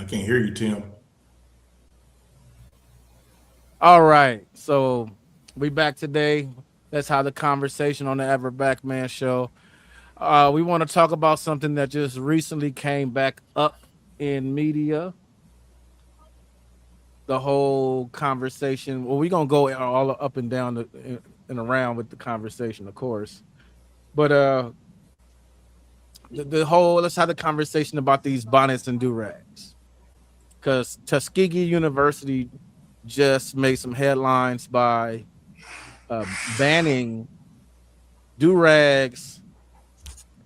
can't hear you, Tim. All right, so we back today. That's how the conversation on the Ever Back Man show. We want to talk about something that just recently came back up in media. The whole conversation. Well, we're gonna go all up and down and around with the conversation, of course. But the whole let's have the conversation about these bonnets and durags because Tuskegee University just made some headlines by banning durags,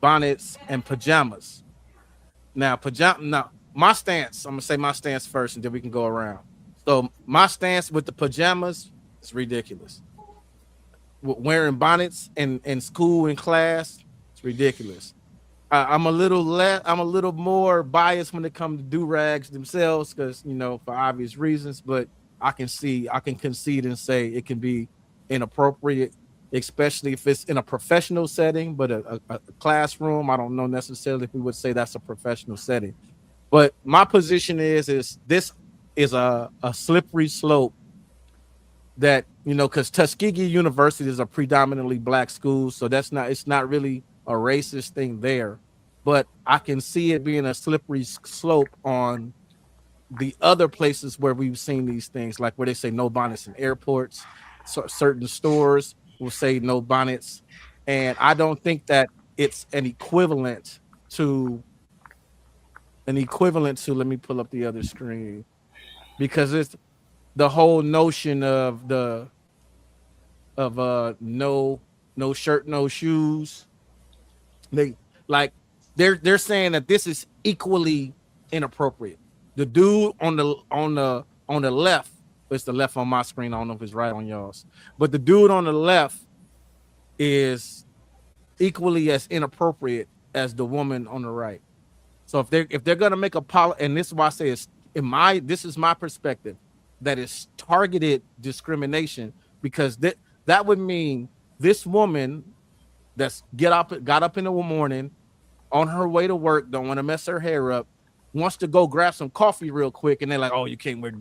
bonnets, and pajamas. Now, my stance. I'm gonna say my stance first, and then we can go around. So my stance with the pajamas is ridiculous. Wearing bonnets in school in class, it's ridiculous. I'm a little less. I'm a little more biased when it comes to do rags themselves, because for obvious reasons. But I can concede and say it can be inappropriate, especially if it's in a professional setting. But a classroom, I don't know necessarily if we would say that's a professional setting. But my position is this is a slippery slope that because Tuskegee University is a predominantly black school, so it's not really a racist thing there, but I can see it being a slippery slope on the other places where we've seen these things, like where they say no bonnets in airports. So certain stores will say no bonnets, and I don't think that it's to an equivalent to. Let me pull up the other screen because it's the whole notion of no shirt, no shoes. They like they're saying that this is equally inappropriate. The dude on the left, it's the left on my screen. I don't know if it's right on y'all's, but the dude on the left is equally as inappropriate as the woman on the right. So if they're gonna make a policy, and this is why I say it's this is my perspective, that is targeted discrimination, because that would mean this woman got up in the morning on her way to work, don't want to mess her hair up, wants to go grab some coffee real quick, and they're like, oh, you can't wear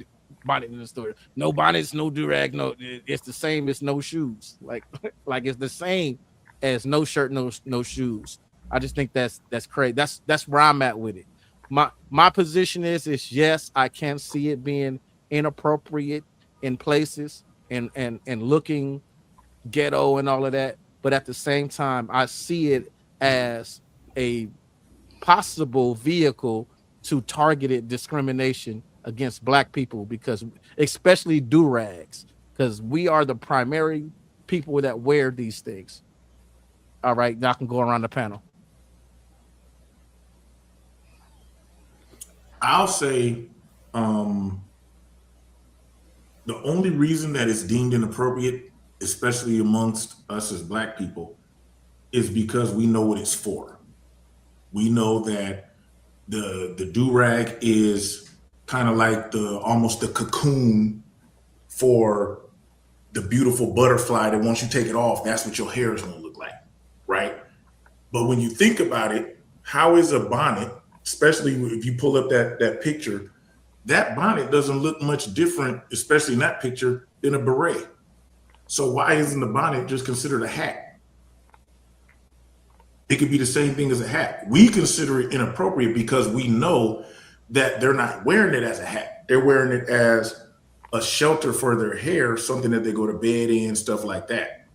bonnet in the store. No bonnets, no durag, no. It's the same as no shoes. Like like it's the same as no shirt, no shoes. I just think that's crazy. That's where I'm at with it. My position is yes, I can see it being inappropriate in places and looking ghetto and all of that, but at the same time, I see it as a possible vehicle to targeted discrimination against black people, because especially do-rags, because we are the primary people that wear these things. All right, now I can go around the panel. I'll say the only reason that it's deemed inappropriate, especially amongst us as black people, is because we know what it's for. We know that the do rag is kind of like the almost the cocoon for the beautiful butterfly that once you take it off, that's what your hair is going to look like, right? But when you think about it, how is a bonnet, especially if you pull up that picture, that bonnet doesn't look much different, especially in that picture, than a beret. So why isn't the bonnet just considered a hat? It could be the same thing as a hat. We consider it inappropriate because we know that they're not wearing it as a hat. They're wearing it as a shelter for their hair, something that they go to bed in, stuff like that.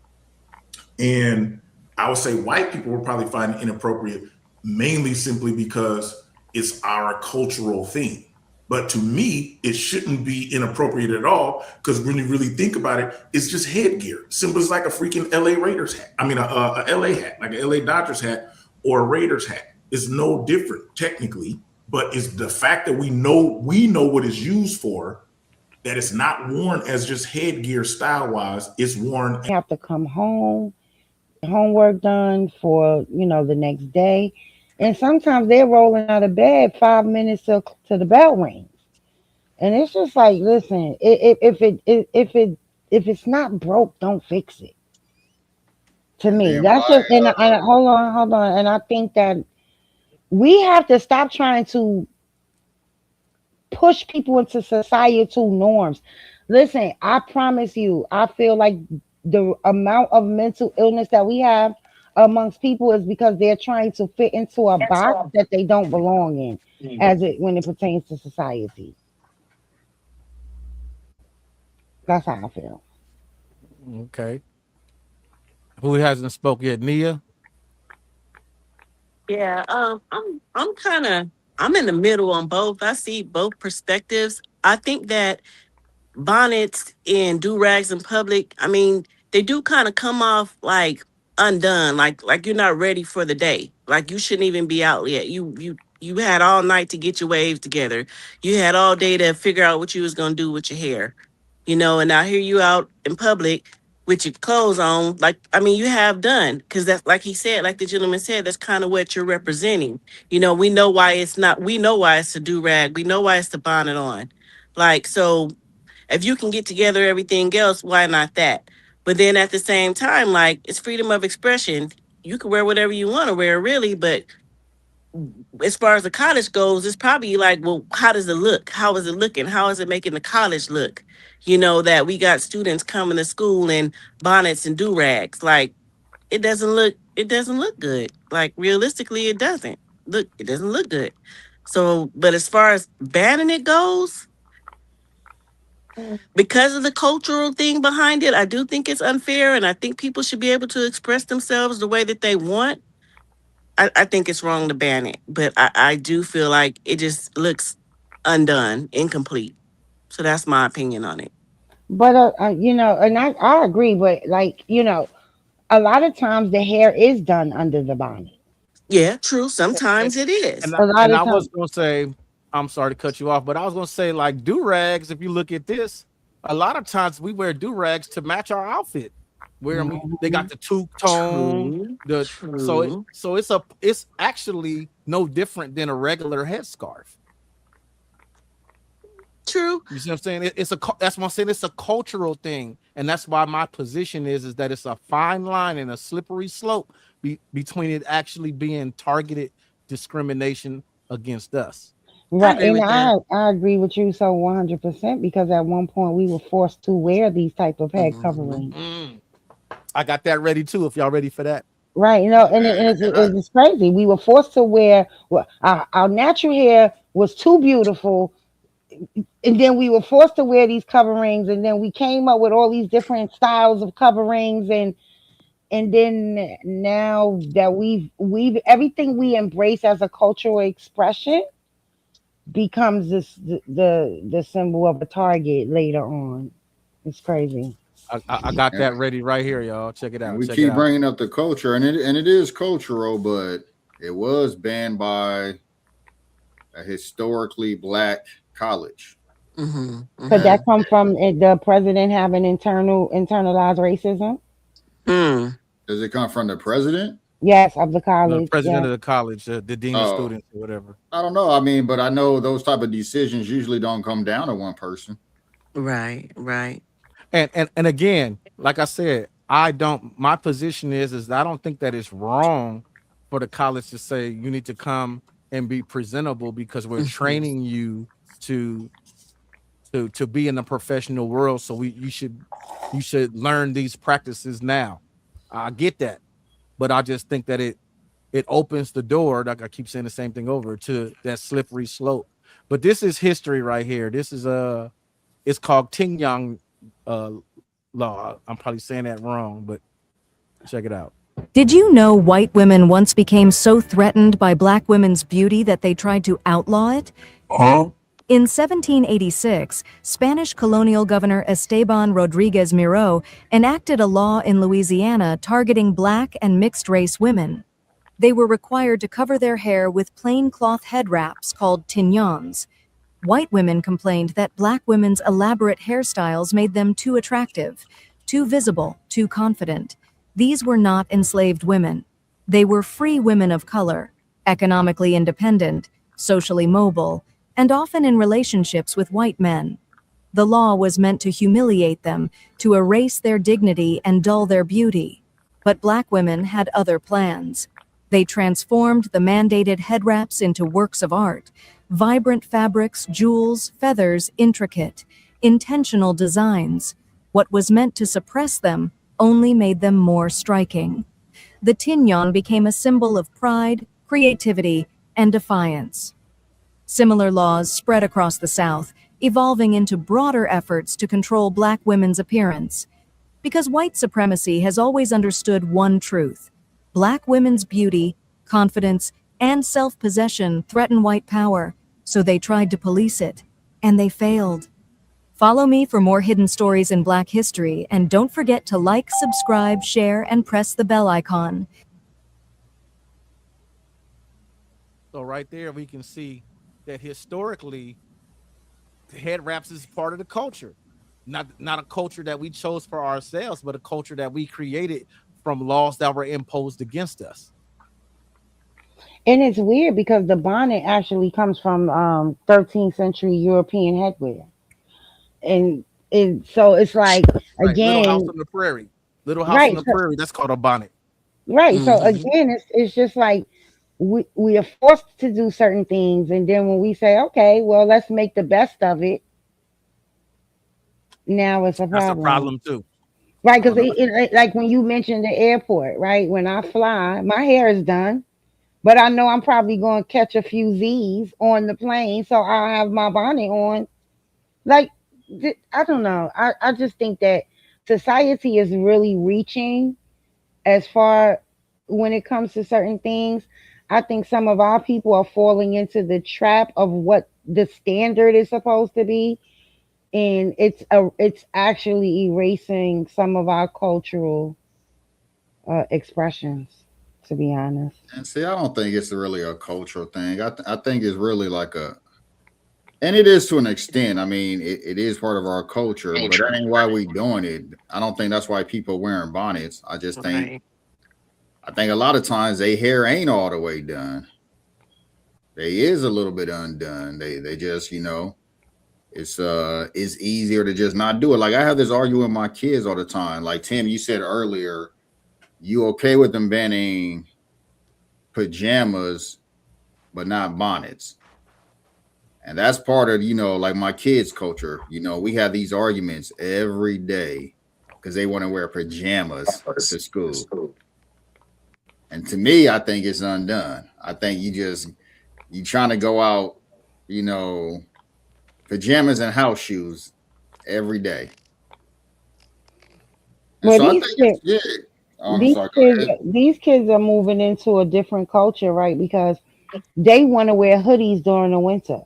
And I would say white people will probably find it inappropriate mainly simply because it's our cultural thing. But to me, it shouldn't be inappropriate at all, because when you really think about it, it's just headgear. Simple as like a freaking LA Raiders hat. I mean, a LA hat, like an LA Dodgers hat or a Raiders hat. It's no different technically, but it's the fact that we know what it's used for, that it's not worn as just headgear style wise. It's worn. Have to come home, homework done for the next day, and sometimes they're rolling out of bed 5 minutes to the bell rings, and it's just like, listen, if it's not broke, don't fix it. To me, Damn that's just, right. and hold on, and I think that we have to stop trying to push people into societal norms. Listen, I promise you, I feel like the amount of mental illness that we have amongst people is because they're trying to fit into a box that they don't belong in, as it when it pertains to society. That's how I feel. Okay. Who hasn't spoke yet? Nia? Yeah, I'm kind of I'm in the middle on both. I see both perspectives. I think that bonnets and do rags in public, I mean, they do kind of come off like undone, like you're not ready for the day. Like you shouldn't even be out yet. You had all night to get your waves together. You had all day to figure out what you was gonna do with your hair, and now here you out in public with your clothes on. Like, I mean, you have done, because that's like he said, like the gentleman said, that's kind of what you're representing. We know why it's not. We know why it's a do rag. We know why it's the bonnet on. Like so, if you can get together everything else, why not that? But then at the same time, like it's freedom of expression. You can wear whatever you want to wear, really. But as far as the college goes, it's probably like, well, how does it look? How is it looking? How is it making the college look? That we got students coming to school in bonnets and do rags. Like it doesn't look good. Like realistically, it doesn't look. It doesn't look good. So, but as far as banning it goes, because of the cultural thing behind it, I do think it's unfair, and I think people should be able to express themselves the way that they want. I think it's wrong to ban it, but I do feel like it just looks undone, incomplete. So that's my opinion on it. But and I agree, but like, a lot of times the hair is done under the bonnet. Yeah, true. And, Sometimes it is. A lot and of I times, was gonna say, I'm sorry to cut you off, but I was gonna say, like, do rags. If you look at this, a lot of times we wear do rags to match our outfit. Where they got mhm. the two tone, True. the True. it's actually no different than a regular headscarf. True. You see what I'm saying? That's what I'm saying. It's a cultural thing, and that's why my position is that it's a fine line and a slippery slope between it actually being targeted discrimination against us. I Right, agree and with that. I agree with you so 100% because at one point we were forced to wear these type of head Hmm. coverings. Mm. I got that ready too. If y'all ready for that, Right, it's crazy. We were forced to wear, well, our natural hair was too beautiful, and then we were forced to wear these coverings, and then we came up with all these different styles of coverings, and then now that we've everything we embrace as a cultural expression becomes the symbol of a target later on. It's crazy. I got And, that ready right here, y'all. Check it and out. we Check it keep out. bringing up the culture, and it is cultural, but it was banned by a historically black college. Hmm. Could Hmm. that come from the president having internalized racism? Mm. Does it come from the president? Yes, of the The college. president Yes. of the college, the dean of Oh, students, or whatever. I don't know. I mean, but I know those type of decisions usually don't come down to one person. Right. Right. And again, like I said, I don't. My position is I don't think that it's wrong for the college to say you need to come and be presentable because we're Hmm. training you to to be in the professional world. So you should learn these practices now. I get that, but I just think that it opens the door. Like I keep saying the same thing over to that slippery slope. But this is history right here. This is it's called Ting Yang uh law. I'm probably saying that wrong, but check it out. Did you know white women once became so threatened by black women's beauty that they tried to outlaw it? In 1786, Spanish colonial governor Esteban Rodriguez Miró enacted a law in Louisiana targeting black and mixed-race women. They were required to cover their hair with plain cloth head wraps called tignons. White women complained that black women's elaborate hairstyles made them too attractive, too visible, too confident. These were not enslaved women. They were free women of color, economically independent, socially mobile, and often in relationships with white men. The law was meant to humiliate them, to erase their dignity and dull their beauty. But black women had other plans. They transformed the mandated head wraps into works of art. Vibrant fabrics, jewels, feathers, intricate, intentional designs. What was meant to suppress them only made them more striking. The tignon became a symbol of pride, creativity, and defiance. Similar laws spread across the South, evolving into broader efforts to control Black women's appearance. Because white supremacy has always understood one truth: Black women's beauty, confidence, and self-possession threaten white power, so they tried to police it, and they failed. Follow me for more hidden stories in Black history, and don't forget to like, subscribe, share, and press the bell icon. So right there, we can see that historically, head wraps is part of the culture. Not a culture that we chose for ourselves, but a culture that we created from laws that were imposed against us. And it's weird because the bonnet actually comes from 13th century European headwear. And so it's like, Right. Little House again, on the Prairie. Little House on right. the So, Prairie, that's called a bonnet. right. So Mhm. again, it's just like we are forced to do certain things. And then when we say, okay, well, let's make the best of it, now it's a That's a problem. problem too. Right. Because like when you mentioned the airport, right? When I fly, my hair is done. But I know I'm probably going to catch a few Z's on the plane, so I'll have my bonnet on. Like, I don't know. I just think that society is really reaching as far when it comes to certain things. I think some of our people are falling into the trap of what the standard is supposed to be, and it's actually erasing some of our cultural expressions. To be honest. And see, I don't think it's really a cultural thing. I think it's really like and it is to an extent. I mean, it is part of our culture, but that ain't why we doing it. I don't think that's why people wearing bonnets. I just think, Right. I think a lot of times their hair ain't all the way done. They is a little bit undone. They just, it's easier to just not do it. Like I have this argument with my kids all the time. Like Tim, you said earlier, you okay with them banning pajamas but not bonnets? And that's part of, like my kids' culture. We have these arguments every day because they want to wear pajamas to school. And to me, I think it's undone. I think you trying to go out, pajamas and house shoes every day. And Well, so I these think kids, yeah. Oh, I'm sorry. Go ahead. these kids are moving into a different culture, right? Because they want to wear hoodies during the winter.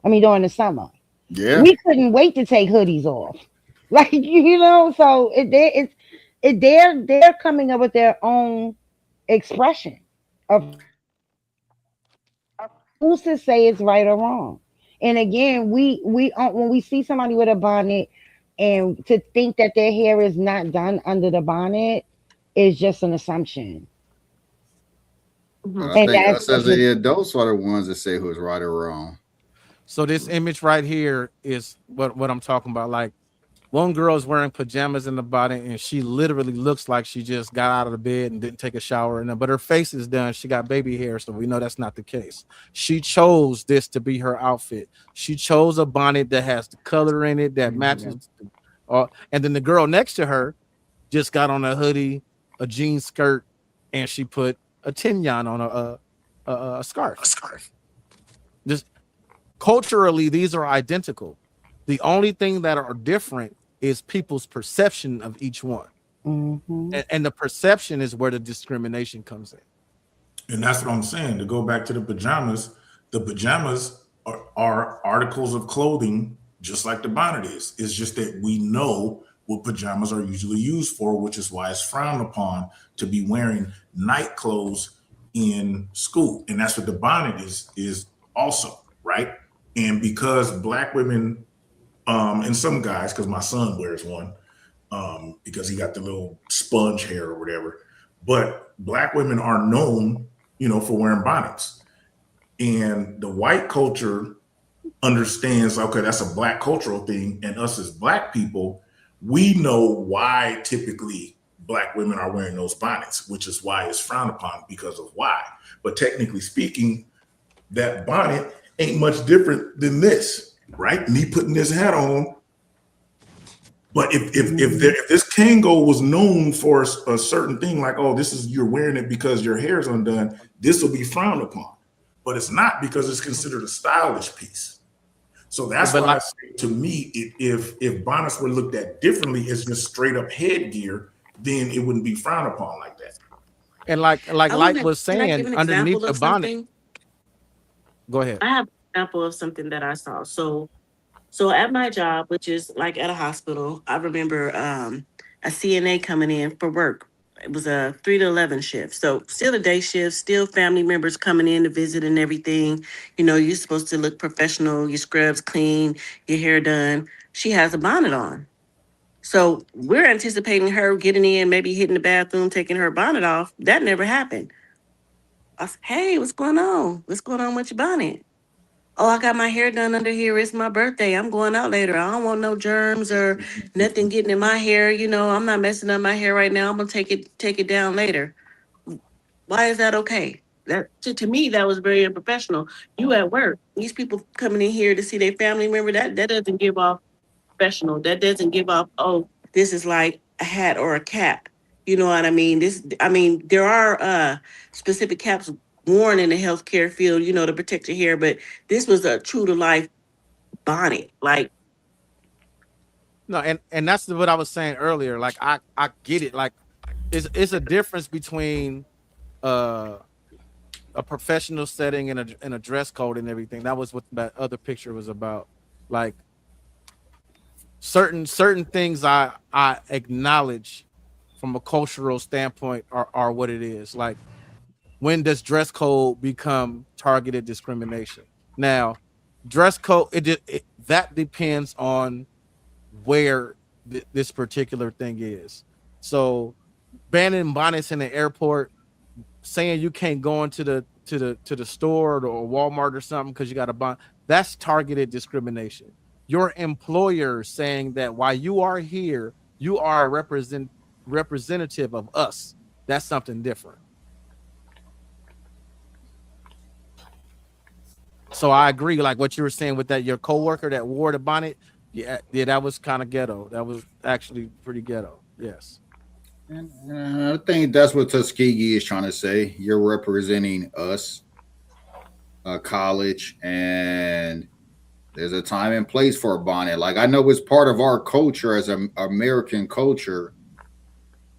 I mean, during the summer. Yeah. We couldn't wait to take hoodies off. Like, so they're coming up with their own expression of who's to say it's right or wrong. And again, we when we see somebody with a bonnet, and to think that their hair is not done under the bonnet is just an assumption. But Mhm. I And think that's us as the adults are the ones that say who's right or wrong. So this image right here is what I'm talking about. Like one girl is wearing pajamas in the body, and she literally looks like she just got out of the bed and didn't take a shower, but her face is done. She got baby hair, so we know that's not the case. She chose this to be her outfit. She chose a bonnet that has the color in it that matches. And then the girl next to her just got on a hoodie, a jean skirt, and she put a tignon on a scarf. Just culturally, these are identical. The only thing that are different is people's perception of each one. Mhm. And the perception is where the discrimination comes in. And that's what I'm saying. To go back to the pajamas are articles of clothing, just like the bonnet is. It's just that we know what pajamas are usually used for, which is why it's frowned upon to be wearing night clothes in school. And that's what the bonnet is also, right? And because Black women, and some guys, because my son wears one, because he got the little sponge hair or whatever. But Black women are known, for wearing bonnets. And the white culture understands, okay, that's a Black cultural thing. And us as Black people, we know why typically Black women are wearing those bonnets, which is why it's frowned upon because of why. But technically speaking, that bonnet ain't much different than this, right? Me putting this hat on. But if this Kango was known for a certain thing, like, oh, this is, you're wearing it because your hair's undone, this will be frowned upon. But it's not, because it's considered a stylish piece. So that's why I say, to me, if bonnets were looked at differently as just straight up headgear, then it wouldn't be frowned upon like that. And like was saying, underneath the bonnet. Something? Go ahead. I have an example of something that I saw. So at my job, which is like at a hospital, I remember a CNA coming in for work. It was a 3 to 11 shift. So still a day shift, still family members coming in to visit and everything. You know, you're supposed to look professional, your scrubs clean, your hair done. She has a bonnet on. So we're anticipating her getting in, maybe hitting the bathroom, taking her bonnet off. That never happened. I said, hey, what's going on? What's going on with your bonnet? Oh, I got my hair done under here. It's my birthday. I'm going out later. I don't want no germs or nothing getting in my hair. You know, I'm not messing up my hair right now. I'm gonna take it down later. Why is that okay? That to me, that was very unprofessional. You at work, these people coming in here to see their family member, that doesn't give off professional. That doesn't give off, oh, this is like a hat or a cap. You know what I mean? There are specific caps worn in the healthcare field, you know, to protect your hair, but this was a true to life bonnet. Like, no, and that's what I was saying earlier. Like, I get it. Like, it's a difference between a professional setting and a dress code and everything. That was what that other picture was about. Like, certain things I acknowledge from a cultural standpoint are what it is. Like, when does dress code become targeted discrimination? Now, dress code, that depends on where this particular thing is. So, banning bonnets in the airport, saying you can't go into the store or Walmart or something because you got a bonnet, that's targeted discrimination. Your employer saying that while you are here, you are a representative of us. That's something different. So I agree, like what you were saying with that, your coworker that wore the bonnet, yeah, that was kind of ghetto. That was actually pretty ghetto. Yes. And I think that's what Tuskegee is trying to say. You're representing us, college, and there's a time and place for a bonnet. Like, I know it's part of our culture as an American culture.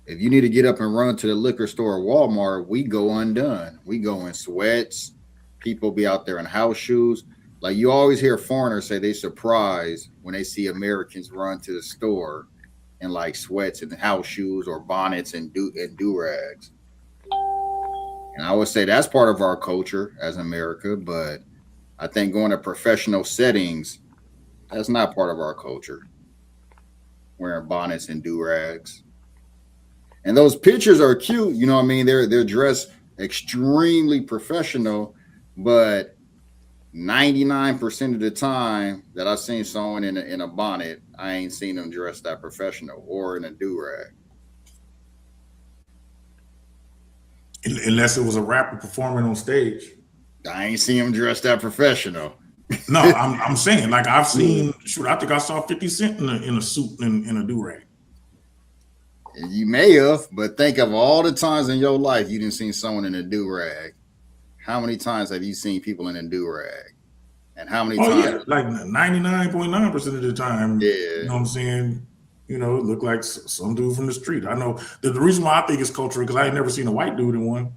If you need to get up and run to the liquor store or Walmart, we go undone. We go in sweats. People be out there in house shoes. Like, you always hear foreigners say they surprised when they see Americans run to the store in like sweats and house shoes or bonnets and durags. And I would say that's part of our culture as America, but I think going to professional settings, that's not part of our culture. Wearing bonnets and durags. And those pictures are cute, you know what I mean? They're dressed extremely professional, but 99% of the time that I've seen someone in a bonnet, I ain't seen them dressed that professional or in a durag. Unless it was a rapper performing on stage. I ain't seen him dressed that professional. No, I'm saying, like, I've seen, I think I saw 50 Cent in a suit and in a durag. You may have, but think of all the times in your life you didn't see someone in a durag. How many times have you seen people in a durag? And how many times? Yeah, like 99.9% of the time. Yeah. You know what I'm saying? You know, it looked like some dude from the street. I know the reason why I think it's cultural because I ain't never seen a white dude in one.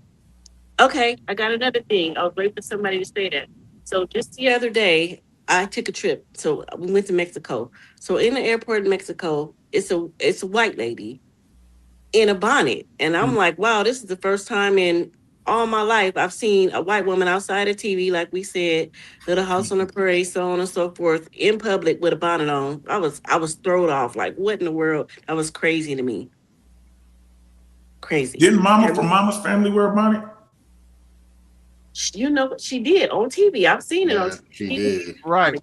Okay, I got another thing. I was waiting for somebody to say that. So just the other day, I took a trip. So we went to Mexico. So in the airport in Mexico, it's a white lady in a bonnet. And I'm like, wow, this is the first time in all my life I've seen a white woman outside of TV, like we said, Little House on the Prairie, so on and so forth, in public with a bonnet on. I was thrown off. Like, what in the world? That was crazy to me. Crazy. Didn't Mama from Mama's Family wear a bonnet? You know, she did on TV. I've seen it on TV. She did. Right.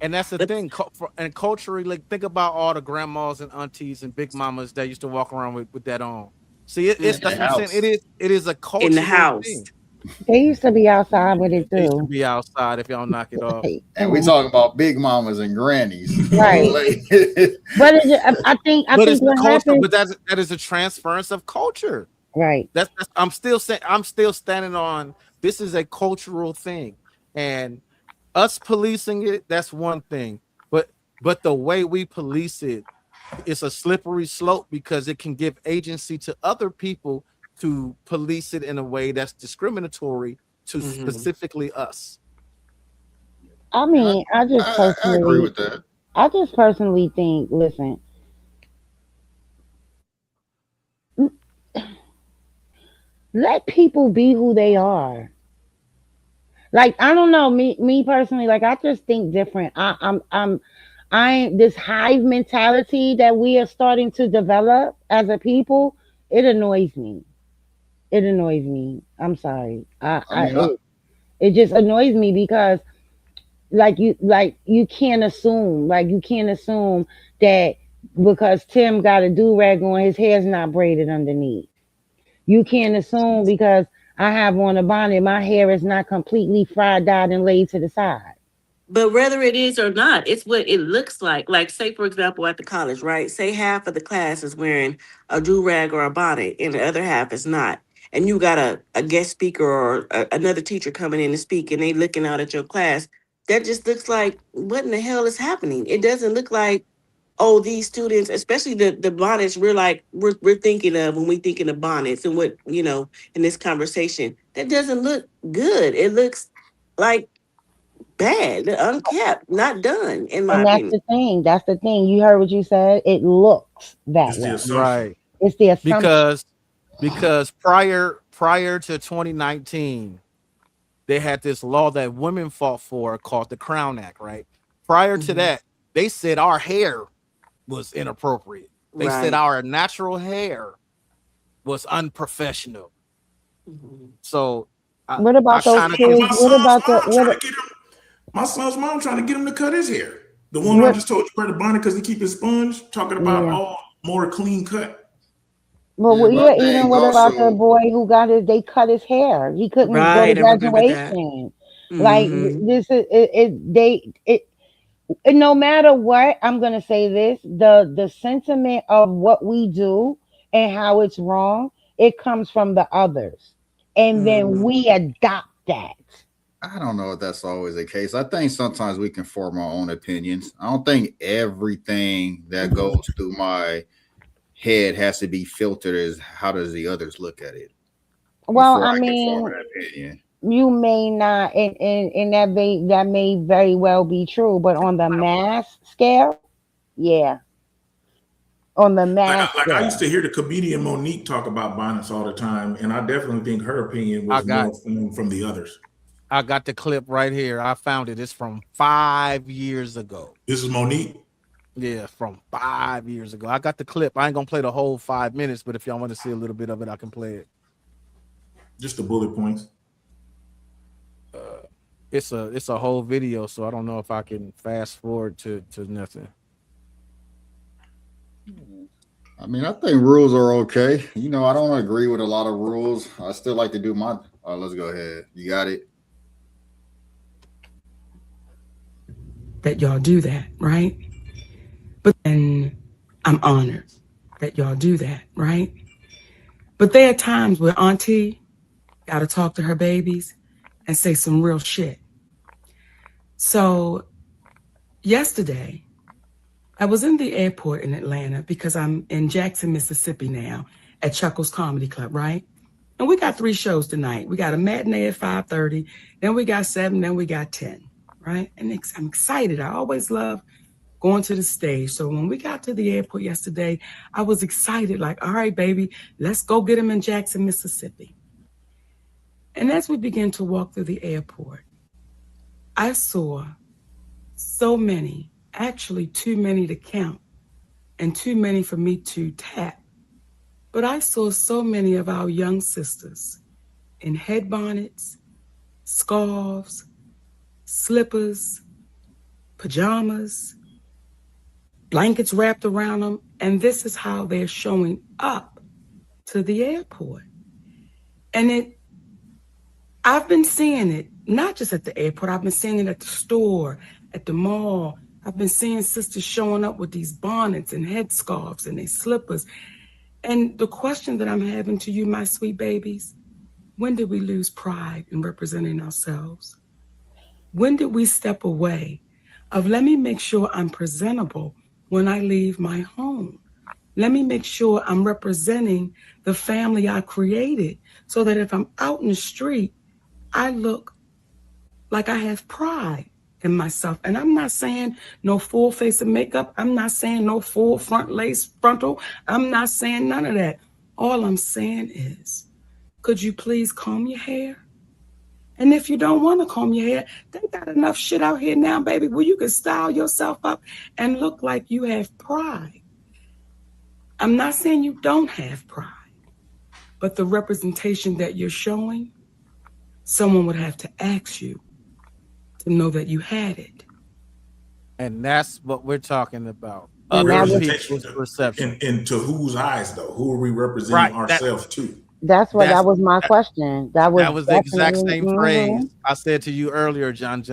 And that's the thing. And culturally, like, think about all the grandmas and aunties and big mamas that used to walk around with that on. See, it's that's what I'm saying. It is a cultural in the house. thing. They used to be outside with it They used to too. be outside if y'all knock it off. Like, And come we on. talking about big mamas and grannies. Right. But I But think it's the what culture. happens. But that is a transference of culture. Right. That's I'm still saying I'm still standing on this is a cultural thing, and us policing it, that's one thing. But the way we police it, it's a slippery slope because it can give agency to other people to police it in a way that's discriminatory to specifically us. I Yeah, mean, I agree with that. I just personally think, listen, let people be who they are. Like I don't know, me personally, like I just think different. I this hive mentality that we are starting to develop as a people. It annoys me. It annoys me. I'm sorry. I mean, It just annoys me because like you can't assume that because Tim got a do rag on, his hair's not braided underneath. You can't assume because I have on a bonnet, my hair is not completely fried, dyed, and laid to the side. But whether it is or not, it's what it looks like. Like, say, for example, at the college, right? Say half of the class is wearing a do rag or a bonnet, and the other half is not. And you got a guest speaker or another teacher coming in to speak, and they looking out at your class. That just looks like, what in the hell is happening? It doesn't look like, oh, these students, especially the bonnets, we're thinking of when we thinking of bonnets and what in this conversation. That doesn't look good. It looks like bad, unkept, not done, in my And that's opinion. the thing. That's the thing. You heard what you said. It looks that It's the way. assumption. Right. It's the assumption. Because prior to 2019, they had this law that women fought for called the Crown Act, right? Prior to that, they said our hair was inappropriate. They said Right. our natural hair was unprofessional. So What I about those kind of My, kids? my What son's about the mom trying what? to get him. My son's mom trying to get him to cut his hair. The one I What? just told you about the bonnet because he keep his sponge. Talking about Yeah. all more clean cut. Well, yeah, but yeah. I Even think what about the also, boy who got his? They cut his hair. He couldn't go to Right, I remember that. graduation. Like Mm-hmm. this is and no matter what, I'm gonna say this: the sentiment of what we do and how it's wrong, it comes from the others, and then Mm-hmm. we adopt that. I don't know if that's always the case. I think sometimes we can form our own opinions. I don't think everything that goes through my head has to be filtered as how does the others look at it Well, before I I can form mean, an opinion. you may not, and that may very well be true, but on the mass scale, yeah, on the Like mass I used scale. to hear the comedian Monique talk about bonnets all the time, and I definitely think her opinion I was got more informed from the others. I got the clip right here. I found it. It's from 5 years ago. This is Monique. Yeah, from 5 years ago. I got the clip. I ain't gonna play the whole 5 minutes, but if y'all want to see a little bit of it, I can play it. Just the bullet points. It's a whole video, so I don't know if I can fast forward to nothing. I mean, I think rules are okay. I don't agree with a lot of rules. I still like to do my. Let's go ahead. You got it. That y'all do that, right? But then I'm honored that y'all do that, right? But there are times where Auntie got to talk to her babies and say some real shit. So yesterday, I was in the airport in Atlanta because I'm in Jackson, Mississippi now at Chuckles Comedy Club, right? And we got 3 shows tonight. We got a matinee at 5:30, then we got 7, then we got 10, right? And I'm excited. I always love going to the stage. So when we got to the airport yesterday, I was excited, like, all right, baby, let's go get them in Jackson, Mississippi. And as we began to walk through the airport, I saw so many, actually too many to count and too many for me to tap. But I saw so many of our young sisters in head bonnets, scarves, slippers, pajamas, blankets wrapped around them, and this is how they're showing up to the airport. And I've been seeing it, not just at the airport. I've been seeing it at the store, at the mall. I've been seeing sisters showing up with these bonnets and headscarves and their slippers. And the question that I'm having to you, my sweet babies, when did we lose pride in representing ourselves? When did we step away of let me make sure I'm presentable when I leave my home? Let me make sure I'm representing the family I created so that if I'm out in the street, I look like I have pride in myself. And I'm not saying no full face of makeup. I'm not saying no full front lace frontal. I'm not saying none of that. All I'm saying is, could you please comb your hair? And if you don't want to comb your hair, they got enough shit out here now, baby, where you can style yourself up and look like you have pride. I'm not saying you don't have pride, but the representation that you're showing, someone would have to ask you to know that you had it. And that's what we're talking about. And Other that was- people's perception. And to whose eyes though? Who are we representing ourselves to? That's what That's- that was my question. That was the exact definitely- same mhm. phrase I said to you earlier, John.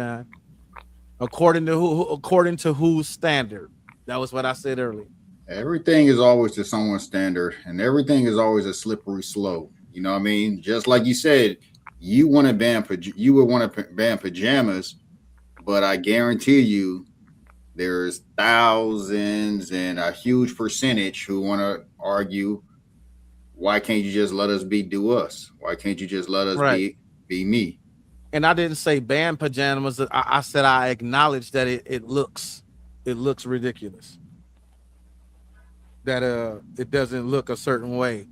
According to whose standard? That was what I said earlier. Everything is always to someone's standard, and everything is always a slippery slope. You know what I mean? Just like you said, you would want to ban pajamas, but I guarantee you there's thousands and a huge percentage who want to argue, why can't you just let us do us? Why can't you just let us be me? And I didn't say ban pajamas. I said I acknowledge that it looks ridiculous. That it doesn't look a certain way.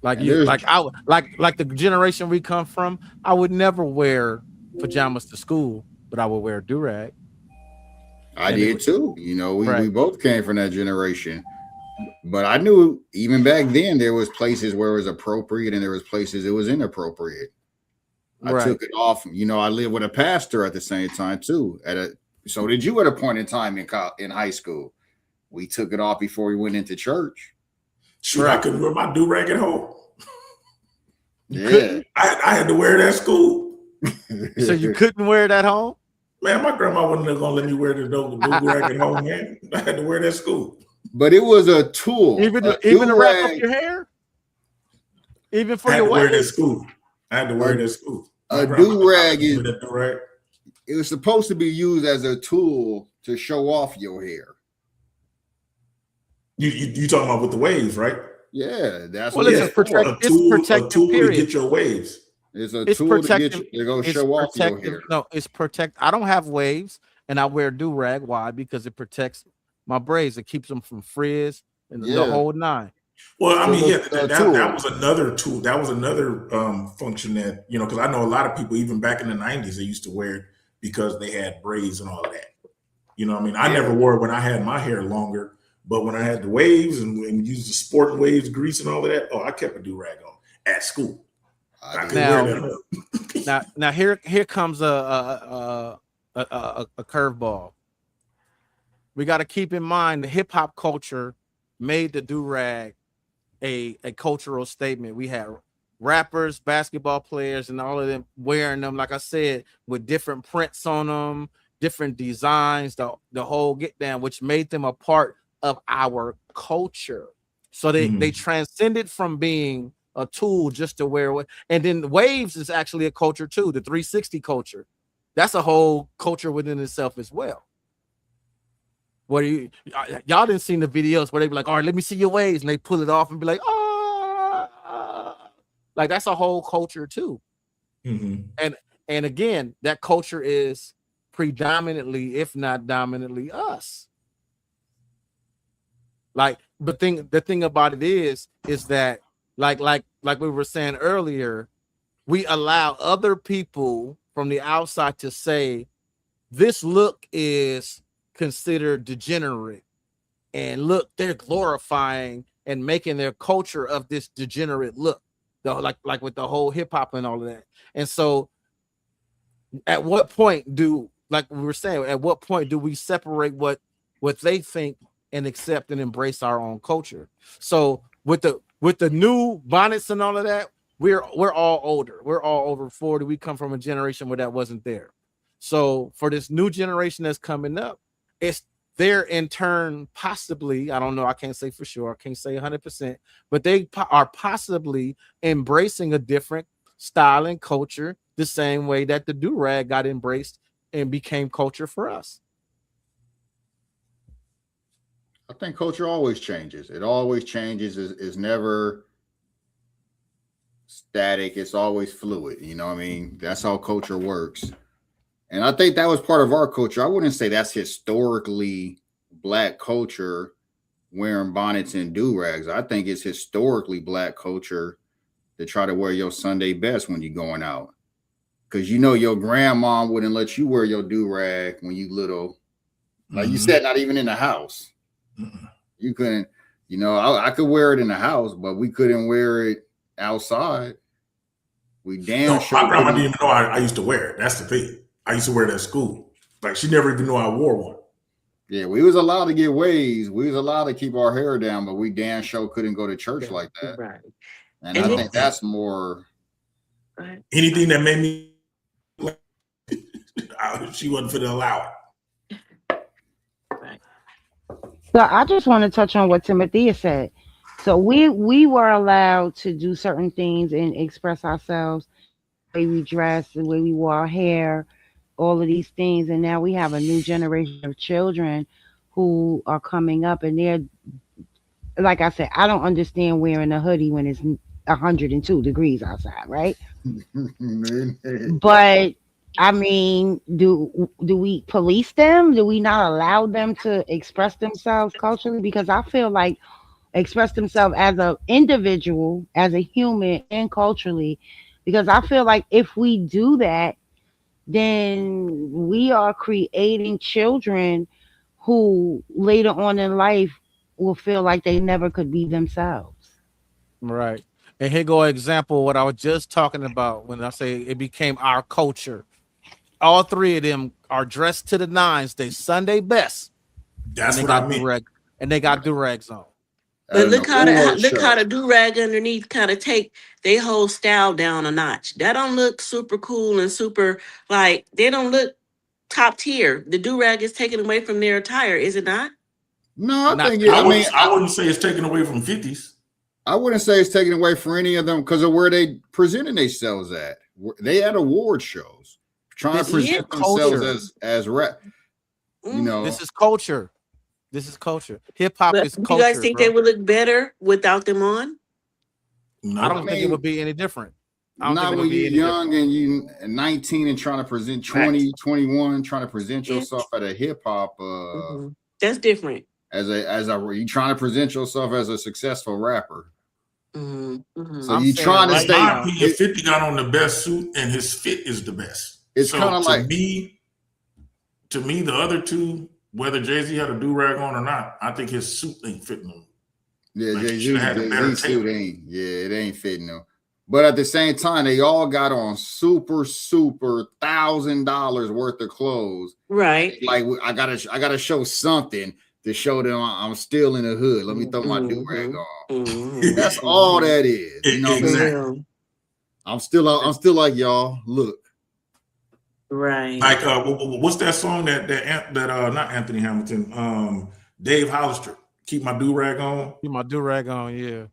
Like like the generation we come from, I would never wear pajamas to school, but I would wear a durag. I did too. You know, we both came from that generation. But I knew even back then there was places where it was appropriate and there was places it was inappropriate. I took it off. You know, I lived with a pastor at the same time too. So did you at a point in time in high school? We took it off before we went into church. Sure, I couldn't wear my do-rag at home. Yeah. I had to wear it at school. So you couldn't wear it at home? Man, my grandma wasn't gonna let me wear the do-rag at home, man. I had to wear it at school. But it was a tool. Even to wrap up your hair? Even for your wear it at waist? school. I had to wear it at school. A do-rag it was supposed to be used as a tool to show off your hair. You talking about with the waves, right? Yeah, that's well, what it's protective. It's tool period. to get your waves. It's a tool to go show off your hair. No, it's protect. I don't have waves, and I wear do-rag. Why? Because it protects my braids. It keeps them from frizz and the whole nine. Well, I mean, that was another tool. That was another function that, you know, because I know a lot of people, even back in the 90s, they used to wear it because they had braids and all of that. You know what I mean? I never wore it when I had my hair longer, but when I had the waves and used the sporting waves, grease and all of that, I kept a do-rag on at school. I could wear that. Now here comes a curveball. We got to keep in mind the hip hop culture made the do-rag a cultural statement. We had rappers, basketball players, and all of them wearing them, like I said, with different prints on them, different designs, the whole get down, which made them a part of our culture. So they transcended from being a tool just to wear it. And then waves is actually a culture too, the 360 culture. That's a whole culture within itself as well. What y'all didn't see the videos where they be like, all right, let me see your waves, and they pull it off and be like, like that's a whole culture too. And again, that culture is predominantly, if not dominantly, us. Like the thing about it is that like we were saying earlier, we allow other people from the outside to say this look is considered degenerate, and look, they're glorifying and making their culture of this degenerate look, like with the whole hip hop and all of that. And so at what point do, like we were saying, at what point do we separate what they think and accept and embrace our own culture? So with the new bonnets and all of that, we're all older. We're all over 40. We come from a generation where that wasn't there. So for this new generation that's coming up, it's they're in turn possibly, I don't know, I can't say for sure, I can't say 100%, but they are possibly embracing a different style and culture the same way that the do-rag got embraced and became culture for us. I think culture always changes. It always changes. Is never static. It's always fluid. You know what I mean? That's how culture works. And I think that was part of our culture. I wouldn't say that's historically Black culture wearing bonnets and do-rags. I think it's historically Black culture to try to wear your Sunday best when you're going out. Because you know your grandma wouldn't let you wear your do-rag when you little. Like you said, not even in the house. You couldn't, you know, I could wear it in the house, but we couldn't wear it outside. We damn sure. My grandma didn't even know I used to wear it. That's the thing. I used to wear it at school. Like she never even knew I wore one. Yeah, we was allowed to get waves. We was allowed to keep our hair down, but we damn sure couldn't go to church like that. Right. And I think that's more. Anything that made me, she wasn't for to allow it. So I just want to touch on what Timothea said. So we were allowed to do certain things and express ourselves, the way we dress, the way we wore our hair, all of these things. And now we have a new generation of children who are coming up, and they're, like I said, I don't understand wearing a hoodie when it's 102 degrees outside, right? But I mean, do we police them? Do we not allow them to express themselves culturally? Because I feel like express themselves as an individual, as a human, and culturally. Because I feel like if we do that, then we are creating children who later on in life will feel like they never could be themselves. Right. And here go an example of what I was just talking about when I say it became our culture. All three of them are dressed to the nines. They Sunday best. That's what I mean. And they got do-rags on. But look how the do-rag underneath kind of take their whole style down a notch. That don't look super cool and super, like, they don't look top tier. The do-rag is taken away from their attire, is it not? No, I wouldn't say it's taken away from 50s. I wouldn't say it's taken away from any of them because of where they presented themselves at. They had award shows trying to present themselves as rap. You know, this is culture. This is culture. Hip hop is culture. You guys think they would look better without them on? No, I don't think it would be any different. Not when you're young and you 19 and trying to present 20, 21, trying to present yourself at a hip hop. That's different. As you trying to present yourself as a successful rapper. So you trying to stay. 50 got on the best suit and his fit is the best. It's kind of like to me, the other two, whether Jay-Z had a do-rag on or not, I think his suit ain't fitting him. Yeah, like Jay-Z's suit ain't. Yeah, it ain't fitting him. But at the same time, they all got on super $1,000 worth of clothes. Right. Like I gotta show something to show them I'm still in the hood. Let me throw my do-rag on. That's all that is. You know what I'm saying? I'm still like y'all. Look. Right. Like what's that song that not Anthony Hamilton, Dave Hollister, keep my do-rag on? Keep my do-rag on, yeah.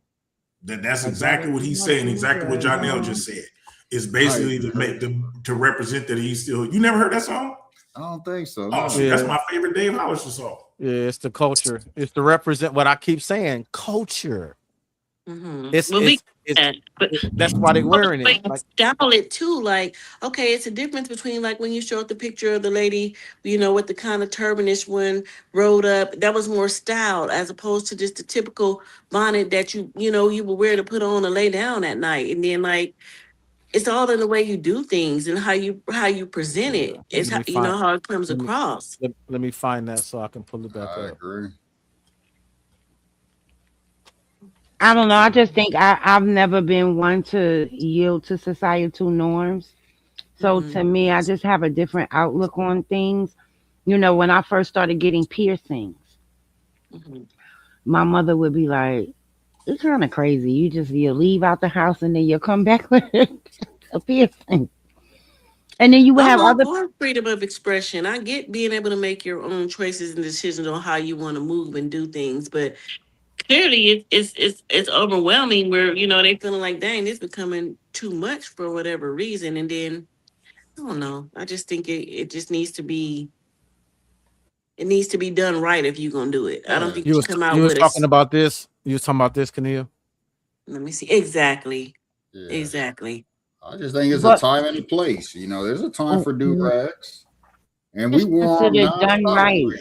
That's exactly what he's saying, exactly what Jonelle just said. It's basically to represent that he's still. You never heard that song? I don't think so. Oh, shit, that's my favorite Dave Hollister song. Yeah, it's the culture. It's to represent what I keep saying, culture. That's why they're wearing it. Like, style it too. Like, okay, it's a difference between like when you showed the picture of the lady, you know, with the kind of turbanish one rolled up. That was more styled as opposed to just the typical bonnet that you would wear to put on to lay down at night. And then like, it's all in the way you do things and how you present it. It's how how it comes across. Let me find that so I can pull it back up. I agree. I don't know. I just think I've never been one to yield to societal norms. So to me, I just have a different outlook on things. You know, when I first started getting piercings, my mother would be like, It's kind of crazy. You leave out the house and then you come back with a piercing, and then you would I'm have all other. for freedom of expression. I get being able to make your own choices and decisions on how you want to move and do things, but clearly it's overwhelming where they feeling like, dang, it's becoming too much for whatever reason. And then I don't know. I just think it just needs to be done right if you're gonna do it. I don't Yeah, think You you was come you out was with talking about this. You was talking about this, Kania. let me see. Exactly. yeah. Exactly. I just think it's a But time and a place. There's a time for do what rags, and we is wore them considered done nonstop when we right? were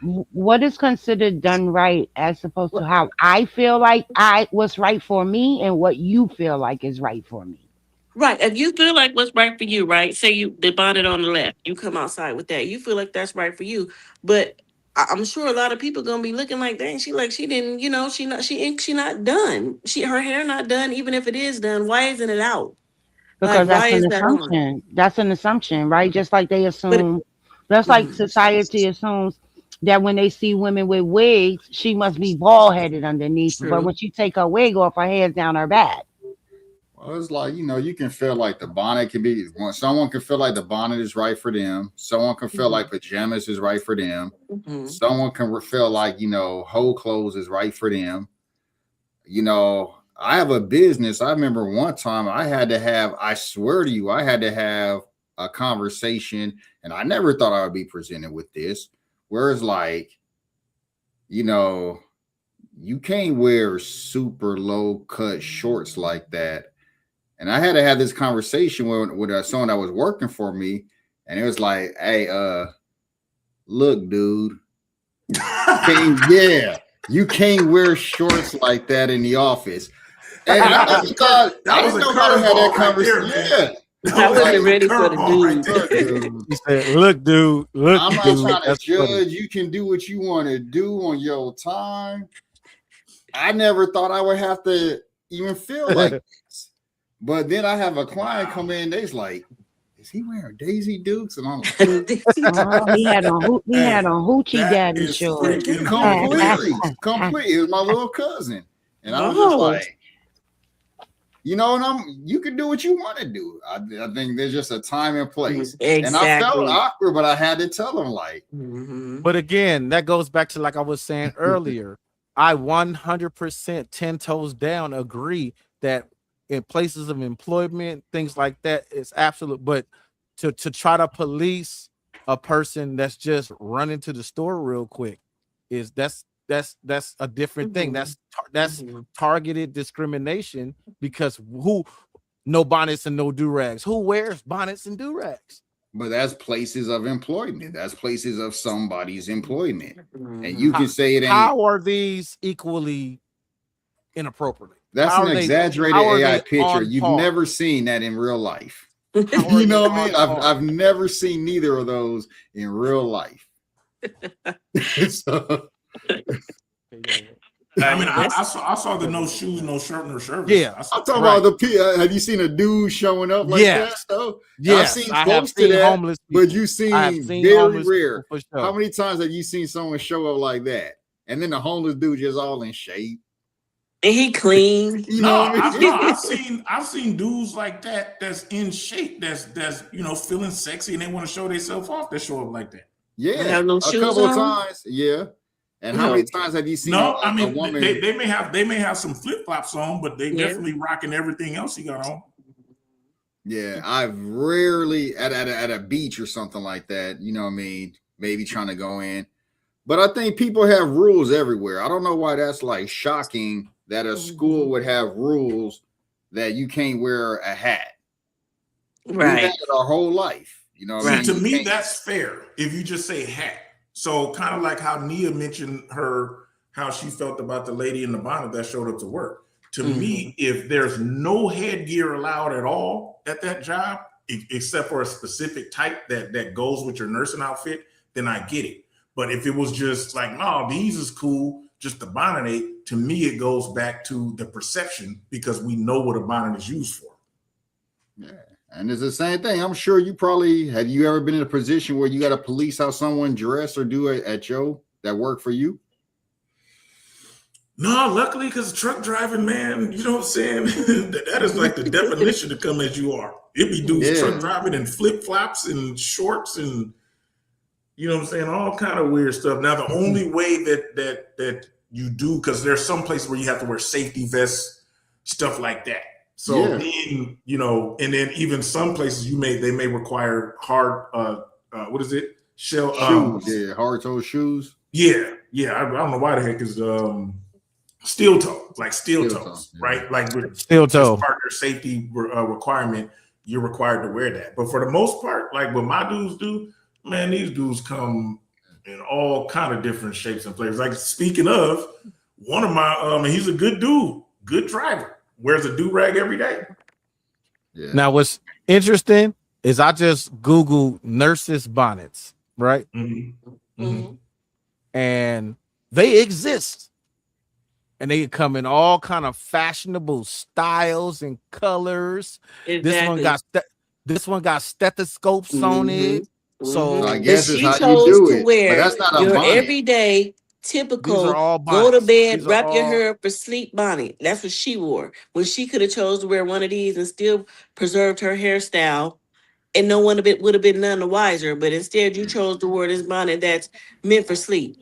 younger. What is considered done right as opposed to Well, how I feel like I what's right for me and what you feel like is right for me? right. If you feel like what's right for you, right? Say you the bonnet on the left, you come outside with that. You feel like that's right for you. But I'm sure a lot of people gonna be looking like, dang, she didn't, she not done. Her hair not done, even if it is done, why isn't it out? Like, Because why that's an is that on? assumption. That's an assumption, right? Just like they But assume, just like mhm. society assumes that when they see women with wigs, she must be bald headed underneath. But True. when she take her wig off, her hair's down her back. Well, it's like, you can feel like the bonnet can be, someone can feel like the bonnet is right for them. Someone can feel Mhm. like pajamas is right for them. Mhm. Someone can feel like, whole clothes is right for them. I have a business. I remember one time I swear to you, I had to have a conversation, and I never thought I would be presented with this, where it's like, you know, you can't wear super low cut shorts like that. And I had to have this conversation with someone that was working for me, and it was like, "Hey, look, dude, yeah, you can't wear shorts like that in the office." And I That never was a thought that I was didn't a know how to have that curveball right there, conversation. man. Yeah, I That was wasn't a ready for the curveball right dude. look, there. dude. He said, "Look, dude, look, I'm not dude." trying to That's funny. judge. You can do what you want to do on your time. I never thought I would have to even feel like this. But then I have a client Wow. come in, they's like, is he wearing Daisy Dukes? And I'm like, Oh, he had Hey, on hoochie that daddy is shorts. freaking completely, hilarious. completely. It was my little cousin. And I was just Oh, like, and you can do what you want to do. I think there's just a time and place. And I felt exactly. awkward, but I had to tell them, like, Mhm. But again, that goes back to like I was saying earlier. I 100% 10 toes down agree that in places of employment, things like that, it's absolute. But to try to police a person that's just running to the store real quick is that's a different thing. Mhm. That's Mhm. targeted discrimination because who no bonnets and no do-rags. Who wears bonnets and do-rags? but that's places of employment. That's places of somebody's employment. And you Mhm. can say it ain't. How are these equally inappropriate? That's How an are they? exaggerated How are AI they picture. on You've par? never seen that in real life. How are You they know what I on mean? par? I've never seen neither of those in real life. So, I mean, That's I saw the no shoes, no shirt, no service. Yeah, I saw I'm talking right. about have you seen a dude showing up like that Yes, though? I've yes. seen I have close to seen that, homeless but people. you've I have seen seen very homeless rare. people for How sure. many times have you seen someone show up like that? And then the homeless dude just all in shape. and he clean. You no, know what I mean? I've seen dudes like that that's in shape, that's feeling sexy and they want to show themselves off. They show up like that. And Yeah, have no a shoes couple of on. times. Yeah. And how many No. times have you seen No, I a mean woman? they may have some flip flops on, but they Yeah. definitely rocking everything else he got on. Yeah, I've rarely at a beach or something like that. You know what I mean? Maybe trying to go in. But I think people have rules everywhere. I don't know why that's like shocking that a school would have rules that you can't wear a hat. We've had Right. it our whole life. You know what I See, Right. mean? to You me, can't. that's fair if you just say hat. So kind of like how Nia mentioned how she felt about the lady in the bonnet that showed up to work. To me, if there's no headgear allowed at all at that job, except for a specific type that goes with your nursing outfit, then I get it. But if it was just like, no, these is cool, just the bonnet, to me, it goes back to the perception because we know what a bonnet is used for. Yeah. And it's the same thing. I'm sure have you ever been in a position where you got to police how someone dress or do it at that work for you? No, luckily, because truck driving, man, you know what I'm saying? that is like the definition to come as you are. It be dudes truck driving and flip flops and shorts and you know what I'm saying, all kind of weird stuff. Now, the only way that you do, because there's some places where you have to wear safety vests, stuff like that. So being, you know, and then even some places they may require hard what is it? Shoes, hard toe shoes. Yeah. I don't know why the heck is steel toe, like steel toes, right? Like steel toe, part of their safety requirement, you're required to wear that. But for the most part, like what my dudes do, man, these dudes come in all kind of different shapes and flavors. Like speaking of, one of my he's a good dude, good driver, wears a do-rag every day. Yeah. Now, what's interesting is I just Googled nurses' bonnets, right? And they exist. And they come in all kind of fashionable styles and colors. Exactly. This one got stethoscopes on it. So I guess she it's how chose you do to it. wear But that's not your a bonnet. everyday typical These are all go to bed, These wrap your hair up for sleep bonnet. That's what she wore. When she could have chose to wear one of these and still preserved her hairstyle, and no one would have been none the wiser. But instead, you chose to wear this bonnet that's meant for sleep.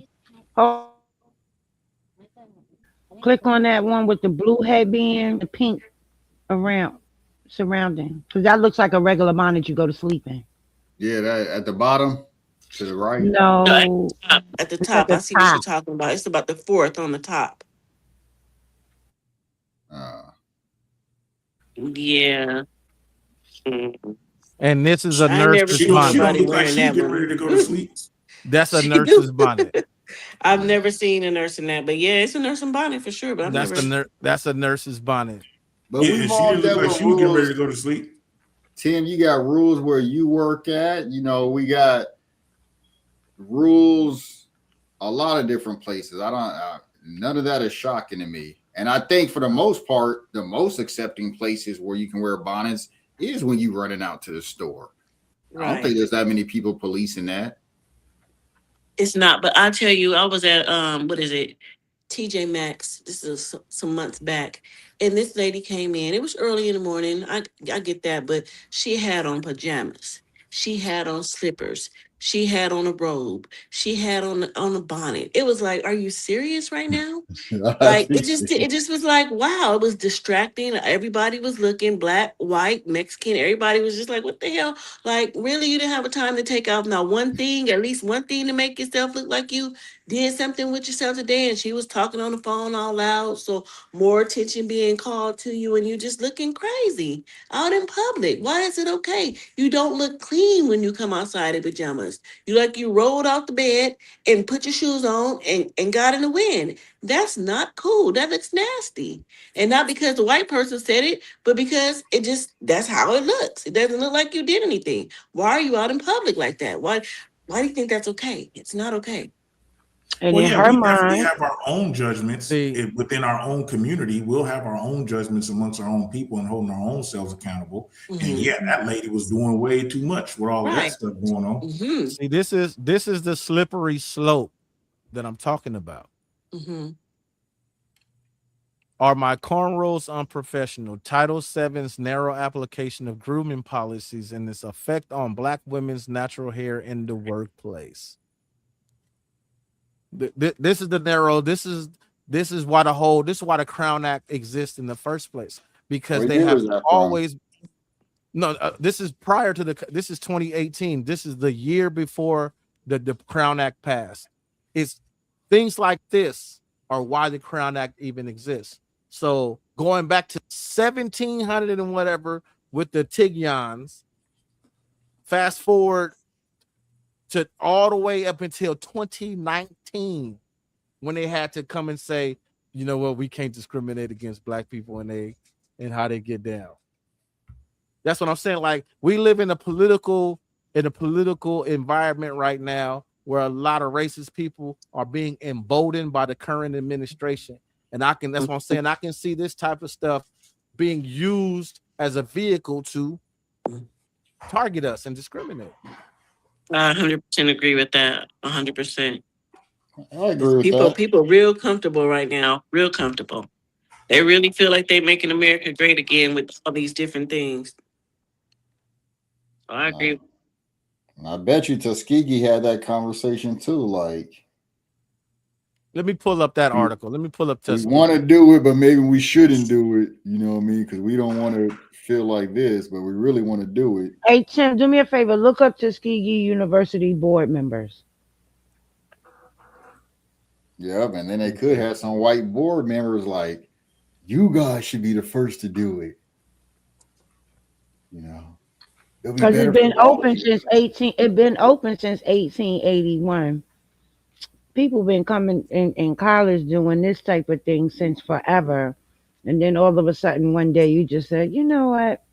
Click on that one with the blue headband, the pink around surrounding, because that looks like a regular bonnet you go to sleep in. Yeah, that at the bottom to the right. No, at the top. I see what you're talking about. It's about the fourth on the top. Yeah. And this is a nurse's bonnet. She don't look like she's getting ready to go to sleep. That's a nurse's bonnet. I've never seen a nurse in that, but yeah, it's a nursing bonnet for sure. But that's a nurse's bonnet. But yeah, she didn't look like she was getting ready to go to sleep. Tim, you got rules where you work at. You know, we got rules a lot of different places. I don't. None of that is shocking to me. And I think for the most part, the most accepting places where you can wear bonnets is when you running out to the store. Right. I don't think there's that many people policing that. It's not, but I'll tell you, I was at what is it? TJ Maxx. This is some months back. And this lady came in. It was early in the morning. I get that, but she had on pajamas. She had on slippers. She had on a robe. She had on a bonnet. It was like, are you serious right now? Like it just was like, wow, it was distracting. Everybody was looking, black, white, Mexican. Everybody was just like, what the hell? Like, really, you didn't have a time to take off now one thing, at least one thing to make yourself look like you did something with yourself today. And she was talking on the phone all loud, so more attention being called to you, and you just looking crazy out in public. Why is it okay? You don't look clean when you come outside in pajamas. You rolled out the bed and put your shoes on and got in the wind. That's not cool. That looks nasty. And not because the white person said it, but because that's how it looks. It doesn't look like you did anything. Why are you out in public like that? Why do you think that's okay? It's not okay. And well, in yeah, her we mind, definitely have our own judgments within our own community. We'll have our own judgments amongst our own people and holding our own selves accountable. Mm-hmm. And yeah, that lady was doing way too much with all of that stuff going on. Mm-hmm. See, this is the slippery slope that I'm talking about. Mm-hmm. Are my cornrows unprofessional? Title VII's narrow application of grooming policies and its effect on Black women's natural hair in the workplace. This is the narrow. This is why the Crown Act exists in the first place, because they have always. No, this is prior to this is 2018. This is the year before the Crown Act passed. It's things like this are why the Crown Act even exists. So going back to 1700 and whatever with the Tigyans, fast forward to all the way up until 2019, when they had to come and say, you know what, we can't discriminate against Black people and how they get down. That's what I'm saying. Like, we live in a political environment right now where a lot of racist people are being emboldened by the current administration. And that's what I'm saying. I can see this type of stuff being used as a vehicle to target us and discriminate. I 100% agree with that. 100%. I agree with People, that. people real comfortable right now. Real comfortable. They really feel like they're making America great again with all these different things. So I agree. And I bet you Tuskegee had that conversation too. Like, Let me pull up that article. Let me pull up we Tuskegee. want to do it, but maybe we shouldn't do it. You know what I mean? Because we don't want to feel like this, but we really want to do it. Hey Tim, do me a favor. Look up Tuskegee University board members. Yep. And then they could have some white board members like, you guys should be the first to do it. You know, Because it's been open since 1881. People been coming in college doing this type of thing since forever. And then all of a sudden one day you just said, you know what?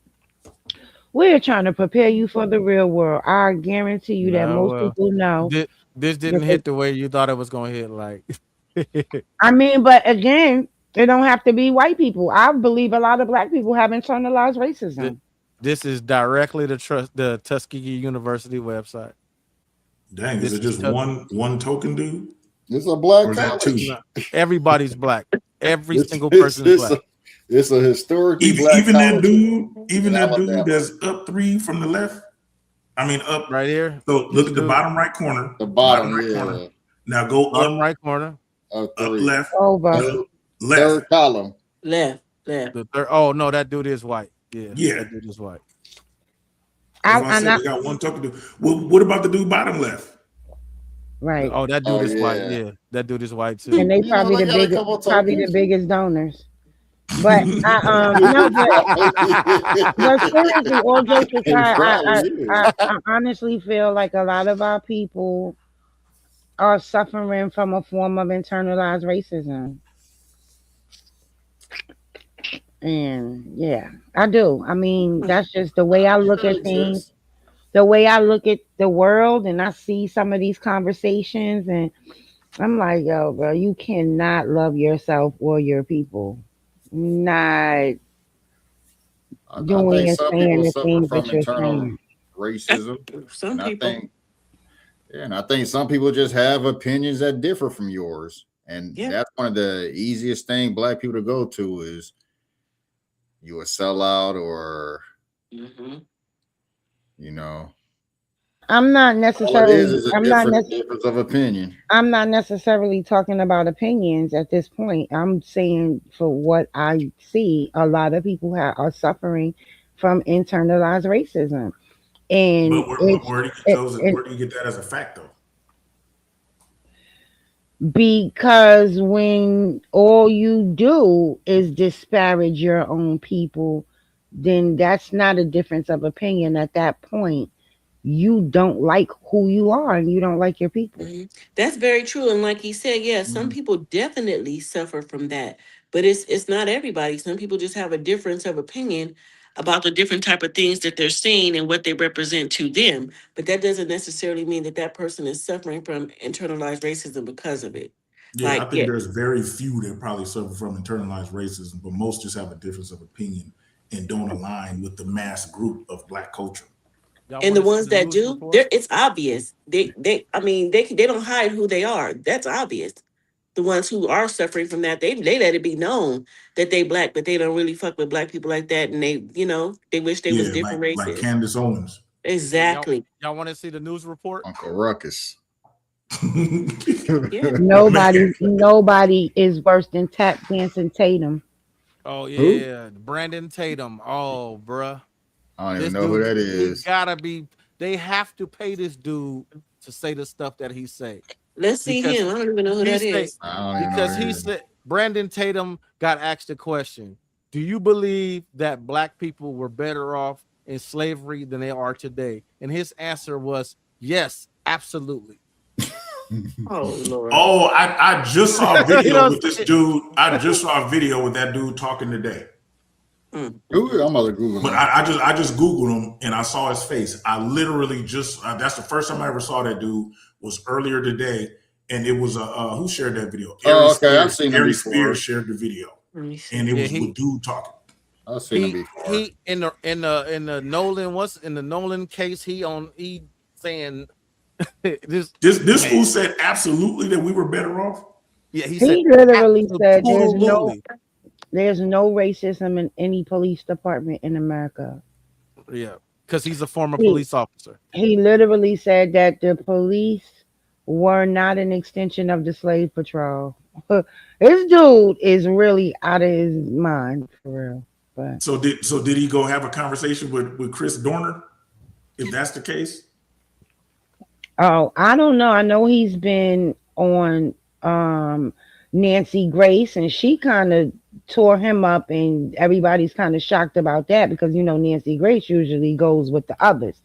We're trying to prepare you for the real world. I guarantee you that most people know. This didn't hit the way you thought it was going to hit. Like, I mean, but again, it don't have to be white people. I believe a lot of black people have internalized racism. This is directly the Tuskegee University website. Dang, is it just one token dude? It's a black Or is that college. two? Everybody's black. Every single person's black. It's a historically black Even that college. dude that's up 3 from the left. I mean, up right here. So look at the bottom right corner. The bottom right yeah. corner. Now go bottom up right corner. Up left. Over. Left. Third column. Left. The third. Oh no, that dude is white. Yeah. That dude is white. I said we got one token dude. What about the dude bottom left? Right. Oh, that dude is white. Yeah, that dude is white too. And they probably the biggest donors. But but seriously, all jokes aside, I honestly feel like a lot of our people are suffering from a form of internalized racism. And yeah, I do. I mean, that's just the way I look at things, the way I look at the world, and I see some of these conversations, and I'm like, yo, bro, you cannot love yourself or your people. Not doing and saying the things that you're saying. Racism. Some people. And I think some people just have opinions that differ from yours. And that's one of the easiest thing black people to go to is you a sellout or you know. I'm not necessarily difference of opinion. I'm not necessarily talking about opinions at this point. I'm saying for what I see, a lot of people are suffering from internalized racism. And where do you get that as a fact though? Because when all you do is disparage your own people, then that's not a difference of opinion at that point. You don't like who you are and you don't like your people. That's very true. And like he said, some people definitely suffer from that. But it's not everybody. Some people just have a difference of opinion about the different type of things that they're seeing and what they represent to them. But that doesn't necessarily mean that that person is suffering from internalized racism because of it. Yeah, I think there's very few that probably suffer from internalized racism, but most just have a difference of opinion and don't align with the mass group of black culture. And the ones that do, it's obvious. They don't hide who they are. That's obvious. The ones who are suffering from that, they let it be known that they black, but they don't really fuck with black people like that, and they wish they was different races. Like Candace Owens. Exactly. Y'all want to see the news report? Uncle Ruckus. Nobody is worse than tap dancing Tatum. Oh yeah, Brandon Tatum. Oh, bruh. I don't even know who that is. They have to pay this dude to say the stuff that he say. Let's see him. I don't even know who that is. Because he said Brandon Tatum got asked a question. Do you believe that black people were better off in slavery than they are today? And his answer was yes, absolutely. Oh Lord. Oh, I just saw a video with this dude. I just saw a video with that dude talking today. I'm gonna Google him. But I just Googled him and I saw his face. I literally just that's the first time I ever saw that dude was earlier today, and it was who shared that video? I've seen him before. Spears shared the video, and it was a dude talking. I've seen him before. He in the Nolan Nolan case he saying This fool said absolutely that we were better off. Yeah, he said He literally said absolutely. there's no racism in any police department in America. Yeah, because he's a former police officer. He literally said that the police were not an extension of the slave patrol. This dude is really out of his mind for real. But So did he go have a conversation with Chris Dorner? If that's the case, oh, I don't know. I know he's been on Nancy Grace, and she kind of tore him up, and everybody's kind of shocked about that because Nancy Grace usually goes with the others.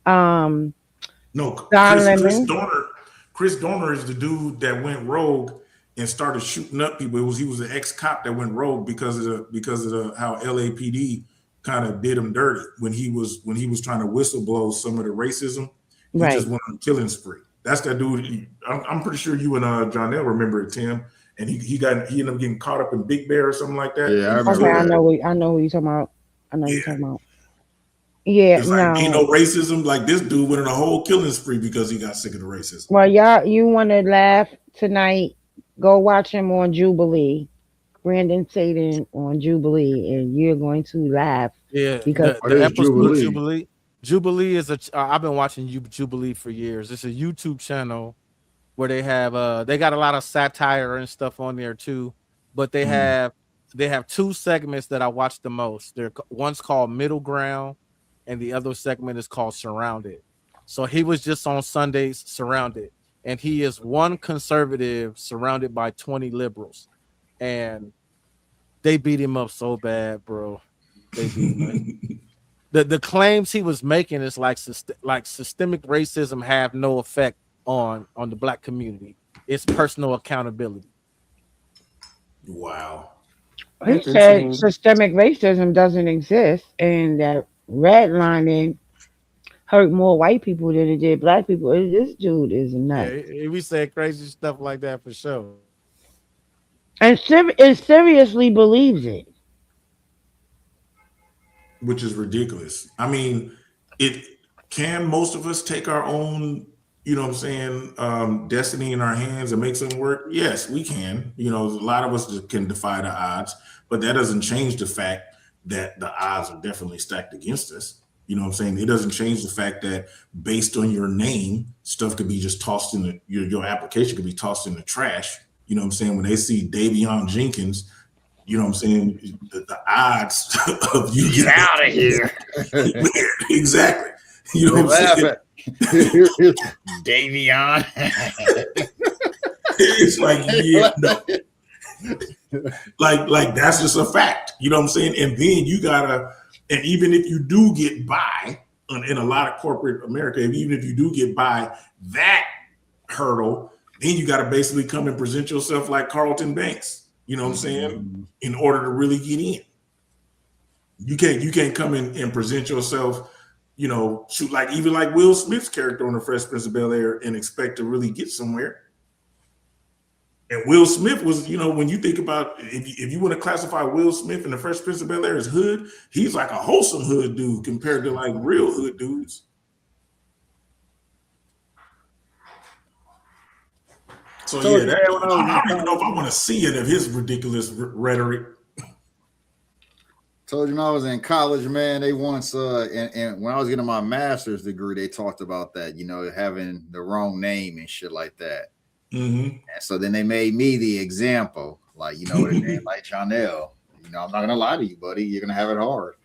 no, Chris Dorner is the dude that went rogue and started shooting up people. He was an ex-cop that went rogue because of how LAPD kind of did him dirty when he was trying to whistleblow some of the racism. He just went on a killing spree. That's that dude. I'm pretty sure you and Jonelle remember it, Tim. And he ended up getting caught up in Big Bear or something like that. Yeah, I remember. Okay, that. I know who you're talking about. I know you're talking about. Yeah, it's like, ain't no racism. Like this dude went on a whole killing spree because he got sick of the racism. Well, you want to laugh tonight? Go watch him on Jubilee. Brandon Satan on Jubilee, and you're going to laugh. Yeah, because the episode Jubilee is I've been watching Jubilee for years. It's a YouTube channel where they have they got a lot of satire and stuff on there too, but they have two segments that I watch the most. One's called Middle Ground, and the other segment is called Surrounded. So he was just on Sundays Surrounded, and he is one conservative surrounded by 20 liberals, and they beat him up so bad, bro. They beat him up. The claims he was making is like systemic racism have no effect on the black community. It's personal accountability. Wow. He said systemic racism doesn't exist, and that redlining hurt more white people than it did black people. This dude is nuts. Yeah, we said crazy stuff like that for sure. And seriously believes it. Which is ridiculous. I mean, can most of us take our own, destiny in our hands and make something work? Yes, we can. A lot of us can defy the odds, but that doesn't change the fact that the odds are definitely stacked against us. You know what I'm saying? It doesn't change the fact that based on your name, stuff could be just tossed in your application could be tossed in the trash. You know what I'm saying? When they see Davion Jenkins, you know what I'm saying? The odds of you get out of here. Exactly. You know what I'm saying? Davion. It's like, yeah, no. Like that's just a fact. You know what I'm saying? And then and even if you do get by in a lot of corporate America, even if you do get by that hurdle, then you got to basically come and present yourself like Carlton Banks. You know what I'm saying? In order to really get in. You can't come in and present yourself, shoot like Will Smith's character on The Fresh Prince of Bel-Air and expect to really get somewhere. And Will Smith was, when you think about if you want to classify Will Smith in The Fresh Prince of Bel-Air as hood, he's like a wholesome hood dude compared to like real hood dudes. So I don't even know if I want to see it of his ridiculous rhetoric. Told you when I was in college, man, they once and when I was getting my master's degree, they talked about that, having the wrong name and shit like that. Mm-hmm. And so then they made me the example, like, with a name like Jonelle. I'm not gonna lie to you, buddy. You're gonna have it hard.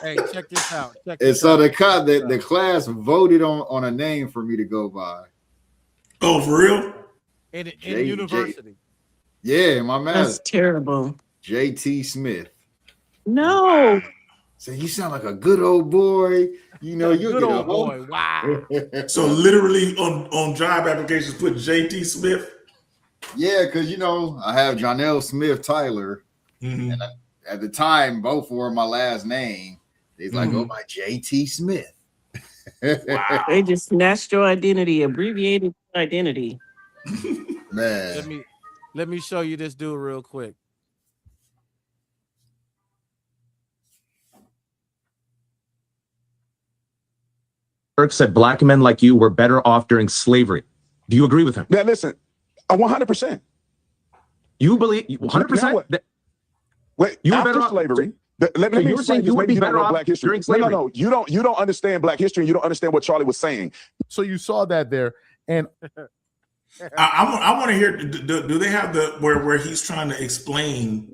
Hey, check this out. The class voted on a name for me to go by. Oh, for real? In university. Yeah, my man. That's terrible. JT Smith. No. So you sound like a good old boy. You good old boy. Wow. So literally on job applications put JT Smith. Yeah, because I have Jonelle Smith Tyler, and at the time both were my last name. They's like, go by JT Smith. Wow. They just snatched your identity, abbreviated identity. Man. Let me show you this dude real quick. Kirk said black men like you were better off during slavery. Do you agree with him? Now listen, 100%. You believe 100%? Wait, you were after better off slavery. Let me explain this. Maybe you don't know Black history. No. You don't understand Black history, and you don't understand what Charlie was saying. So you saw that there, and I want to hear. Do they have the where he's trying to explain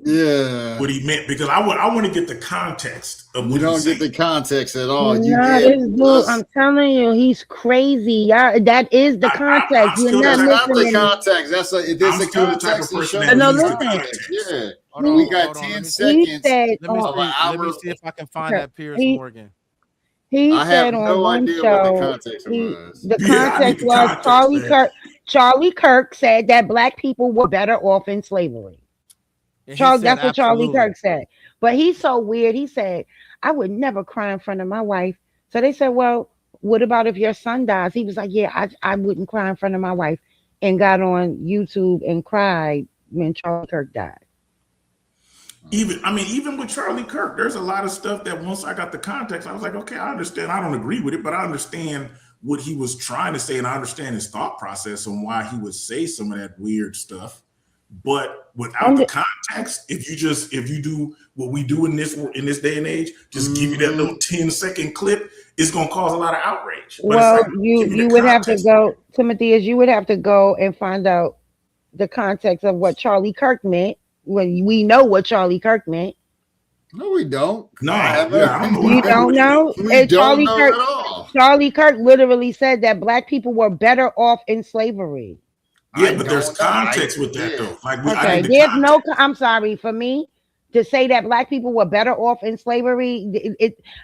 what he meant? Because I want to get the context of what you don't get the context at all. You Nah, this dude, I'm telling you, he's crazy. Yeah, that is the context. You're not the missing context. That's the context. No, listen. Yeah. Hold on, we got 10 seconds. Said, let me see if I can find that Piers Morgan. He said on one show, the context was Charlie Kirk said that black people were better off in slavery. That's what Charlie Kirk said. But he's so weird. He said, I would never cry in front of my wife. So they said, well, what about if your son dies? He was like, yeah, I wouldn't cry in front of my wife, and got on YouTube and cried when Charlie Kirk died. Even with Charlie Kirk, there's a lot of stuff that once I got the context, I was like, okay, I understand. I don't agree with it, but I understand what he was trying to say, and I understand his thought process and why he would say some of that weird stuff. But without the context, if you do what we do in this day and age, just give you that little 10-second clip, it's gonna cause a lot of outrage. Well, you would have to go, Timothy, you would have to go and find out the context of what Charlie Kirk meant. When we know what Charlie Kirk meant. No, we don't. No, you don't know. Charlie Kirk literally said that black people were better off in slavery. Yeah, but there's context with that though. I'm sorry, for me to say that black people were better off in slavery.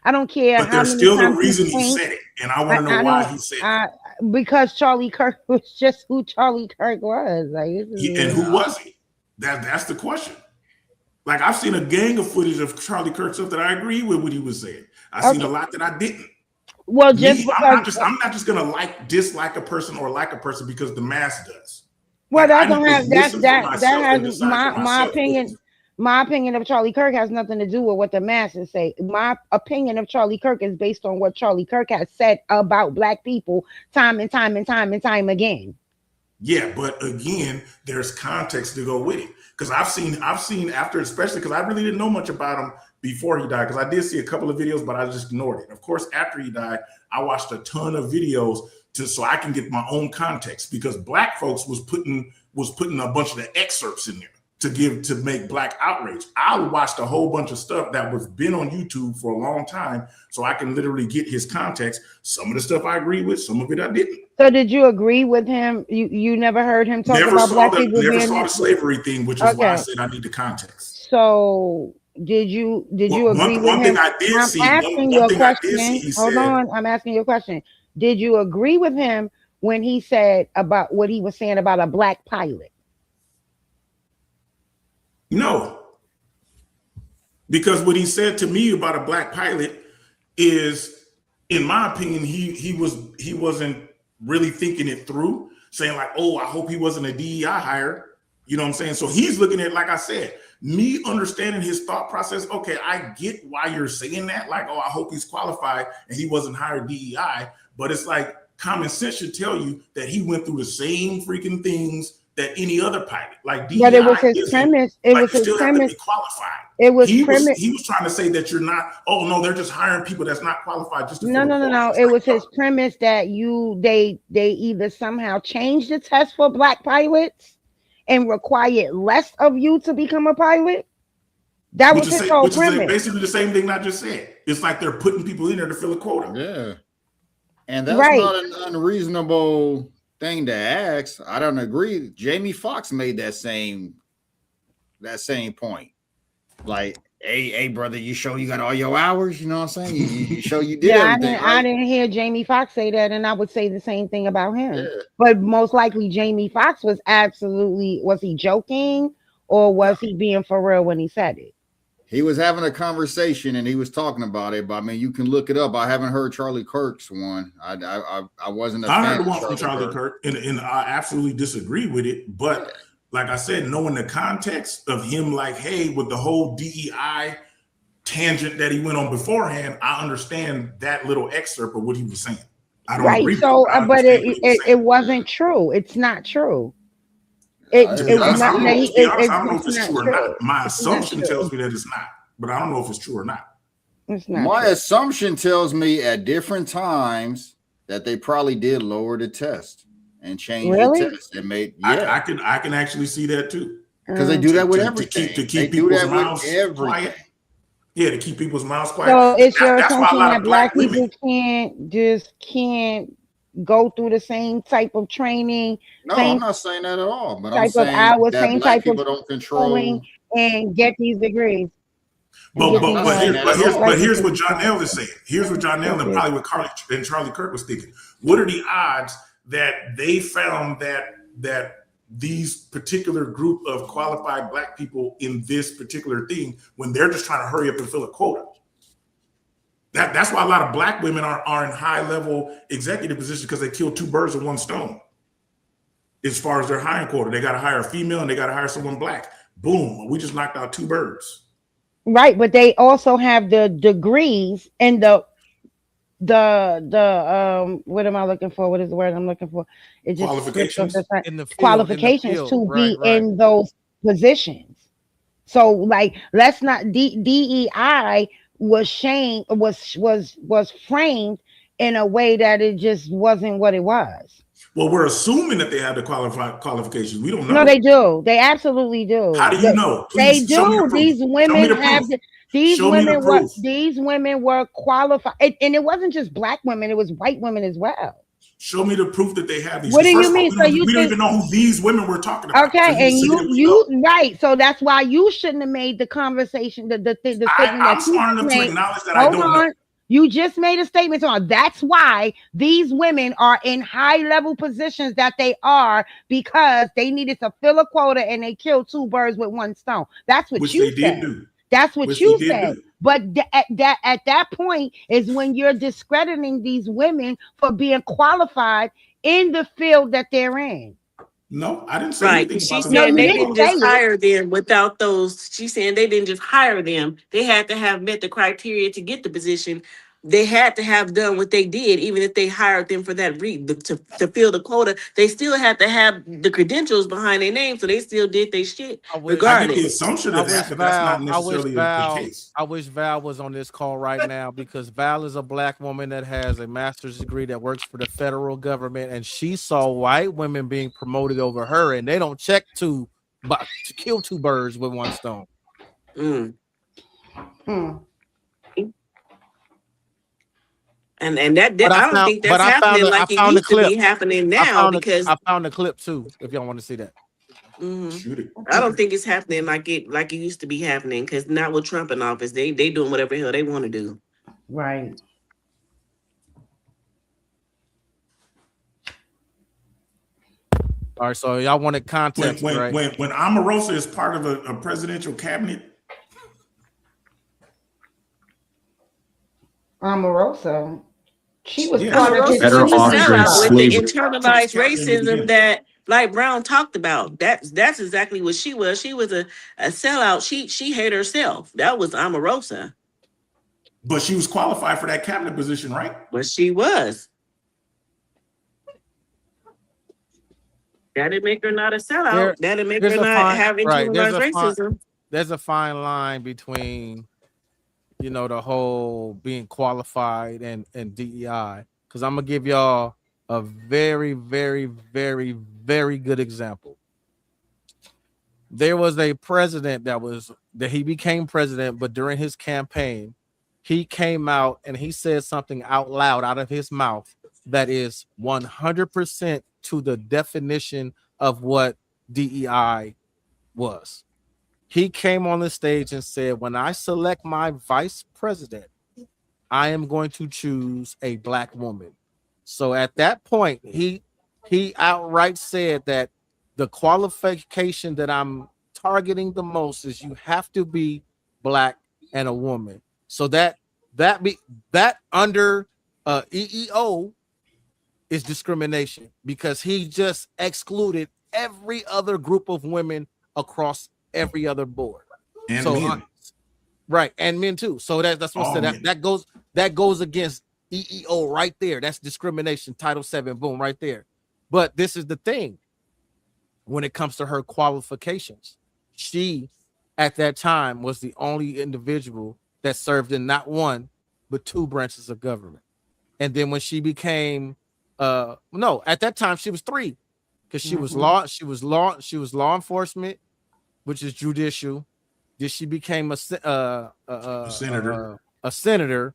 I don't care. But there's still the reason he said it, and I want to know why he said it. Because Charlie Kirk was just who Charlie Kirk was. And who was he? That's the question. Like, I've seen a gang of footage of Charlie Kirk stuff that I agree with what he was saying. I've seen a lot that I didn't. Well, I'm not just gonna dislike a person or like a person because the mass does. Well, that has my opinion. My opinion of Charlie Kirk has nothing to do with what the masses say. My opinion of Charlie Kirk is based on what Charlie Kirk has said about black people time and time again. Yeah, but again, there's context to go with it. Because I've seen after, especially because I really didn't know much about him before he died. Because I did see a couple of videos, but I just ignored it. Of course, after he died, I watched a ton of videos so I can get my own context. Because black folks was putting a bunch of the excerpts in there to make black outrage. I watched a whole bunch of stuff that was been on YouTube for a long time, so I can literally get his context. Some of the stuff I agree with, some of it I didn't. So did you agree with him? You never heard him talk about black people? Never saw the slavery thing, which is why I said I need the context. So did you agree with him? One thing I did see. I'm asking you a question. Hold on, I'm asking you a question. Did you agree with him when he said about what he was saying about a black pilot? No, because what he said to me about a black pilot is, in my opinion, he wasn't really thinking it through, saying like, oh, I hope he wasn't a DEI hire. You know what I'm saying? So he's looking at, like I said, me understanding his thought process. Okay, I get why you're saying that. Like, oh, I hope he's qualified and he wasn't hired DEI. But it's like common sense should tell you that he went through the same freaking things that any other pilot, like DEI, but it was his premise. It was his premise. Qualified. It was premise. He was trying to say that you're not. Oh no, they're just hiring people that's not qualified. Just no. It was his premise that they either somehow changed the test for black pilots and required less of you to become a pilot. That was his whole premise. Basically the same thing I just said. It's like they're putting people in there to fill a quota. Yeah, and that's not an unreasonable thing to ask. I don't agree. Jamie Foxx made that same point. Like, hey, brother, you show you got all your hours? You know what I'm saying? You show you did everything. I didn't hear Jamie Foxx say that, and I would say the same thing about him. Yeah. But most likely Jamie Foxx was he joking or was he being for real when he said it? He was having a conversation and he was talking about it, but I mean, you can look it up. I haven't heard Charlie Kirk's one. I wasn't a fan. I heard one from Charlie Kirk, and I absolutely disagree with it. But like I said, knowing the context of him, like, hey, with the whole DEI tangent that he went on beforehand, I understand that little excerpt of what he was saying. I don't Right. agree with So, it. I but understand what you're saying. it wasn't true. It's not true. To It be was honest, not. to be honest, I It's don't know if just it's not true or true. not. My It's not assumption tells true. me that it's not, but I don't know if it's true or not. It's not My true. assumption tells me at different times that they probably did lower the test and change the Really? test and made I can actually see that too. because they do that with To everything. keep They do people's that with mouths everything. quiet. Yeah, to keep people's mouths quiet. So it's your That's why a assumption lot that of black black women. people can't go through the same type of training, No, I'm same not saying that at all. But I'm type of saying hours, that same black type of people don't schooling, control. and get these degrees and But get I'm these not but saying here that but at here's all. but licenses here's what and stuff. Jonelle is saying. Here's what Jonelle and probably what Carly and Charlie Kirk was thinking. What are the odds that they found that these particular group of qualified black people in this particular thing when they're just trying to hurry up and fill a quota? That's why a lot of black women are in high level executive positions because they kill two birds with one stone. As far as their hiring quota, they got to hire a female and they got to hire someone black. Boom, we just knocked out two birds. Right, but they also have the degrees and the what am I looking for? What is the word I'm looking for? It just slipped off the Qualifications. side. In the Qualifications field, to right, be right. in those positions. So like let's not DEI was framed in a way that it just wasn't what it was. Well, we're assuming that they have the qualifications. We don't No, know. they do. They absolutely How do. do you know? They Please show me the do. proof. These Show me women the have proof. these Show me the proof. women were qualified, and it wasn't just black women; it was white women as well. Show me the proof that they have these. What do Because you first of all, mean? So you we don't think even know who these women we're talking about. So okay? And you say that we know. you right? So that's why you shouldn't have made the conversation, the statement that I'm you smart enough to made. acknowledge that I Hold don't on. know. You just made a statement on that's why these women are in high level positions that they are because they needed to fill a quota and they killed two birds with one stone. That's what Which you they did said. do. That's what Which you they did said. do. But at that point is when you're discrediting these women for being qualified in the field that they're in. No, I didn't say Right. anything She's about them No, not saying you being they didn't didn't say qualified. just it. hire them without those. She's saying they didn't just hire them. They had to have met the criteria to get the position. They had to have done what they did, even if they hired them for that to fill the quota. They still had to have the credentials behind their name, so they still did their shit I wish I get the regardless. assumption I of wish that, but that's not Val, I wish necessarily the Val, case. I wish Val was on this call right now because Val is a black woman that has a master's degree that works for the federal government, and she saw white women being promoted over her, and they don't check to kill two birds with one stone. Mm. Hmm. And that But I don't think that's I happening I like it found the used to clip. be happening now because I found the clip too. If y'all want to see that. Shoot it. I don't think it's happening like it used to be happening because not with Trump in office. They doing whatever the hell they want to do. Right. All right, so y'all wanted context, right? When Omarosa is part of a presidential cabinet, Omarosa, she was Yeah. part of his Better She's a off during sellout with the slavery. internalized Captain in the racism beginning. that like Brown talked about. That's exactly what she was. She was a sellout. She hated herself. That was Omarosa. but she was qualified for that cabinet position, right? But she was. That didn't make her not a sellout. That didn't make her not have internalized racism. There's a fine line between, the whole being qualified and DEI. Because I'm gonna give y'all a very, very, very, very good example. There was a president that he became president, but during his campaign, he came out and he said something out loud out of his mouth that is 100% to the definition of what DEI was. He came on the stage and said, when I select my vice president, I am going to choose a black woman. So at that point, he outright said that the qualification that I'm targeting the most is you have to be black and a woman. So that under EEO is discrimination because he just excluded every other group of women across every other board. And so men. right, and men too. So that's what I said. That goes against EEO right there. That's discrimination. Title VII, boom, right there. But this is the thing. When it comes to her qualifications, she at that time was the only individual that served in not one but two branches of government. And then when she became no, at that time she was three, because she was law enforcement, which is judicial. Then she became a senator. A senator,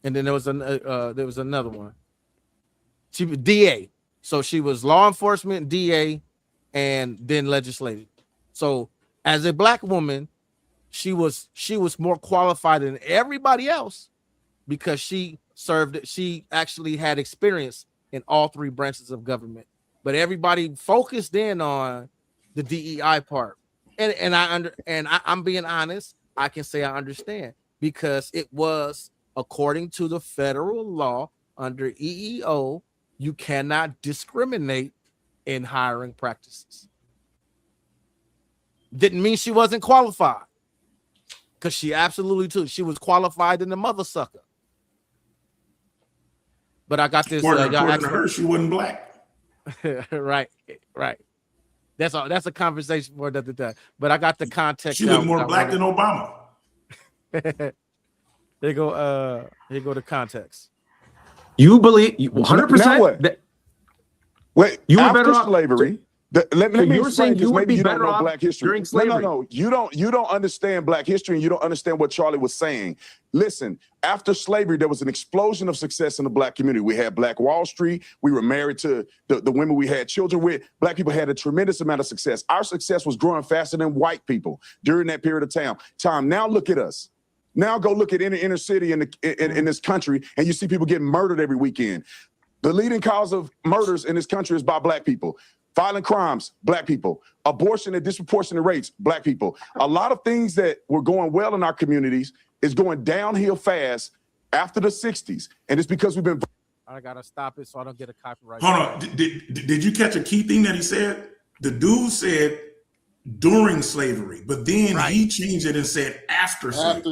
and then there was another one. She was DA. So she was law enforcement, DA, and then legislative. So as a black woman, she was more qualified than everybody else because she actually had experience in all three branches of government. But everybody focused in on the DEI part. And I'm being honest, I can say I understand because it was according to the federal law under EEO, you cannot discriminate in hiring practices. Didn't mean she wasn't qualified, because she absolutely too. She was qualified in the mother sucker. But I got this. According to her, she wasn't black. right. That's a conversation for another time. But I got the context. She looked more black than Obama. Here go the context. You believe 100%? Wait, you were after better off slavery. Let me you were saying you would be better off black history during slavery. No. You don't understand black history, and you don't understand what Charlie was saying. Listen, after slavery, there was an explosion of success in the black community. We had Black Wall Street. We were married to the women we had children with. Black people had a tremendous amount of success. Our success was growing faster than white people during that period of time. Now look at us. Now go look at inner city in this country, and you see people getting murdered every weekend. The leading cause of murders in this country is by black people. Violent crimes, black people. Abortion at disproportionate rates, black people. A lot of things that were going well in our communities is going downhill fast after the 60s. And it's because we've been... I gotta stop it so I don't get a copyright. Hold on. Did you catch a key thing that he said? The dude said during slavery, but then he changed it and said after slavery.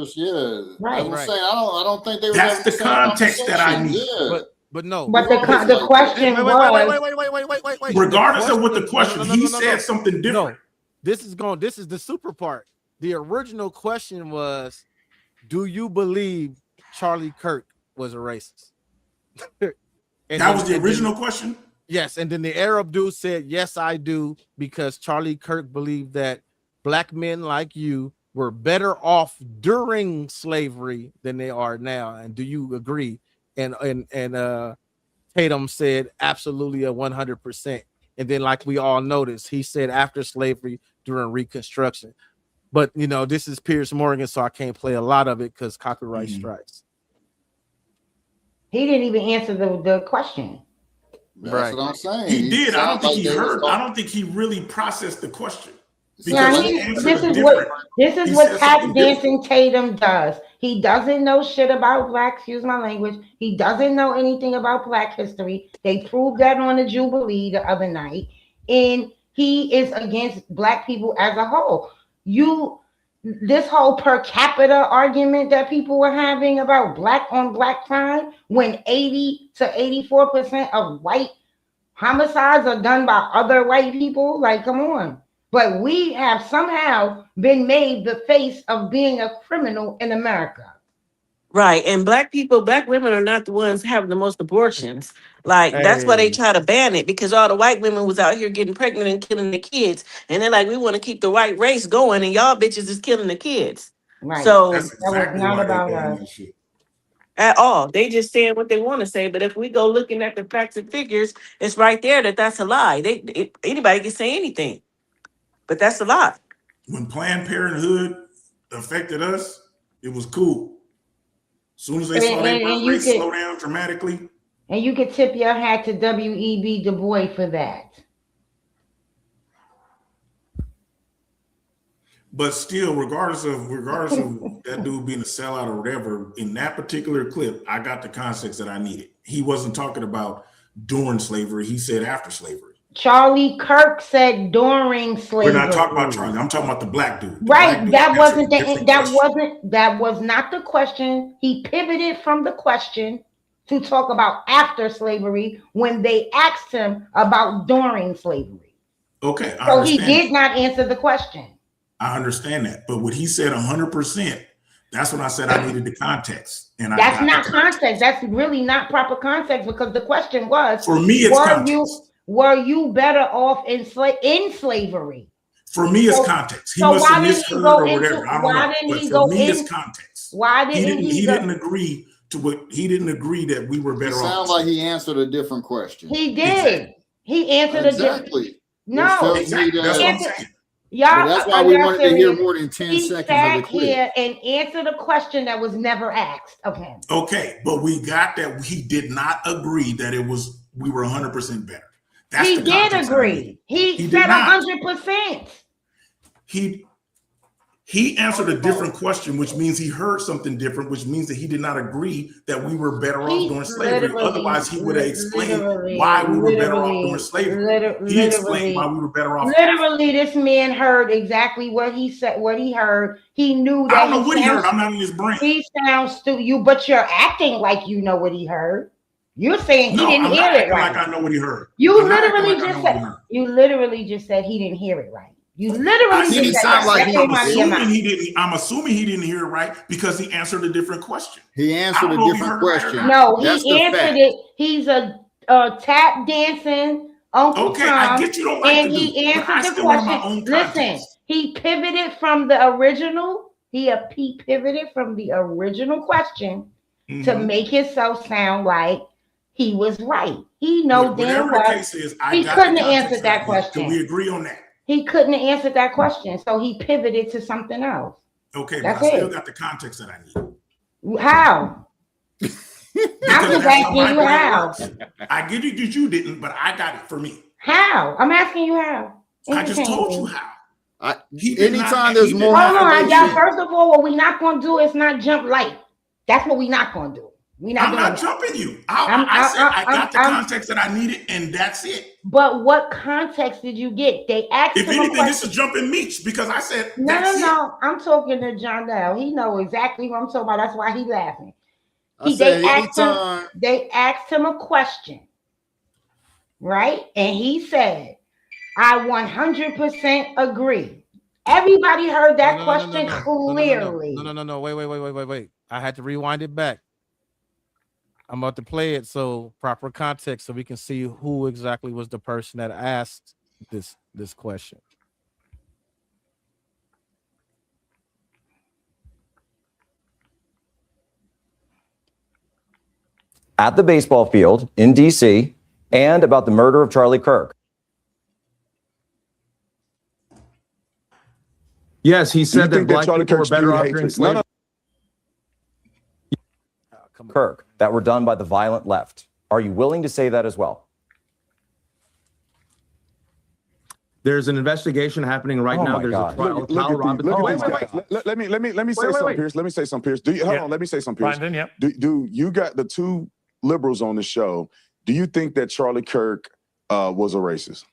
Right. I was saying, I don't think they were... That's the context that I need. Yeah. But no. But the question was... Wait. Regardless of what the question, he said something different. No, this is the super part. The original question was, do you believe Charlie Kirk was a racist? That was the original question? Yes, and then the Arab dude said, yes, I do, because Charlie Kirk believed that black men like you were better off during slavery than they are now. And do you agree? And Tatum said absolutely 100%. And then, like we all noticed, he said after slavery during Reconstruction. But this is Piers Morgan, so I can't play a lot of it because copyright strikes. He didn't even answer the question. That's what I'm saying. He did. I don't think he heard. I don't think he really processed the question. This is what tap dancing Tatum does. He doesn't know shit about black, excuse my language. He doesn't know anything about black history. They proved that on the Jubilee the other night. And he is against black people as a whole. This whole per capita argument that people were having about black on black crime, when 80 to 84% of white homicides are done by other white people, like, come on. But we have somehow been made the face of being a criminal in America. Right. And black women are not the ones having the most abortions. Like, that's why they try to ban it, because all the white women was out here getting pregnant and killing the kids. And they're like, we want to keep the white race going, and y'all bitches is killing the kids. Right. So that's exactly that was not why about us. At all. They just saying what they want to say. But if we go looking at the facts and figures, it's right there that's a lie. Anybody can say anything. But that's a lie. When Planned Parenthood affected us, it was cool. As soon as they saw their birth rate slow down dramatically. And you could tip your hat to W.E.B. Du Bois for that. But still, regardless of that dude being a sellout or whatever, in that particular clip, I got the context that I needed. He wasn't talking about during slavery. He said after slavery. Charlie Kirk said during slavery. We're not talking about Charlie. I'm talking about the black dude. Right. That was not the question. He pivoted from the question to talk about after slavery when they asked him about during slavery. Okay. So he did not answer the question. I understand that. But what he said 100%, that's when I said I needed the context. And that's not context. That's really not proper context, because the question was, for me, it's context. Were you better off in slavery? For me, it's context. He must have misheard or whatever. I don't know. But for me, it's context. Why didn't he didn't agree to what he didn't agree that we were better off. It sounds like he answered a different question. He did. Exactly. He answered exactly. No, exactly. That's what I'm saying. Y'all, that's why we wanted to hear more than 10 seconds of the clip. Here and answered a question that was never asked of him. Okay, but we got that he did not agree that we were 100% better. That's he did agree. He said 100%. He answered a different question, which means he heard something different, which means that he did not agree that we were better off during slavery. Otherwise, he would have explained why we were better off during slavery. He explained why we were better off. Literally, this man heard exactly what he said, what he heard. He knew that. I don't know what he heard. I'm not in his brain. He sounds stupid, but you're acting like you know what he heard. You're saying he didn't hear it right. Like I know what he heard. You literally just said he didn't hear it right. You literally just said I'm assuming he didn't hear it right because he answered a different question. He answered a different question. No, he answered it. He's a tap dancing Uncle Tom. I get you don't like and he answered the question. Listen, he pivoted from the original. He pivoted from the original question to make himself sound like he was right. He knows damn well he couldn't have answered that question. Can we agree on that? He couldn't have answered that question, so he pivoted to something else. Okay, but I still got the context that I need. How? I'm just asking you how. I get it that you didn't, but I got it for me. How? I'm asking you how. I just told you how. Anytime there's more. Hold on, y'all. First of all, what we're not going to do is not jump light. That's what we're not going to do. I'm not jumping you. I said I got the context that I needed, and that's it. But what context did you get? They asked if anything, this is jumping meats because I said no. I'm talking to John Dell. He knows exactly what I'm talking about. That's why he's laughing. They asked him a question, right? And he said, "I 100% agree." Everybody heard that question clearly. No. Wait. I had to rewind it back. I'm about to play it so proper context so we can see who exactly was the person that asked this question. At the baseball field in DC and about the murder of Charlie Kirk. Yes, he said that black people were better off during slavery. Kirk, that were done by the violent left. Are you willing to say that as well? There's an investigation happening right now. There's a trial. Let me say something, Pierce. Let me say something, Pierce. Hold on. Let me say something, Pierce. Brandon, yeah. Do you got the two liberals on the show? Do you think that Charlie Kirk was a racist?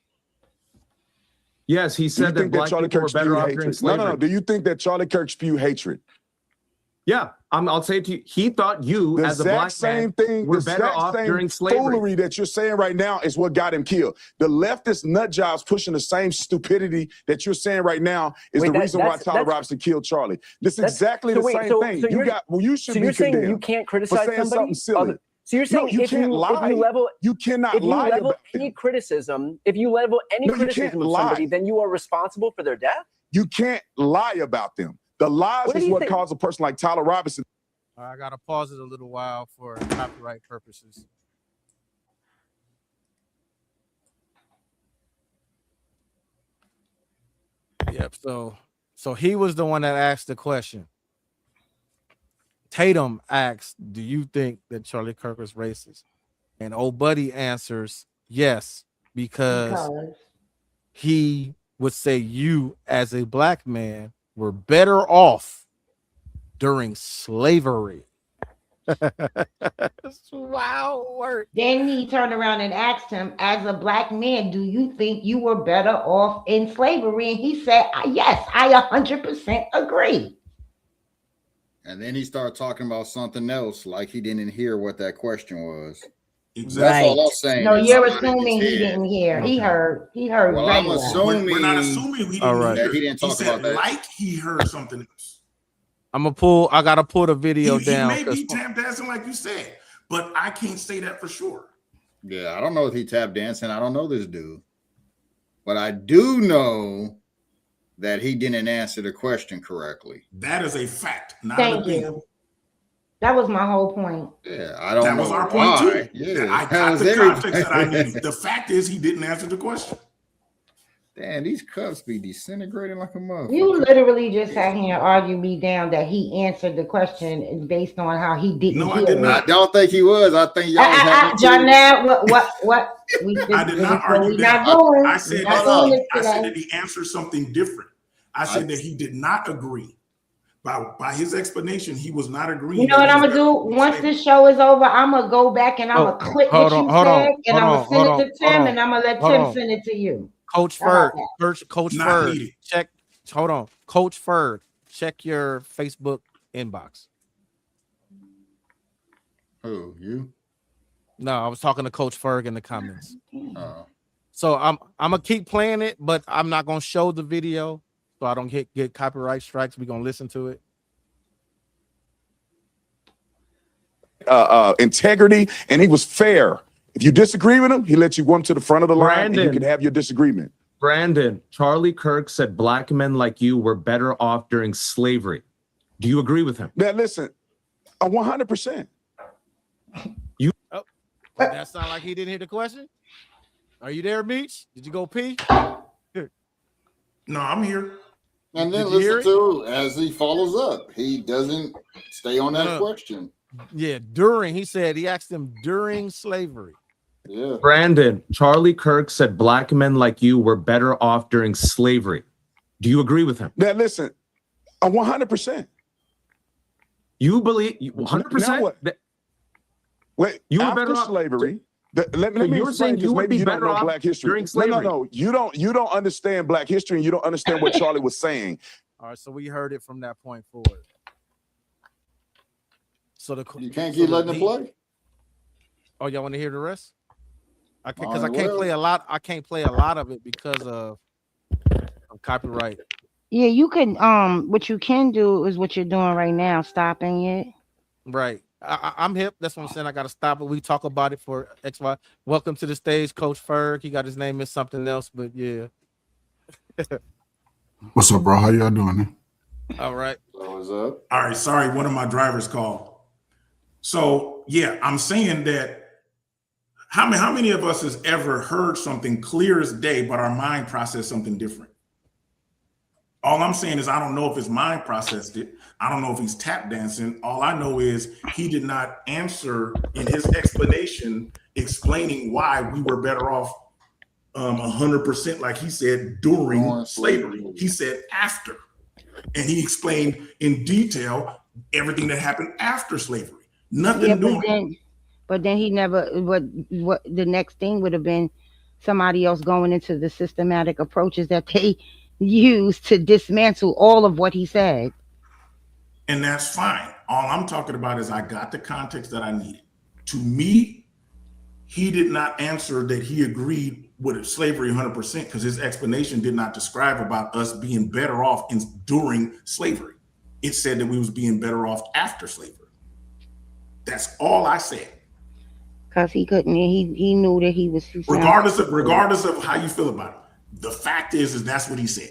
Yes, he said that black people were better off during slavery. No. Do you think that Charlie Kirk spewed hatred? Yeah, I'll say it to you. He thought you, as a black man, were better off during slavery. Foolery that you're saying right now is what got him killed. The leftist nut jobs pushing the same stupidity that you're saying right now is the reason why Tyler Robinson killed Charlie. This is exactly the same thing. You should be condemned. You can't criticize something silly. So you're saying you cannot lie about any criticism, if you level any criticism of somebody, then you are responsible for their death? You can't lie about them. The lies is what caused a person like Tyler Robinson. I gotta pause it a little while for copyright purposes. Yep. So he was the one that asked the question. Tatum asks, "Do you think that Charlie Kirk was racist?" And old buddy answers, "Yes, because he would say you, as a black man, were better off during slavery." Wow, work. Then he turned around and asked him, as a black man, do you think you were better off in slavery? And he said, yes, I 100% agree. And then he started talking about something else, like he didn't hear what that question was. Exactly. That's all I'm saying. No, you're assuming he didn't hear. Okay. He heard. He heard. Well, very I'm well. assuming. We're not assuming he All didn't right. hear. That he didn't talk He said about that. like he heard something else. I gotta pull the video down. He may be tap dancing like you said, but I can't say that for sure. Yeah, I don't know if he tap dancing. I don't know this dude. But I do know that he didn't answer the question correctly. That is a fact, not Thank an opinion. you. That was my whole point. Yeah, I don't know. That was our point too. Yeah, I got the context that I needed. The fact is he didn't answer the question. Damn, these cups be disintegrating like a motherfucker. You literally just sat here and argued me down that he answered the question based on how he didn't hear. I did not. I don't think he was. I think y'all was having John, now what? I did not argue that. I said that he answered something different. I said that he did not agree. By his explanation, he was not agreeing. You know what I'm gonna do? Once this show is over, I'm gonna go back and I'm gonna clip what you said, and I'm gonna send it to Tim, and I'm gonna let Tim send it to you. Coach Ferg, check. Hold on, Coach Ferg, check your Facebook inbox. Who, you? No, I was talking to Coach Ferg in the comments. So I'm gonna keep playing it, but I'm not gonna show the video so I don't get copyright strikes. We're gonna listen to it. Integrity, and he was fair. If you disagree with him, he lets you go to the front of the line and you can have your disagreement. Brandon, Charlie Kirk said black men like you were better off during slavery. Do you agree with him? Now listen, 100%. That sound like he didn't hear the question. Are you there, Meech? Did you go pee? No, I'm here. And then listen to as he follows up. He doesn't stay on that question. Yeah, he said he asked him during slavery. Yeah. Brandon, Charlie Kirk said black men like you were better off during slavery. Do you agree with him? Now listen, 100%. You believe 100%? Wait, you were after better off slavery. Let me you were saying you would be better off black history during slavery. No. You don't understand black history, and you don't understand what Charlie was saying. All right, so we heard it from that point forward. So you can't keep letting it play. Oh, y'all want to hear the rest? I can't play a lot. I can't play a lot of it because of copyright. Yeah, you can. What you can do is what you're doing right now, stopping it. Right. I'm hip. That's what I'm saying. I got to stop it. We talk about it for XY. Welcome to the stage, Coach Ferg. He got his name is something else, but yeah. What's up, bro? How y'all doing? All right. What's up? All right. Sorry, one of my drivers called. So yeah, I'm saying that. How many of us has ever heard something clear as day, but our mind processed something different? All I'm saying is I don't know if his mind processed it. I don't know if he's tap dancing. All I know is he did not answer in his explanation explaining why we were better off 100%, like he said, during slavery. He said after. And he explained in detail everything that happened after slavery. Nothing doing. But then he never, what the next thing would have been somebody else going into the systematic approaches that they use to dismantle all of what he said. And that's fine. All I'm talking about is I got the context that I needed. To me, he did not answer that he agreed with slavery 100% because his explanation did not describe about us being better off during slavery. It said that we was being better off after slavery. That's all I said. Because he couldn't, he knew that he was. Regardless of how you feel about it, the fact is that's what he said.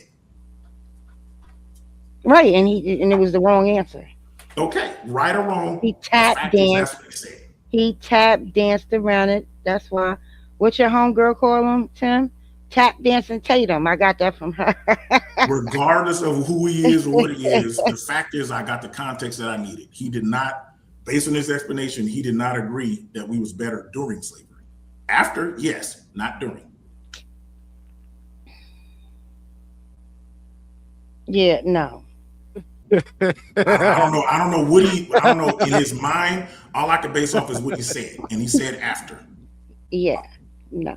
Right, and it was the wrong answer. Okay, right or wrong. He tap danced. He tap danced around it. That's why. What's your homegirl call him, Tim? Tap dancing Tatum. I got that from her. Regardless of who he is or what he is, the fact is I got the context that I needed. He did not. Based on his explanation, he did not agree that we was better during slavery. After, yes, not during. Yeah, no. I don't know what he. I don't know in his mind. All I can base off is what he said, and he said after. Yeah, no.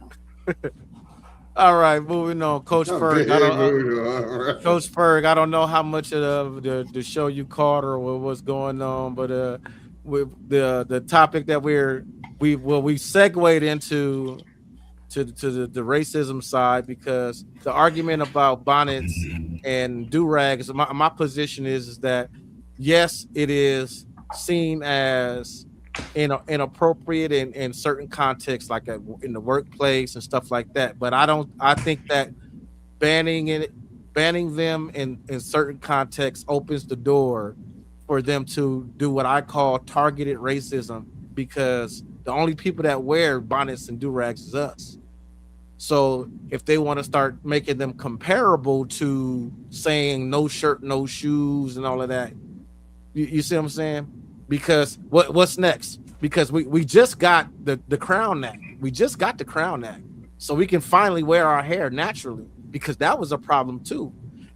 All right, moving on, Coach Ferg. Coach Ferg, I don't know how much of the show you caught or what's going on, but with the topic that we segued into to the racism side, because the argument about bonnets and durags, my position is that yes, it is seen as inappropriate in certain contexts, like in the workplace and stuff like that. But I think that banning them in certain contexts opens the door for them to do what I call targeted racism, because the only people that wear bonnets and durags is us. So if they want to start making them comparable to saying no shirt, no shoes, and all of that, you see what I'm saying? Because what's next? Because we just got the crown neck. We just got the crown neck, so we can finally wear our hair naturally, because that was a problem too.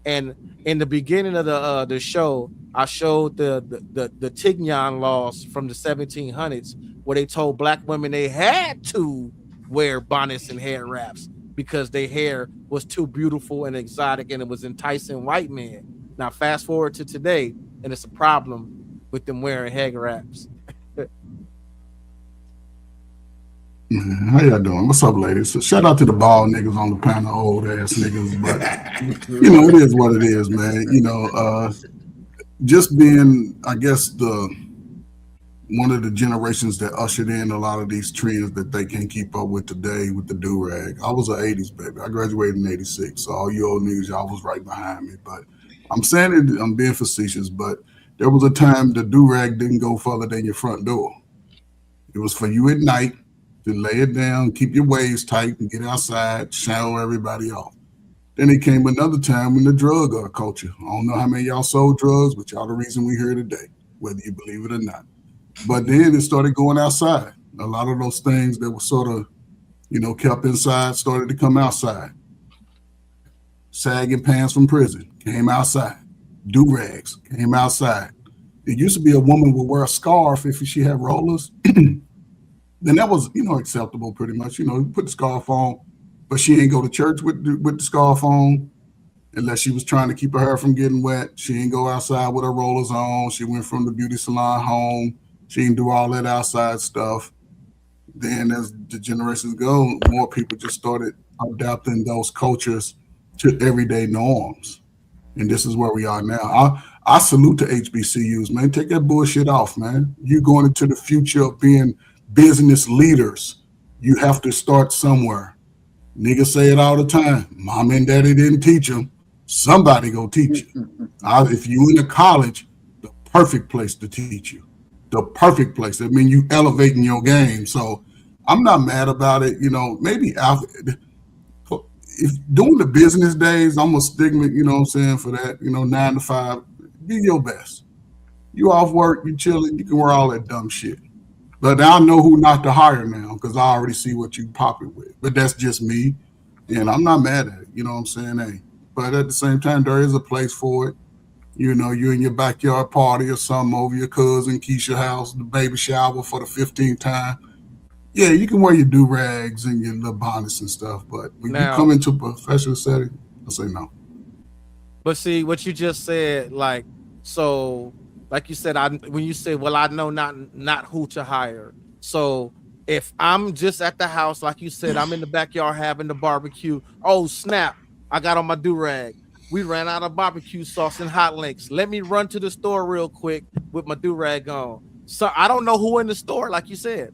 And in the beginning of the show, I showed the Tignon laws from the 1700s, where they told black women they had to wear bonnets and hair wraps because their hair was too beautiful and exotic and it was enticing white men. Now fast forward to today, and it's a problem with them wearing hair wraps. How y'all doing? What's up, ladies? So shout out to the bald niggas on the panel, old ass niggas, but it is what it is, man. Just being, I guess, one of the generations that ushered in a lot of these trends that they can't keep up with today with the do-rag. I was an 80s baby. I graduated in 86, so all you old niggas, y'all was right behind me. But I'm saying it, I'm being facetious, but there was a time the do-rag didn't go further than your front door. It was for you at night to lay it down, keep your waist tight, and get outside, show everybody off. Then it came another time in the drug culture. I don't know how many of y'all sold drugs, but y'all the reason we here today, whether you believe it or not. But then it started going outside. A lot of those things that were sort of, kept inside started to come outside. Sagging pants from prison came outside. Do-rags came outside. It used to be a woman would wear a scarf if she had rollers. Then that was, acceptable pretty much. You put the scarf on, but she ain't go to church with the scarf on unless she was trying to keep her hair from getting wet. She ain't go outside with her rollers on. She went from the beauty salon home. She didn't do all that outside stuff. Then as the generations go, more people just started adapting those cultures to everyday norms. And this is where we are now. I salute the HBCUs, man. Take that bullshit off, man. You're going into the future of being business leaders. You have to start somewhere. Niggas say it all the time. Mom and daddy didn't teach them. Somebody go teach you. If you in a college, the perfect place to teach you. The perfect place. I mean, you elevating your game. So I'm not mad about it. Maybe if doing the business days, I'm a stigma, for that, 9 to 5, be your best. You off work, you chilling, you can wear all that dumb shit. But I know who not to hire now because I already see what you popping with. But that's just me. And I'm not mad at it. You know what I'm saying? Hey, but at the same time, there is a place for it. You're in your backyard party or something over your cousin Keisha's house, the baby shower for the 15th time. Yeah, you can wear your do-rags and your little bonnets and stuff. But when you come into a professional setting, I say no. But see, what you just said, like you said, when you say, well, I know not who to hire. So if I'm just at the house, like you said, I'm in the backyard having the barbecue. Oh, snap. I got on my do-rag. We ran out of barbecue sauce and hot links. Let me run to the store real quick with my do-rag on. So I don't know who in the store, like you said.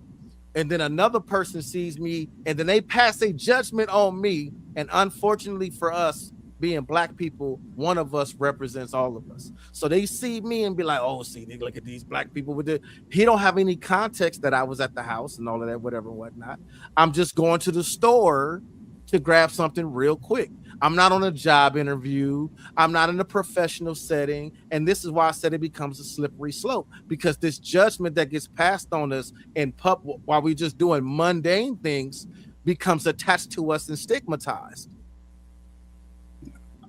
And then another person sees me and then they pass a judgment on me. And unfortunately for us, being black people, one of us represents all of us. So they see me and be like, oh, see, they look at these black people with it. He don't have any context that I was at the house and all of that, whatever and whatnot. I'm just going to the store to grab something real quick. I'm not on a job interview. I'm not in a professional setting. And this is why I said it becomes a slippery slope, because this judgment that gets passed on us in public while we're just doing mundane things becomes attached to us and stigmatized.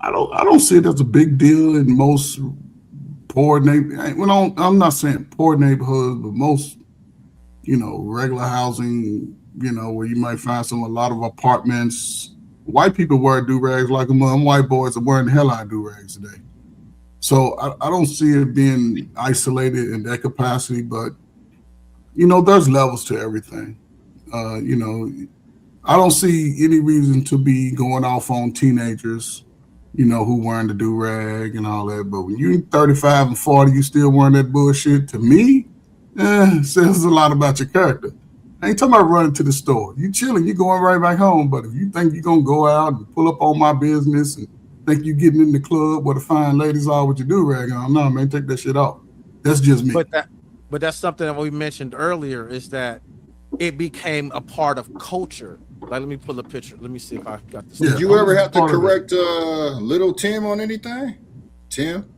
I don't see it as a big deal in most poor neighbor. Well, I'm not saying poor neighborhoods, but most, regular housing, where you might find a lot of apartments. White people wear do-rags like them white boys are wearing the hell out of do-rags today. So I don't see it being isolated in that capacity, but there's levels to everything. I don't see any reason to be going off on teenagers, who wearing the do-rag and all that. But when you're 35 and 40, you still wearing that bullshit, to me, says a lot about your character. I ain't talking about running to the store. You chilling, you going right back home. But if you think you're going to go out and pull up on my business and think you getting in the club where the fine ladies are with your do-rag on, no, man, take that shit off. That's just me. But that's something that we mentioned earlier, is that it became a part of culture. Like, let me pull a picture. Let me see if I got this. Did you ever have to correct little Tim on anything? Tim?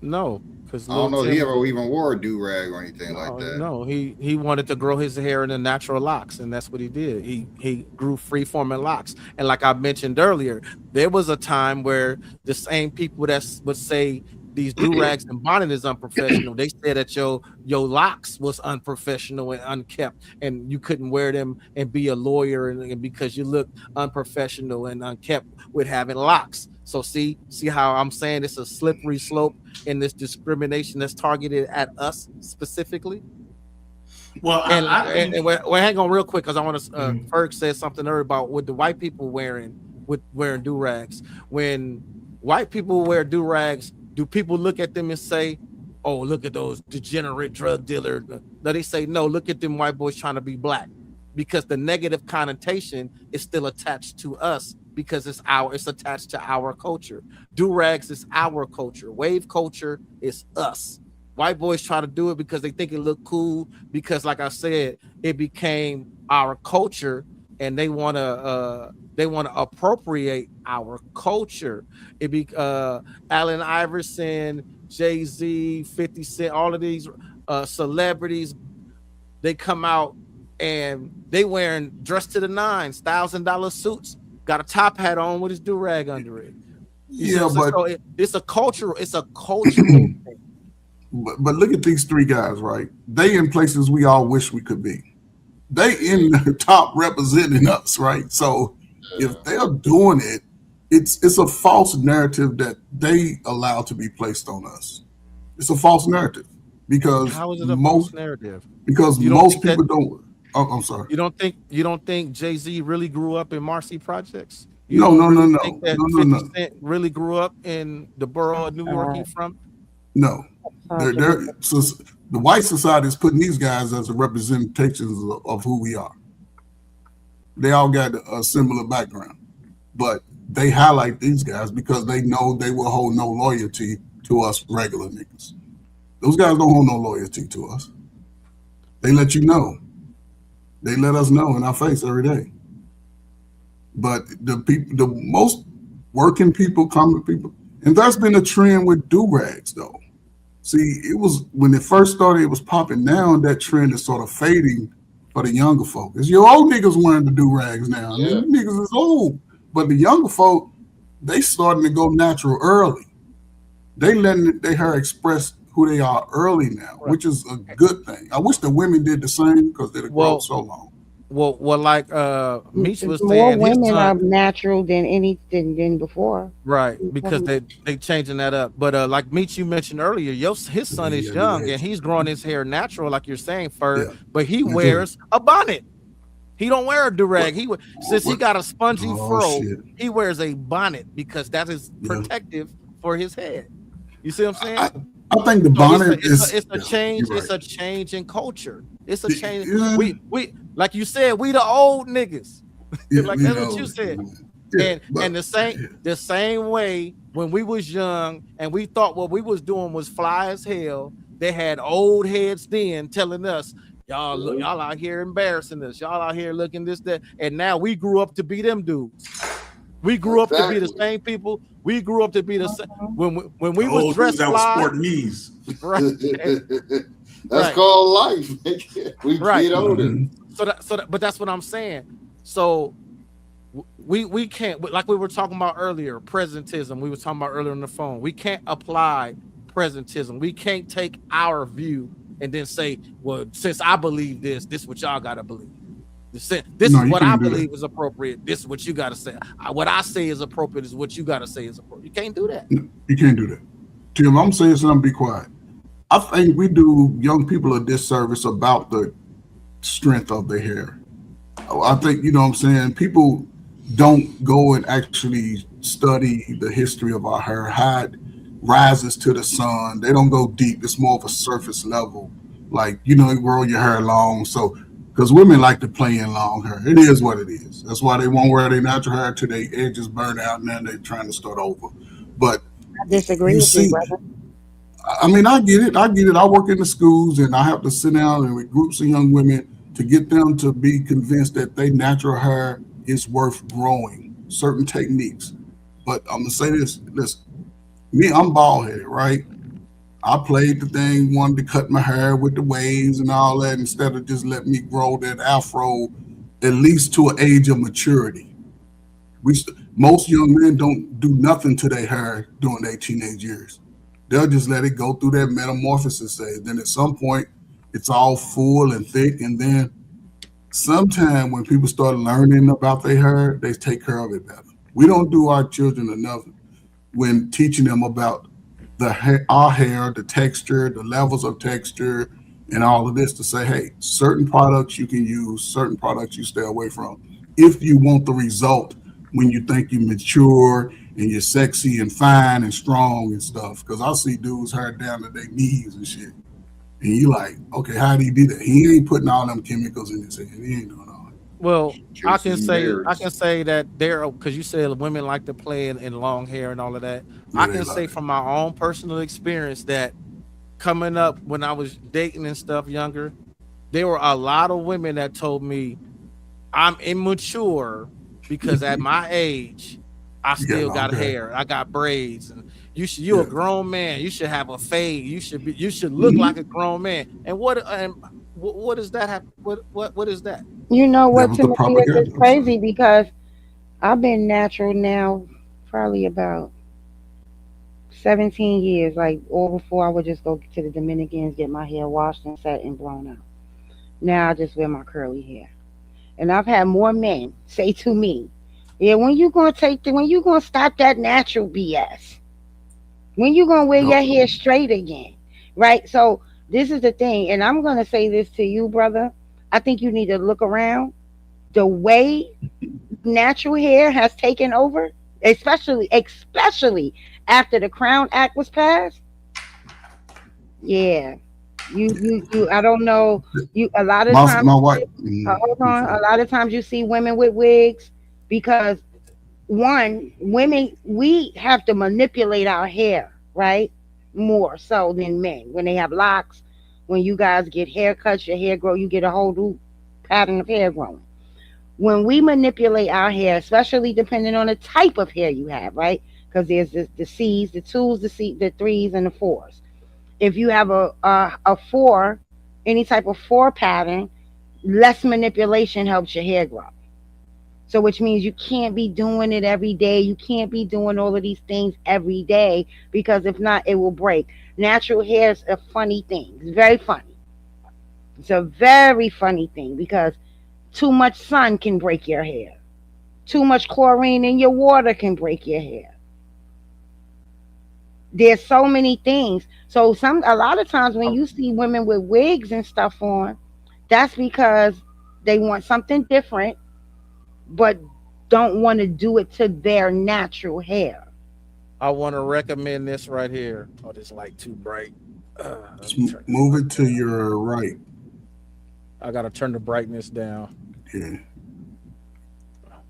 No, because I don't know if he ever even wore a do-rag or anything like that. No, he wanted to grow his hair in the natural locks, and that's what he did. He grew free-forming locks. And like I mentioned earlier, there was a time where the same people that would say these do-rags and bonnet is unprofessional, they said that your locks was unprofessional and unkept, and you couldn't wear them and be a lawyer and because you look unprofessional and unkept with having locks. So see how I'm saying it's a slippery slope in this discrimination that's targeted at us specifically. Well, hang on real quick, because I want to. Ferg said something earlier about what the white people wearing do-rags. When white people wear do-rags, do people look at them and say, "Oh, look at those degenerate drug dealers"? No, they say, "No, look at them white boys trying to be black," because the negative connotation is still attached to us because it's attached to our culture. Do-rags is our culture. Wave culture is us. White boys try to do it because they think it look cool, because like I said, it became our culture, and they want to appropriate our culture. It be Allen Iverson, Jay-Z, 50 Cent, all of these celebrities, they come out and they wearing dressed to the nines, $1,000 suits, got a top hat on with his do-rag under it. So it's a cultural thing. But look at these three guys, right? They in places we all wish we could be. They in the top representing us, right? So if they're doing it, it's a false narrative that they allow to be placed on us. It's a false narrative because how is it a false narrative? Because most people don't. Oh, I'm sorry. You don't think Jay-Z really grew up in Marcy Projects? No. Think that 50 Cent really grew up in the borough of New York he's from? No. So the white society is putting these guys as a representation of who we are. They all got a similar background, but they highlight these guys because they know they will hold no loyalty to us regular niggas. Those guys don't hold no loyalty to us. They let you know. They let us know in our face every day. But the most working people, common people, and there's been a trend with do-rags though. See, it was when it first started, it was popping. Now that trend is sort of fading for the younger folk. It's your old niggas wearing the do-rags now. Yeah. These niggas is old. But the younger folk, they starting to go natural early. They letting their hair express who they are early now, right, which is a good thing. I wish the women did the same because they'd have grown so long. Well, like Meech was more saying, women are natural than before, right? Because they changing that up. But like Meech, you mentioned earlier, his son is young and he's growing his hair natural, like you're saying, Ferg. But he wears a bonnet. He don't wear a do-rag. Since he got a spongy fro, he wears a bonnet because that is protective for his head. You see what I'm saying? I think the bonnet it's a change. Right. It's a change in culture. It's a change. Yeah. We like you said, we the old niggas. Like that's what you said. Yeah, and the same way when we was young and we thought what we was doing was fly as hell, they had old heads then telling us, y'all out here embarrassing us. Y'all out here looking this, that. And now we grew up to be them dudes. We grew up to be the same people. We grew up to be the same. When we was dressed fly. Sport knees. Right. That's called life. We get older. But that's what I'm saying. So we can't, like we were talking about earlier, presentism. We were talking about earlier on the phone. We can't apply presentism. We can't take our view and then say, well, since I believe this is what y'all gotta believe. This is what I believe is appropriate. This is what you gotta say. What I say is appropriate is what you gotta say is appropriate. You can't do that. You can't do that. Tim, I'm saying something, be quiet. I think we do young people a disservice about the strength of their hair. I think, you know what I'm saying, people don't go and actually study the history of our hair, how it rises to the sun. They don't go deep. It's more of a surface level. Like, you know, you grow your hair long. So, because women like to play in long hair. It is what it is. That's why they won't wear their natural hair till their edges burn out, and then they're trying to start over. But I disagree with you, brother. I mean, I get it. I work in the schools, and I have to sit down and with groups of young women to get them to be convinced that their natural hair is worth growing, certain techniques. But I'm gonna say this, listen, me, I'm bald headed, right? I played the thing, wanted to cut my hair with the waves and all that instead of just let me grow that afro at least to an age of maturity. Most young men don't do nothing to their hair during their teenage years. They'll just let it go through that metamorphosis phase. Then at some point, it's all full and thick. And then sometime when people start learning about their hair, they take care of it better. We don't do our children enough when teaching them about our hair, the texture, the levels of texture, and all of this to say, hey, certain products you can use, certain products you stay away from. If you want the result when you think you're mature and you're sexy and fine and strong and stuff. Because I see dudes hair down to their knees and shit. And you like, okay, how did he do that? He ain't putting all them chemicals in his head. He ain't doing all that. Well, I can say that there, because you said women like to play in long hair and all of that. Yeah, I can say from my own personal experience that coming up when I was dating and stuff younger, there were a lot of women that told me I'm immature because at my age, I still got hair. I got braids, and you're a grown man. You should have a fade. You should look like a grown man. And what does that have? What is that? You know what, Timothy, it's crazy because I've been natural now probably about 17 years. Like all before I would just go to the Dominicans, get my hair washed and set and blown out. Now I just wear my curly hair. And I've had more men say to me, yeah, when you gonna stop that natural BS? When you gonna wear your hair straight again? Right? So this is the thing, and I'm gonna say this to you, brother. I think you need to look around. The way natural hair has taken over, especially after the Crown Act was passed. Yeah. You I don't know. A lot of times hold on. A lot of times you see women with wigs because women, we have to manipulate our hair, right? More so than men. When they have locks, when you guys get haircuts, your hair grow, you get a whole new pattern of hair growing. When we manipulate our hair, especially depending on the type of hair you have, right? Because there's the C's, the 2s, the 3s, and the 4s. If you have a 4, any type of 4 pattern, less manipulation helps your hair grow. So which means you can't be doing it every day. You can't be doing all of these things every day because if not, it will break. Natural hair is a funny thing. It's very funny. It's a very funny thing because too much sun can break your hair. Too much chlorine in your water can break your hair. There's so many things. So a lot of times when you see women with wigs and stuff on, that's because they want something different, but don't want to do it to their natural hair. I want to recommend this right here. Oh, this light too bright. Move it to your right. I gotta turn the brightness down. Yeah.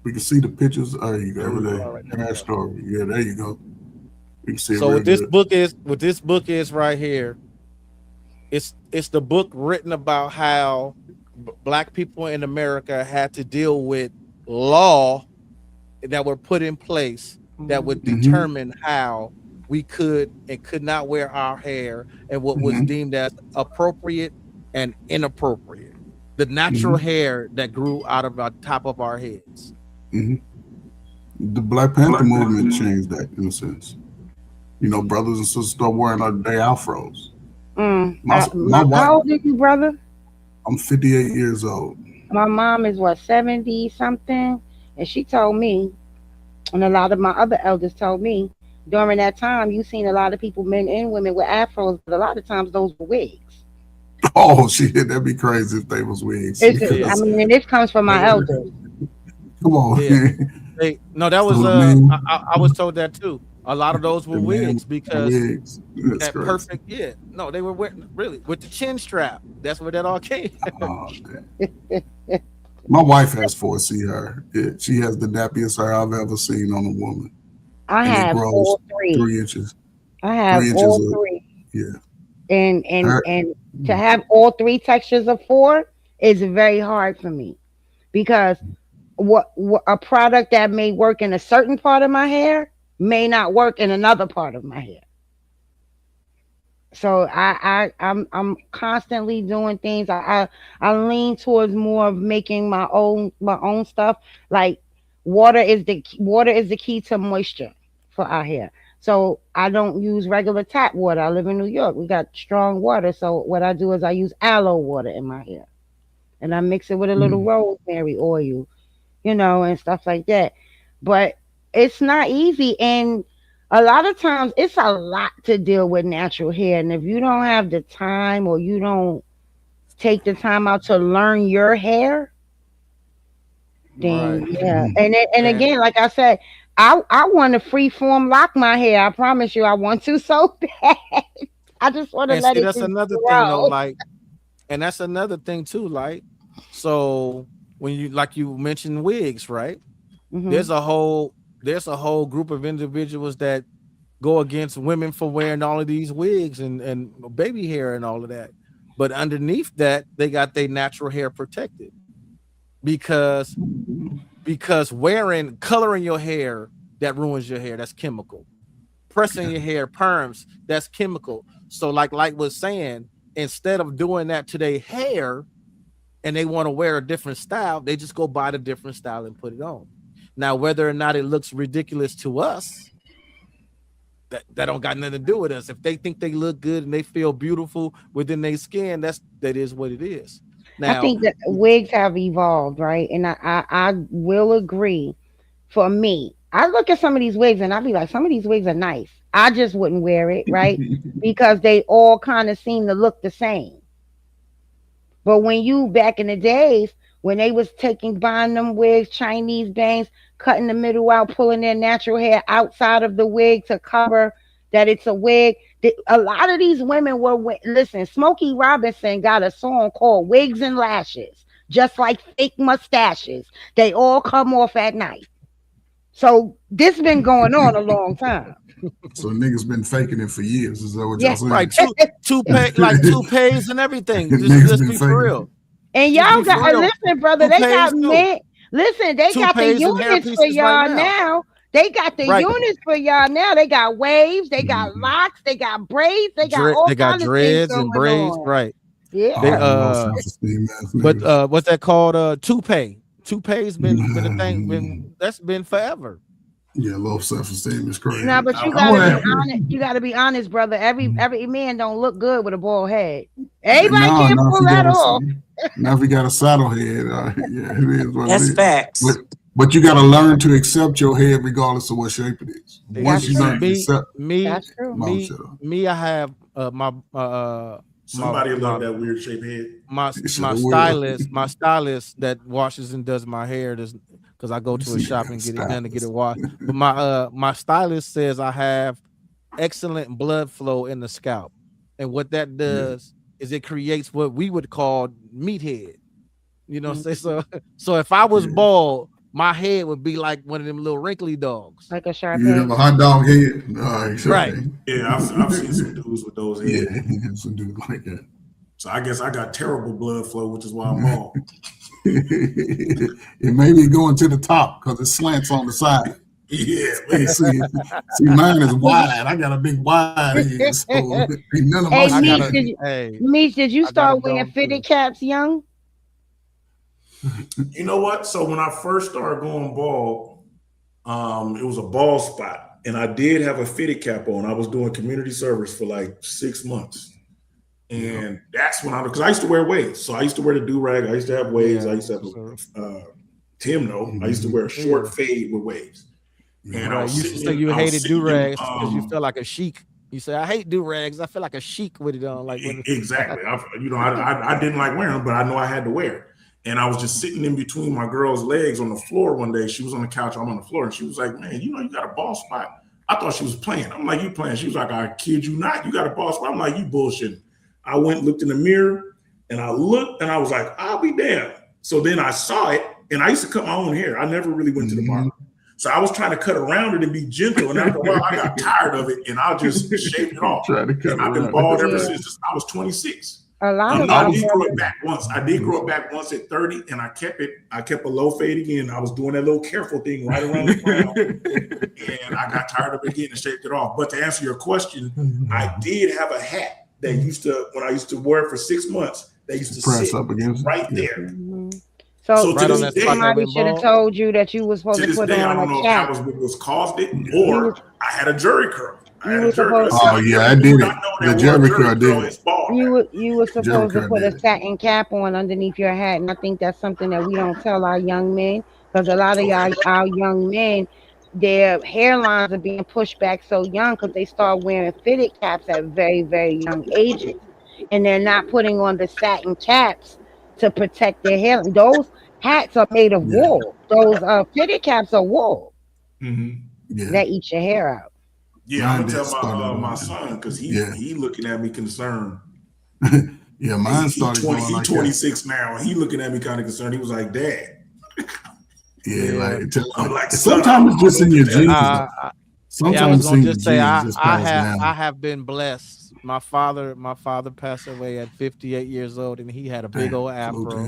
We can see the pictures. Oh, you go over there. Hair story. Yeah, there you go. We can see so what this book is right here. It's the book written about how Black people in America had to deal with law that were put in place that would determine how we could and could not wear our hair and what was deemed as appropriate and inappropriate. The natural hair that grew out of our top of our heads. The Black Panther movement changed that in a sense. brothers and sisters start wearing their afros. How old are you, brother? I'm 58 years old. My mom is 70 something, and she told me, and a lot of my other elders told me, during that time you seen a lot of people, men and women, with afros, but a lot of times those were wigs. Oh shit, that'd be crazy if they was wigs. I mean, and this comes from my elders. Come on. Yeah. No, that was I was told that too. A lot of those were wigs because that crazy. perfect. Yeah, no, they were really with the chin strap. That's where that all came. My wife has 4C hair. Yeah, she has the nappiest hair I've ever seen on a woman. I have all three. 3 inches. I have all three. Yeah. And to have all three textures of 4 is very hard for me, because what a product that may work in a certain part of my hair may not work in another part of my hair. So I'm constantly doing things. I lean towards more of making my own stuff. Like water is the key to moisture for our hair. So I don't use regular tap water. I live in New York. We got strong water. So what I do is I use aloe water in my hair, and I mix it with a little rosemary oil, and stuff like that. But it's not easy, and a lot of times it's a lot to deal with natural hair. And if you don't have the time, or you don't take the time out to learn your hair, then yeah. And again, like I said, I want to freeform lock my hair. I promise you, I want to so bad. I just want to let it. That's another thing, though. Like, and that's another thing too. Like, so when you mentioned wigs, right? Mm-hmm. There's a whole group of individuals that go against women for wearing all of these wigs and baby hair and all of that. But underneath that, they got their natural hair protected, because coloring your hair, that ruins your hair. That's chemical. Pressing your hair, perms, that's chemical. So like was saying, instead of doing that to their hair and they want to wear a different style, they just go buy the different style and put it on. Now, whether or not it looks ridiculous to us, that don't got nothing to do with us. If they think they look good and they feel beautiful within their skin, that is what it is. Now, I think that wigs have evolved, right? And I will agree. For me, I look at some of these wigs and I'll be like, some of these wigs are nice. I just wouldn't wear it, right? Because they all kind of seem to look the same. But when back in the days, when they was buying them wigs, Chinese bangs, cutting the middle out, pulling their natural hair outside of the wig to cover that it's a wig. A lot of these women listen, Smokey Robinson got a song called Wigs and Lashes, just like fake mustaches. They all come off at night. So this been going on a long time. So niggas been faking it for years. Is that what y'all saying? Right. Toupees and everything. Just be for real. And y'all got listen, brother. They got men. Listen, they got the units for y'all now. They got the units for y'all now. They got waves. They got locks. They got braids. They got all kinds of dreads things and braids. on. Right. Yeah. But what's that called? Toupee. Toupee's been a thing. That's been forever. Yeah, low self-esteem is crazy. No, but you gotta be honest. You gotta be honest, brother. Every man don't look good with a bald head. Everybody can't pull that off. Now if you got a saddle head, yeah, it is what That's it is. facts. But you got to learn to accept your head regardless of what shape it is. Once you learn to accept me, I have somebody love that weird shaped head. My stylist that washes and does my hair, because I go to a shop and get it done to get it washed. But my stylist says I have excellent blood flow in the scalp, and what that does is it creates what we would call meathead. You know, so if I was bald, my head would be like one of them little wrinkly dogs, like a sharp. You have a hot dog head, right? Yeah, I've seen some dudes with those heads. Yeah, some dudes like that. So I guess I got terrible blood flow, which is why I'm bald. It may be going to the top because it slants on the side. Yeah, man. See, mine is wide. I got a big wide head, so none of my Meech, did you start wearing fitted caps young? You know what? So when I first started going bald, it was a bald spot. and I did have a fitted cap on. I was doing community service for like 6 months. And that's when because I used to wear waves. So I used to wear the do-rag. I used to have waves. I used to have Tim, I used to wear a short fade with waves. And I was you used to say you hated do-rags because you felt like a chic. You say, I hate do-rags. I feel like a chic with it on. Like exactly. I didn't like wearing them, but I know I had to wear it. And I was just sitting in between my girl's legs on the floor one day. She was on the couch, I'm on the floor, and she was like, man, you got a bald spot. I thought she was playing. I'm like, you playing? She was like, I kid you not, you got a bald spot. I'm like, you bullshitting. I went, looked in the mirror, and I looked, and I was like, I'll be damned. So then I saw it, and I used to cut my own hair. I never really went to the barber. So I was trying to cut around it and be gentle. And after a while, I got tired of it, and I just shaved it off. And I've been bald ever since I was 26. A lot of I did grow it back once. I did grow it back once at 30, and I kept it. I kept a low fade again. I was doing that little careful thing right around the crown, and I got tired of it again and shaved it off. But to answer your question, I did have a hat that when I used to wear it for 6 months, they used to press sit up against right there. So to this day, somebody should have told you that you were supposed to put on I don't know a if that cap. was what was caused it, or I had a jury curl. Oh yeah, I did it. The Jerry curl did it. You were supposed to put a satin cap on underneath your hat, and I think that's something that we don't tell our young men, because a lot of our young men, their hairlines are being pushed back so young because they start wearing fitted caps at very, very young ages, and they're not putting on the satin caps to protect their hair. Those hats are made of wool. Those fitted caps are wool. That eat your hair out. Yeah, I'm gonna tell my son, because he looking at me concerned. Yeah, mine started going He's like 26 now, and he looking at me kind of concerned. He was like, Dad. I'm like, sometimes it's just in your genes. Sometimes I was gonna just say I I have been blessed. My father passed away at 58 years old, and he had a big old afro.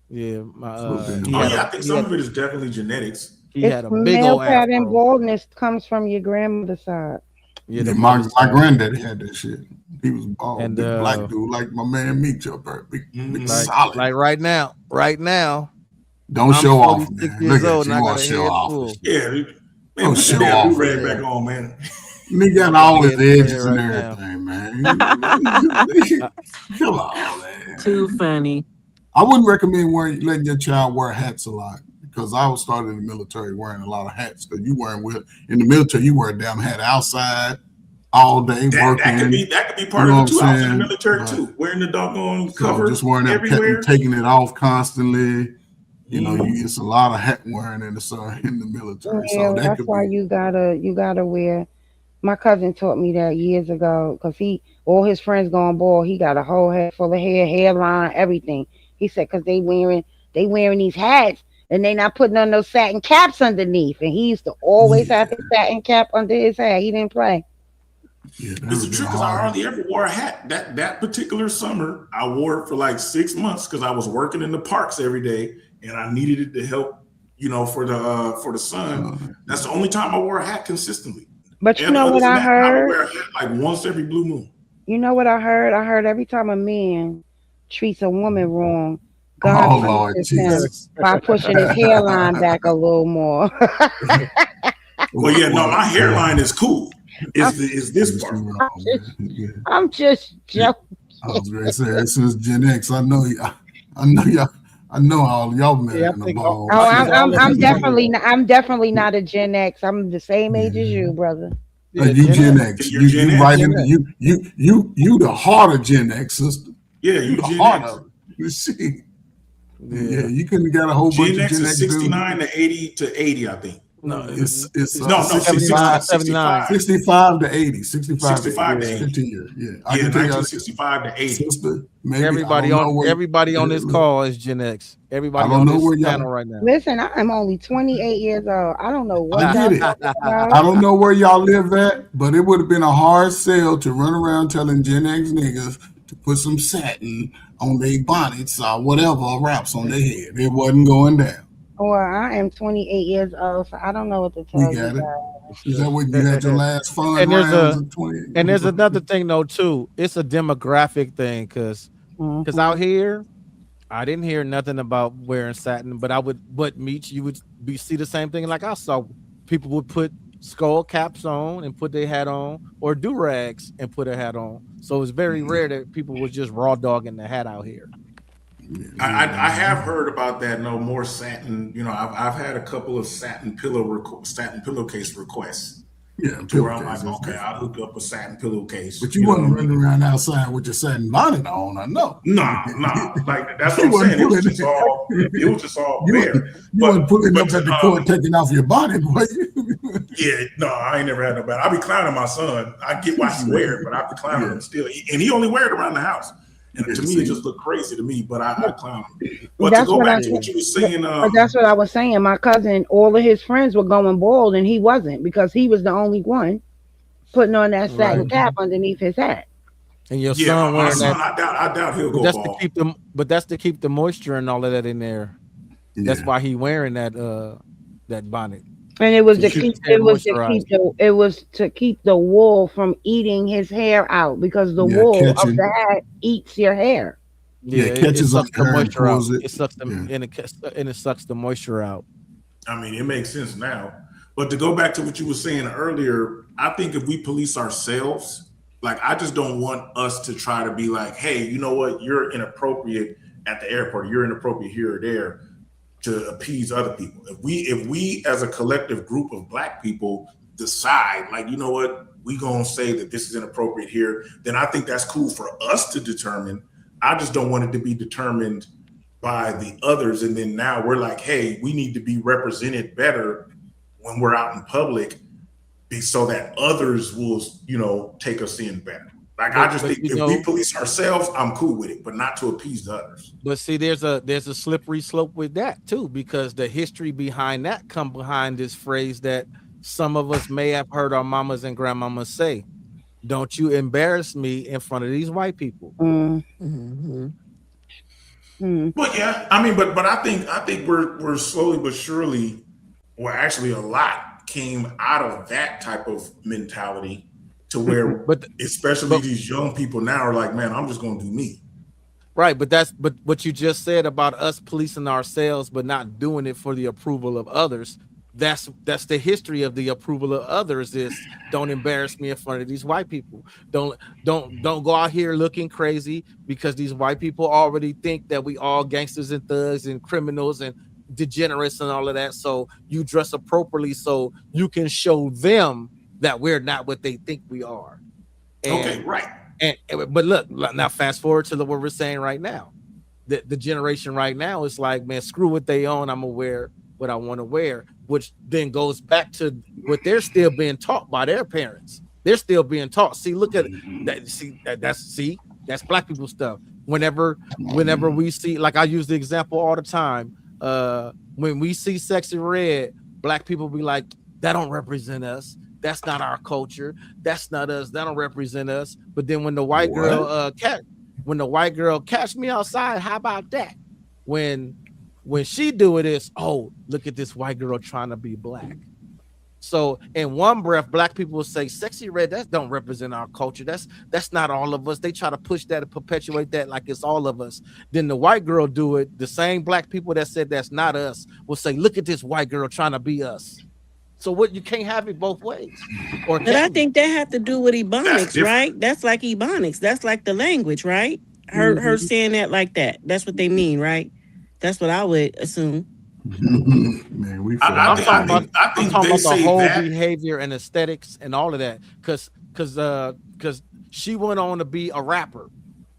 Yeah, I think some of it is definitely genetics. He had a big male old pattern afro. baldness comes from your grandmother's side. Yeah, my granddaddy had that shit. He was bald, And, big black dude, like my man Meek up there, big solid. Like right now. Don't I'm show off, 46 man. years Look old at and you, I want got to a show head off. full. Yeah, man, don't put show that off. do-rag back on, man. Nigga got all his edges and right everything, man. Come on, man. Too funny. I wouldn't recommend letting your child wear hats a lot, because I was started in the military wearing a lot of hats. Because in the military, you wear a damn hat outside all day working. That could be part of it too. I was in the military too, wearing the doggone cover just wearing that everywhere, taking it off constantly. It's a lot of hat wearing in the military. Yeah, so that's why you gotta wear. My cousin taught me that years ago, because all his friends going bald. He got a whole head full of hair, hairline, everything. He said because they wearing these hats and they not putting on those satin caps underneath. And he used to always have his satin cap under his hat. He didn't play. Yeah, it's the truth, because I hardly ever wore a hat. That particular summer, I wore it for like 6 months because I was working in the parks every day, and I needed it to help, for the sun. That's the only time I wore a hat consistently. But you know what I heard? I would wear a hat like once every blue moon. You know what I heard? I heard every time a man treats a woman wrong, God punishes him by pushing his hairline back a little more. Well, yeah, no, my hairline is cool. Is this part? I'm just joking. I was going to say, since Gen X, I know all y'all men. I'm definitely not a Gen X. I'm the same age as you, brother. You Gen X. You the heart of Gen X, sister. Yeah, you the Gen heart X. of it. You see. Yeah, you couldn't get a whole bunch of Gen X. Gen X is 69 to 80 to 80, I think. No, it's 65 to 80. 65 to 80. 15 years. Yeah. I can tell you 65 to 80. Sister, everybody on this call is Gen X. Everybody on this panel right now. Listen, I'm only 28 years old. I don't know what I don't know where y'all live at, but it would have been a hard sell to run around telling Gen X niggas to put some satin on their bonnets or whatever wraps on their head. It wasn't going down. Well, I am 28 years old, so I don't know what to tell you guys. Is that what you had your last fun and there's another thing though too. It's a demographic thing, because out here, I didn't hear nothing about wearing satin, but you would see the same thing. Like I saw people would put skull caps on and put their hat on, or do-rags and put a hat on. So it's very rare that people was just raw dogging the hat out here. I have heard about that. No more satin. You know, I've had a couple of satin pillowcase requests. Yeah, to where I'm like, okay, I'll hook up a satin pillowcase. But you wasn't running around outside with your satin bonnet on, I know. Nah. Like that's what I'm saying. It was just all bare. You wasn't pulling up at the court taking off your bonnet, boy. Yeah, no, I ain't never had no bad. I be clowning my son. I get why he wear it, but I be clowning him still. And he only wear it around the house. And to me, it just looked crazy to me, but I clown him. But to go back to what you were saying. That's what I was saying. My cousin, all of his friends were going bald, and he wasn't, because he was the only one putting on that satin cap underneath his hat. And your son wearing that. I doubt he'll go bald. That's to keep the moisture and all of that in there. Yeah. That's why he wearing that bonnet. And it was to keep the wool from eating his hair out, because the wool of the hat eats your hair. Yeah, it sucks the moisture out. It sucks them, and it sucks the moisture out. I mean, it makes sense now. But to go back to what you were saying earlier, I think if we police ourselves, like, I just don't want us to try to be like, hey, you know what, you're inappropriate at the airport, you're inappropriate here or there, to appease other people. If we as a collective group of Black people decide, like, you know what, we gonna say that this is inappropriate here, then I think that's cool for us to determine. I just don't want it to be determined by the others. And then now we're like, hey, we need to be represented better when we're out in public, so that others will, you know, take us in better. Like, I just think if we police ourselves, I'm cool with it, but not to appease the others. But see, there's a slippery slope with that too, because the history behind that come behind this phrase that some of us may have heard our mamas and grandmamas say: "Don't you embarrass me in front of these white people." Mm-hmm. But yeah, I mean, but I think we're slowly but surely, well, actually, a lot came out of that type of mentality. To where, especially these young people now are like, man, I'm just going to do me. Right, but what you just said about us policing ourselves, but not doing it for the approval of others. That's the history of the approval of others. Is don't embarrass me in front of these white people. Don't go out here looking crazy, because these white people already think that we all gangsters and thugs and criminals and degenerates and all of that. So you dress appropriately so you can show them that we're not what they think we are. Okay, right. But look, now fast forward to what we're saying right now. The generation right now is like, man, screw what they own. I'm gonna wear what I want to wear, which then goes back to what they're still being taught by their parents. They're still being taught. See, look at that. That's Black people stuff. Whenever we see, like, I use the example all the time. When we see Sexy Red, Black people be like, that don't represent us. That's not our culture. That's not us. That don't represent us. But then when the white girl catch me outside, how about that? When she do it, is, oh, look at this white girl trying to be Black. So in one breath, Black people will say, Sexy Red, that don't represent our culture. That's not all of us. They try to push that and perpetuate that like it's all of us. Then the white girl do it. The same Black people that said that's not us will say, look at this white girl trying to be us. So what, you can't have it both ways. But I think that have to do with Ebonics, right? That's like Ebonics. That's like the language, right? Her saying that like that. That's what they mean, right? That's what I would assume. Man, I'm talking about the whole behavior and aesthetics and all of that. Because she went on to be a rapper.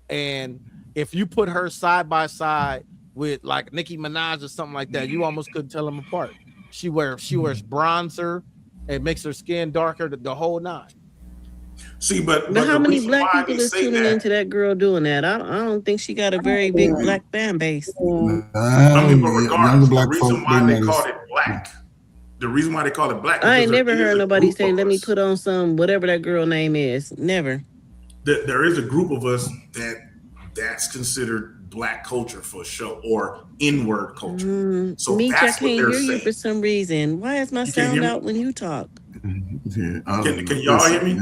And if you put her side by side with like Nicki Minaj or something like that, you almost couldn't tell them apart. She wears bronzer. It makes her skin darker, the whole nine. See, but how many Black people is tuning into that girl doing that? I don't think she got a very big Black fan base. I mean, but regardless, the reason why they called it Black, I ain't never heard nobody say, let me put on some whatever that girl name is. Never. There is a group of us that's considered Black culture for sure, or inward culture. So Meech, that's I can't what they're hear saying. you for some reason. Why is my sound out when you talk? Yeah, can y'all hear me?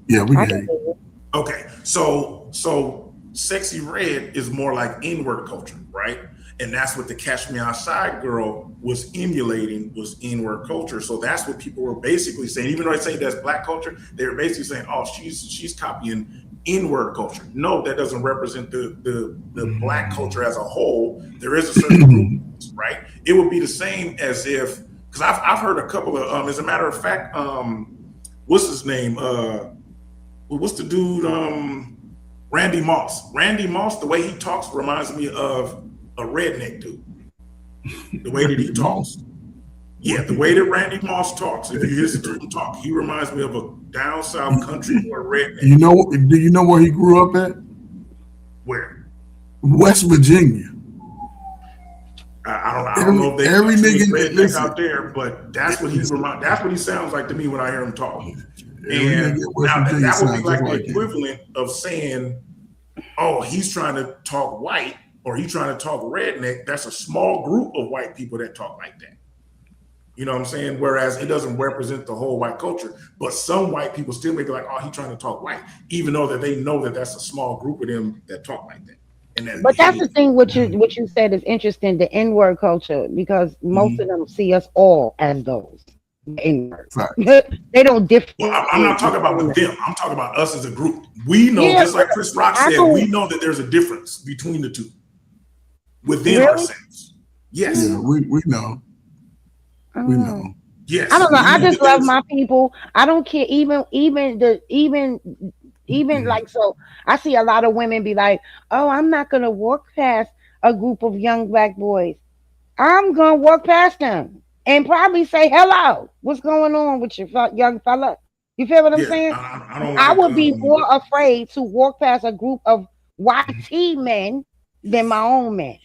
Yeah, we can. Okay, so Sexy Red is more like inward culture, right? And that's what the Catch Me Outside girl was emulating, was N-word culture. So that's what people were basically saying. Even though they say that's black culture, they were basically saying, oh, she's copying N-word culture. No, that doesn't represent the black culture as a whole. There is a certain group, right? It would be the same as if, because I've heard a couple of, as a matter of fact, what's his name? What's the dude? Randy Moss. Randy Moss, the way he talks reminds me of a redneck dude. The way that he talks. Yeah, the way that Randy Moss talks, if you listen to him talk, he reminds me of a down south country boy redneck. Do you know where he grew up at? Where? West Virginia. I don't know if they every nigga redneck out there, but that's what he sounds like to me when I hear him talk. And now that would be like the equivalent of saying, oh, he's trying to talk white or he's trying to talk redneck. That's a small group of white people that talk like that. You know what I'm saying? Whereas it doesn't represent the whole white culture, but some white people still make it like, oh, he's trying to talk white, even though that they know that that's a small group of them that talk like that. But that's the thing. What you said is interesting. The N-word culture, because most of them see us all as those N-words. Right. They don't differ. Well, I'm not talking about with them. I'm talking about us as a group. We know, just like Chris Rock said, we know that there's a difference between the two within ourselves. Yes, yeah, we know. We know. Yes, I don't know. I just love my people. I don't care. Even like, so I see a lot of women be like, oh, I'm not going to walk past a group of young black boys. I'm going to walk past them and probably say, hello, what's going on with your young fella? You feel what I'm saying? I would be more afraid to walk past a group of YT men than my own men.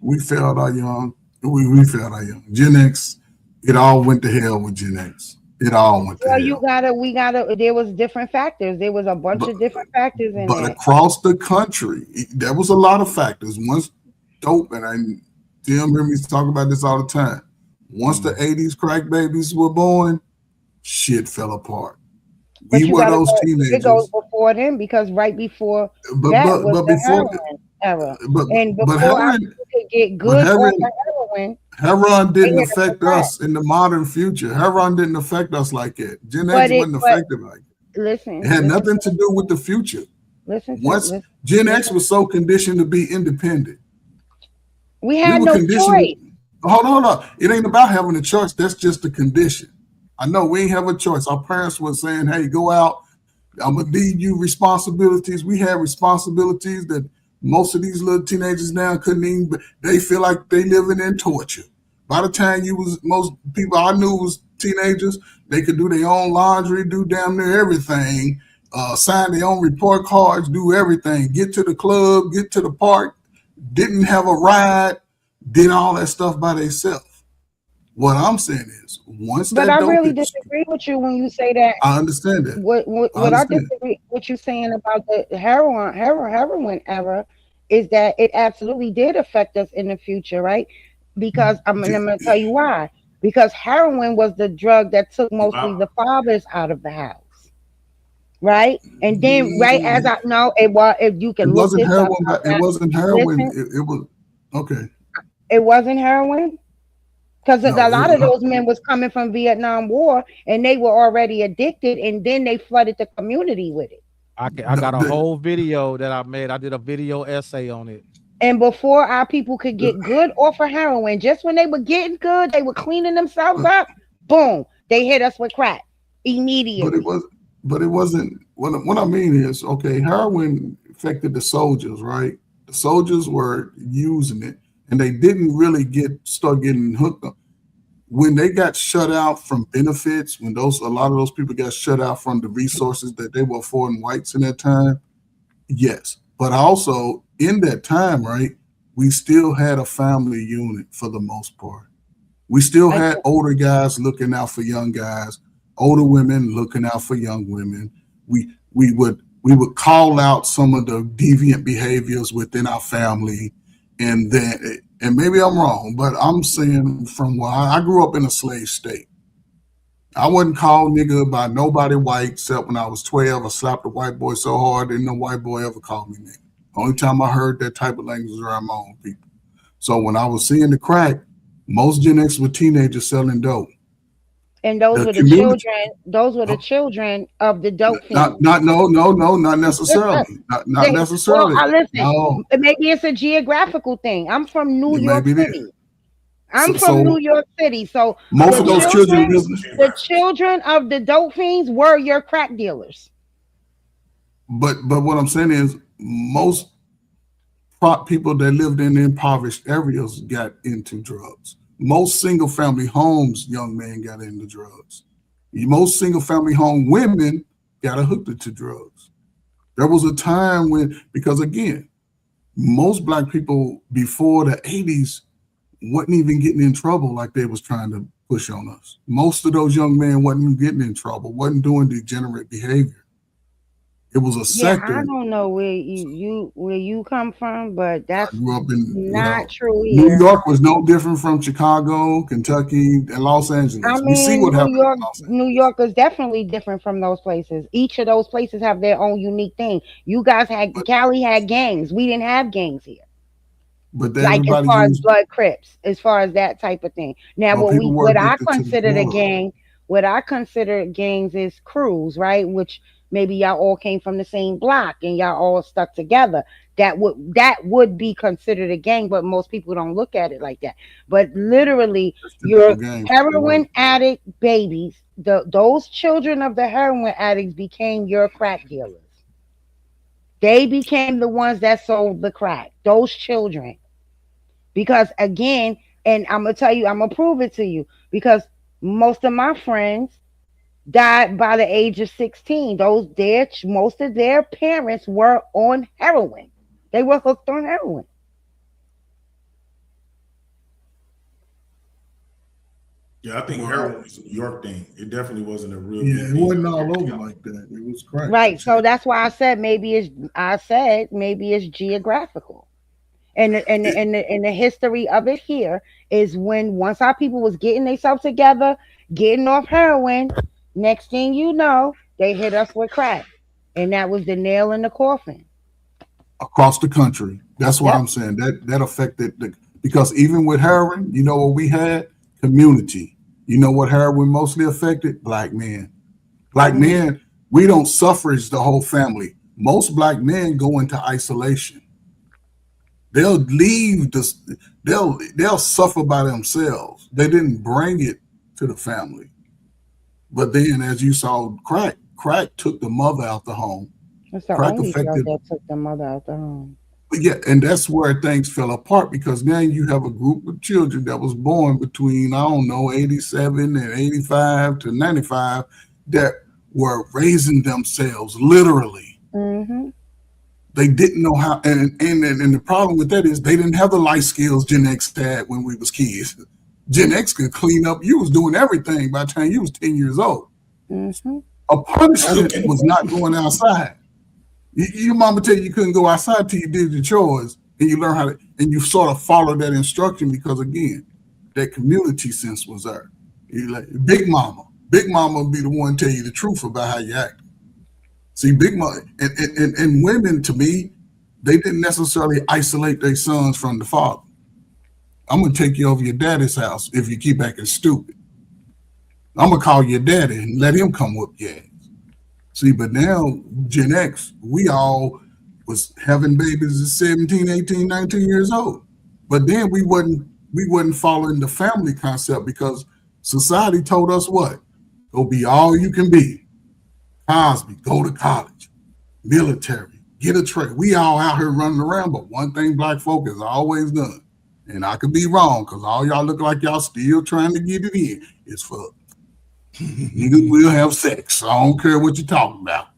We failed our young. We failed our young. Gen X, it all went to hell with Gen X. It all went to hell. There was different factors. There was a bunch of different factors in But across the country, there was a lot of factors. Once dope, and Tim hear me talk about this all the time. Once the 80s crack babies were born, shit fell apart. We were those teenagers. It goes before them, because right before that was the heroin era. And before people could get good off of heroin, heroin didn't affect us in the modern future. Heroin didn't affect us like that. Gen X wasn't affected like it. Listen, it had nothing to do with the future. Gen X was so conditioned to be independent. We had no choice. Hold on. It ain't about having a choice. That's just a condition. I know we ain't have a choice. Our parents were saying, hey, go out. I'm going to leave you responsibilities. We had responsibilities that most of these little teenagers now couldn't even, they feel like they living in torture. By the time most people I knew was teenagers, they could do their own laundry, do damn near everything, sign their own report cards, do everything, get to the club, get to the park, didn't have a ride, did all that stuff by themselves. What I'm saying is, but I really disagree with you when you say that. I understand that. What I disagree with you saying about the heroin era is that it absolutely did affect us in the future, right? Because I'm going to tell you why. Because heroin was the drug that took mostly the fathers out of the house, right? And then, as I know, it was. If you can look this up, it wasn't heroin. It was okay. It wasn't heroin. Because a lot of those men was coming from Vietnam War, and they were already addicted, and then they flooded the community with it. I got a whole video that I made. I did a video essay on it. And before our people could get good off of heroin, just when they were getting good, they were cleaning themselves up. Boom, they hit us with crack immediately. But it wasn't. What I mean is, okay, heroin affected the soldiers, right? The soldiers were using it. And they didn't really start getting hooked up. When they got shut out from benefits, when a lot of those people got shut out from the resources that they were affording whites in that time, yes. But also in that time, right, we still had a family unit for the most part. We still had older guys looking out for young guys, older women looking out for young women. We would call out some of the deviant behaviors within our family. And maybe I'm wrong, but I'm saying from where I grew up in a slave state. I wasn't called nigga by nobody white except when I was 12. I slapped a white boy so hard, didn't no white boy ever called me nigga. Only time I heard that type of language was around my own people. So when I was seeing the crack, most Gen X were teenagers selling dope. And those The were the community- children. Those were the children of the dope fiends. Not necessarily. Not necessarily. Well, listen, No. maybe it's a geographical thing. I'm from New York Maybe it City. is. I'm So from New York City. So most of those children, the children of the dope fiends were your crack dealers. but what I'm saying is most people that lived in impoverished areas got into drugs. Most single family homes, young men got into drugs. Most single family home women got hooked into drugs. There was a time when, because again, most black people before the 80s wasn't even getting in trouble like they was trying to push on us. Most of those young men wasn't getting in trouble, wasn't doing degenerate behavior. It was a sector. I don't know where you come from, but that's grew up in, not true New here. York was no different from Chicago, Kentucky, and Los Angeles. I We see mean, what happened. New York is definitely different from those places. Each of those places have their own unique thing. You guys had Cali had gangs. We didn't have gangs here. But Like as far as blood Crips, as far as that type of thing. Now, what I consider the gang, what I consider gangs is crews, right? Which maybe y'all all came from the same block and y'all all stuck together. That would be considered a gang, but most people don't look at it like that. But literally, your heroin addict babies, those children of the heroin addicts became your crack dealers. They became the ones that sold the crack. Those children. Because again, and I'm gonna tell you, I'm gonna prove it to you, because most of my friends died by the age of 16. Most of their parents were on heroin. They were hooked on heroin. Yeah, I think heroin was a New York thing. It definitely wasn't a real. Yeah, it wasn't all over like that. It was crack. Right. So that's why I said maybe it's geographical. And the history of it here is when once our people was getting themselves together, getting off heroin, next thing you know, they hit us with crack. And that was the nail in the coffin. Across the country. That's why I'm saying that affected because even with heroin, you know what we had? Community. You know what heroin mostly affected? Black men. Black men, we don't suffrage the whole family. Most black men go into isolation. They'll leave this, they'll suffer by themselves. They didn't bring it to the family. But then as you saw, crack took the mother out the home. That's the only drug that took the mother out the home. Yeah, and that's where things fell apart, because now you have a group of children that was born between, 87 and 85 to 95 that were raising themselves literally. Mm-hmm. They didn't know how, and the problem with that is they didn't have the life skills Gen X had when we was kids. Gen X could clean up. You was doing everything by the time you was 10 years old. Mm-hmm. A punishment was not going outside. Your mama tell you couldn't go outside till you did your chores, and you learn how to, and you sort of follow that instruction because again, that community sense was there. You like Big Mama would be the one to tell you the truth about how you act. See, Big Mama and women, to me, they didn't necessarily isolate their sons from the father. I'm gonna take you over your daddy's house if you keep acting stupid. I'm gonna call your daddy and let him come whoop your ass. See, but now Gen X, we all was having babies at 17, 18, 19 years old. But then we wasn't following the family concept because society told us what? Go be all you can be. Cosby, go to college, military, get a trade. We all out here running around, but one thing black folk has always done, and I could be wrong because all y'all look like y'all still trying to get it in, is fuck. Niggas will have sex. I don't care what you're talking about.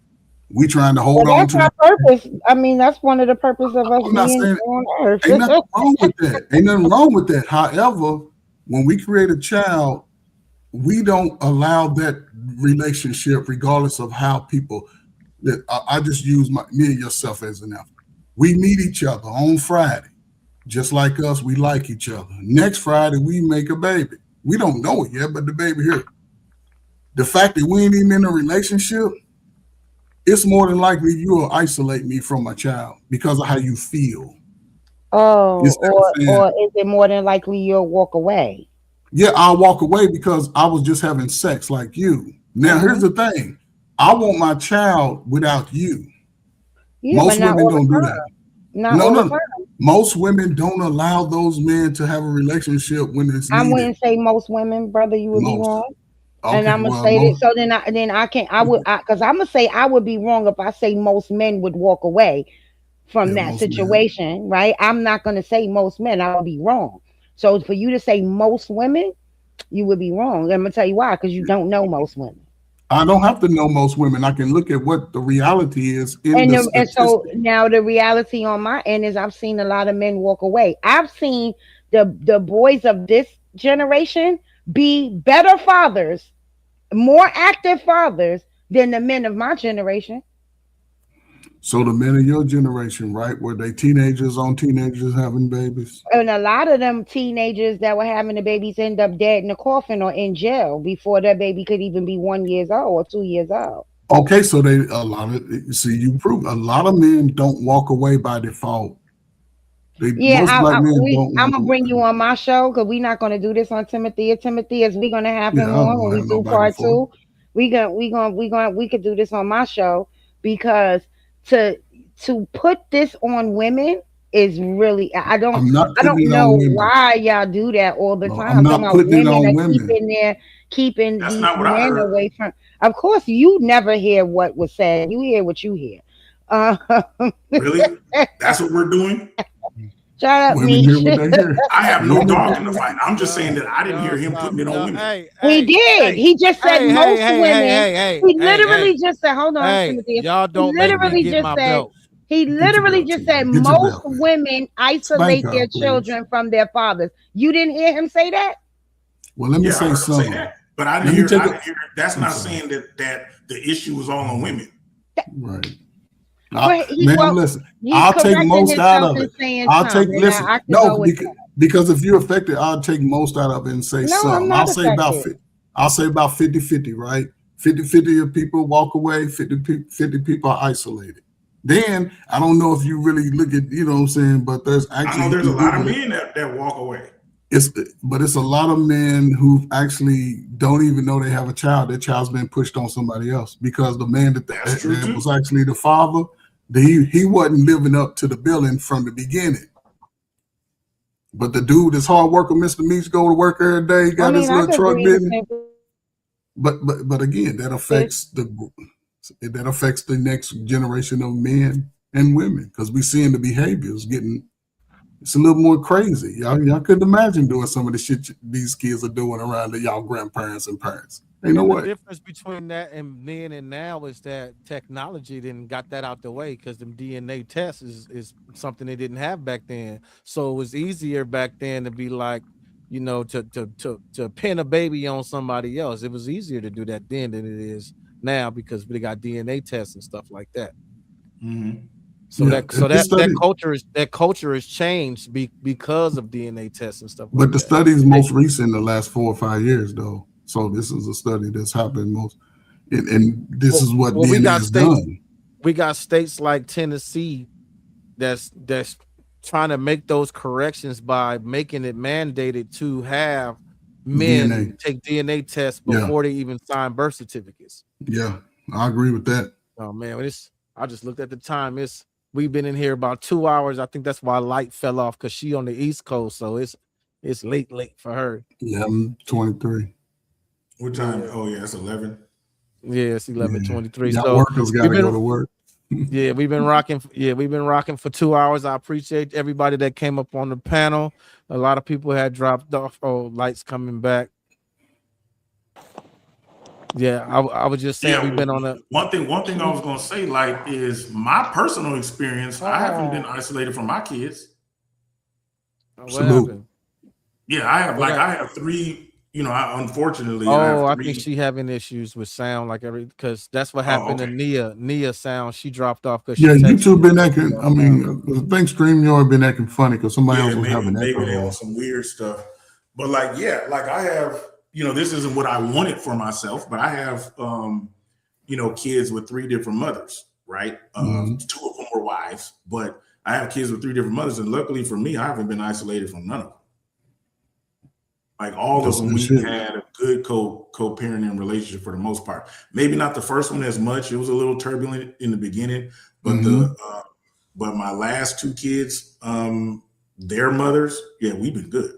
We trying to hold on to that purpose. I mean, that's one of the purposes of us being on Earth. Ain't nothing wrong with that. Ain't nothing wrong with that. However, when we create a child, we don't allow that relationship, regardless of how people. That I just use me and yourself as an example. We meet each other on Friday, just like us. We like each other. Next Friday, we make a baby. We don't know it yet, but the baby here. The fact that we ain't even in a relationship, it's more than likely you will isolate me from my child because of how you feel. Oh, You see what I'm saying? or is it more than likely you'll walk away? Yeah, I'll walk away because I was just having sex like you. Now, here's the thing. I want my child without you. Yeah, Most but not women all the don't do time. that. Not No, all the no. time. Most women don't allow those men to have a relationship when it's I needed. wouldn't say most women, brother. You would be Most. wrong. And Okay, I'm gonna well, say that. most. So then I can't. Because I'm gonna say I would be wrong if I say most men would walk away from Yeah, that most men. situation, right? I'm not gonna say most men. I would be wrong. So for you to say most women, you would be wrong. I'm gonna tell you why. Because you don't know most women. I don't have to know most women. I can look at what the reality is in the And so statistic. now the reality on my end is I've seen a lot of men walk away. I've seen the boys of this generation be better fathers, more active fathers than the men of my generation. So the men of your generation, right? Were they teenagers on teenagers having babies? And a lot of them teenagers that were having the babies end up dead in a coffin or in jail before their baby could even be 1 year old or 2 years old. Okay, so you prove a lot of men don't walk away by default. Yeah, Most black men don't I'm walk gonna away. bring you on my show because we're not gonna do this on Timothy. Or Timothy is we gonna have Yeah, him I don't on know when we have do nobody part for it. 2. We could do this on my show because to put this on women is really I I'm not don't putting it know on women. why y'all do that all the No, I'm time. Talking not about putting it women on are women. keeping That's these not what I men heard. away from. Of course, you never hear what was said. You hear what you hear. Really? That's what we're doing? Shut up, Women hear what Misha. they hear. I have no Women dog hear in the what fight. I'm just saying that I didn't hear him putting it on women. He did. He just said most women. He literally just said, hold on, Hey, Timothy. y'all He don't make me literally get just my said, belt. he Get your literally belt, just Tina. said Get your most belt. women Spank isolate her, their please. children from their fathers. You didn't hear him say that? Well, let me Yeah, I say heard him say something. that. But I Let didn't me hear, take I a. didn't hear that's I'm not sorry. saying that the issue was all on women. Right. But Ma'am, listen. he's I'll take correcting most out himself of and it. saying I'll take something. listen. I could go No, with because if you're affected, I'll take most out of it and say no, I'm some. not affected. I'll say about 50-50, right? 50-50 of people walk away, 50 people are isolated. Then I don't know if you really look at, you know what I'm saying, but there's I actually know you there's a can lot of Google it. men that walk away. It's a lot of men who actually don't even know they have a child. Their child's been pushed on somebody else because the man That's true that too. was actually the father, he wasn't living up to the billing from the beginning. But the dude, this hard worker, Mr. Meeks, go to work every day, I got his mean, I little could truck agree to business. say But again, that affects the next generation of men and women because we're seeing the behaviors getting. It's a little more crazy. Y'all couldn't imagine doing some of the shit these kids are doing around y'all grandparents and parents. Ain't no And the way. difference between that and then and now is that technology didn't got that out the way because the DNA test is something they didn't have back then. So it was easier back then to be like, you know, to pin a baby on somebody else. It was easier to do that then than it is now because they got DNA tests and stuff like that. Mm-hmm. So Yeah, that culture has changed because of DNA tests and stuff like but the that. study is most recent in the last 4 or 5 years, though. So this is a study that's happened most, and this is what we DNA got has states. done. We got states like Tennessee that's trying to make those corrections by making it mandated to have men DNA. take DNA tests Yeah, before they even sign birth certificates. yeah, I agree with that. Oh man, I just looked at the time. We've been in here about 2 hours. I think that's why Light fell off because she on the East Coast, so it's late for her. Yeah, I'm 23. What time? Oh yeah, it's 11. Yeah, it's 11:23. Y'all So workers got to go to work. yeah, we've been rocking. Yeah, we've been rocking for 2 hours. I appreciate everybody that came up on the panel. A lot of people had dropped off. Oh, Light's coming back. Yeah, I was just saying we've been on a one thing I was gonna say, like, is my personal experience. I haven't been isolated from my kids. what happened? Yeah, I have 3. You know, unfortunately, I Oh, have I 3. think she having issues with sound, like because that's what happened to Nia. Nia sound, she dropped off because Yeah, she YouTube texted been acting. I mean, I think StreamYard been acting funny because somebody else was having maybe they on echo. some weird stuff. But like, yeah, like I have, you know, this isn't what I wanted for myself, but I have, you know, kids with 3 different mothers, right? 2 of them were wives, but I have kids with 3 different mothers, and luckily for me, I haven't been isolated from none of them. Like all That's of them, good we shit. had a good co-parenting relationship for the most part. Maybe not the first one as much. It was a little turbulent in the beginning, but but my last 2 kids, their mothers, yeah, we've been good.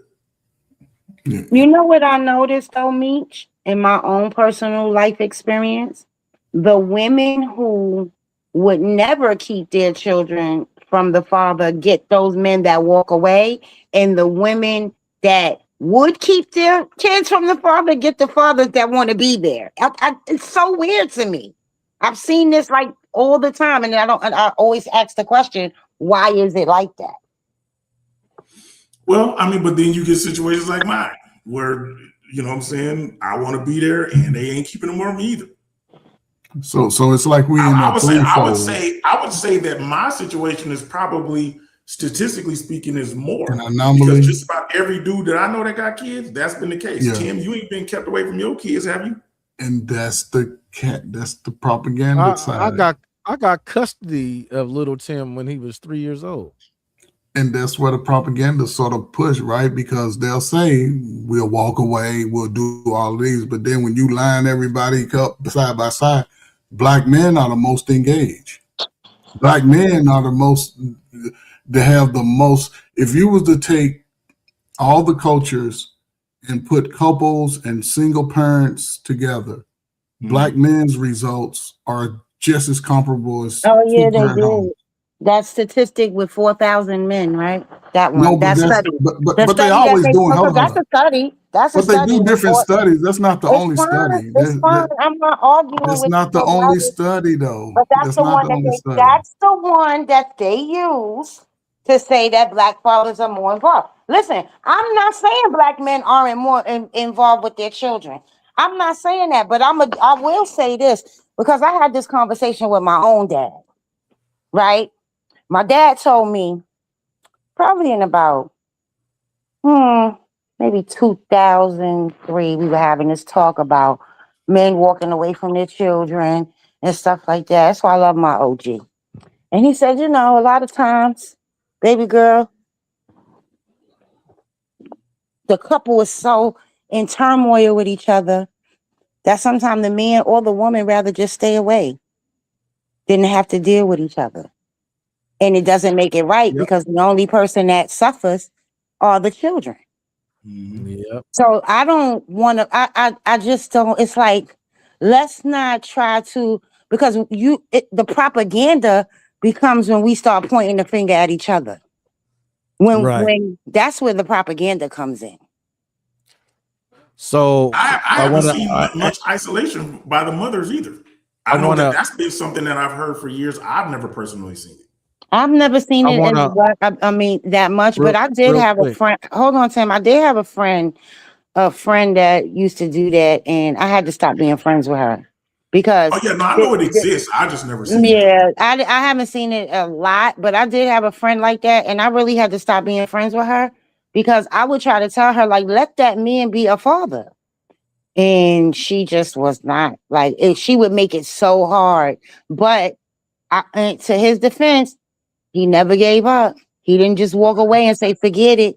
You know what I noticed though, Meech, in my own personal life experience? The women who would never keep their children from the father get those men that walk away, and the women that would keep their kids from the father get the fathers that want to be there. It's so weird to me. I've seen this like all the time, and I always ask the question, why is it like that? Well, I mean, but then you get situations like mine where, you know what I'm saying, I want to be there and they ain't keeping them on me either. So it's like we in I a would threefold. say that my situation is probably, statistically speaking, is more. An anomaly. Because just about every dude that I know that got kids, that's been the case. Yeah. Tim, you ain't been kept away from your kids, have you? And that's the propaganda side. I got custody of little Tim when he was 3 years old. And that's where the propaganda sort of push, right? Because they'll say, we'll walk away, we'll do all these. But then when you line everybody up side by side, Black men are the most engaged. Black men are the most, they have the most. If you was to take all the cultures and put couples and single parents together, Black men's results are just as comparable as Oh yeah, they two-parent did. homes. That statistic with 4,000 men, right? That one. No, but that that's study. but The they study that always they doing. Hold that's on. a study. That's a But they study. do with different four- studies. That's not the It's only fine. study. It's fine. I'm not arguing That's with not the you only about it. study, though. But that's That's the not one the only that study. that's the one that they use to say that Black fathers are more involved. Listen, I'm not saying Black men aren't more involved with their children. I'm not saying that, but I will say this because I had this conversation with my own dad. Right? My dad told me probably in about maybe 2003 we were having this talk about men walking away from their children and stuff like that. That's why I love my OG. And he said, a lot of times, baby girl, the couple is so in turmoil with each other that sometimes the man or the woman rather just stay away than to have to deal with each other. And it doesn't make it right because the only person that suffers are the children. Yep. So I don't want to. I just don't. It's like let's not try to because the propaganda becomes when we start pointing the finger at each other. When that's where the propaganda comes in. So I haven't seen much isolation by the mothers either. I know that's been something that I've heard for years. I've never personally seen it. I've never seen it that much, but I did have a friend. Hold on, Tim. I did have a friend that used to do that, and I had to stop being friends with her because. Oh yeah, no, I know it exists. I just never seen it. Yeah, I haven't seen it a lot, but I did have a friend like that, and I really had to stop being friends with her because I would try to tell her like, let that man be a father, and she just was not like. She would make it so hard, but and to his defense, he never gave up. He didn't just walk away and say, forget it.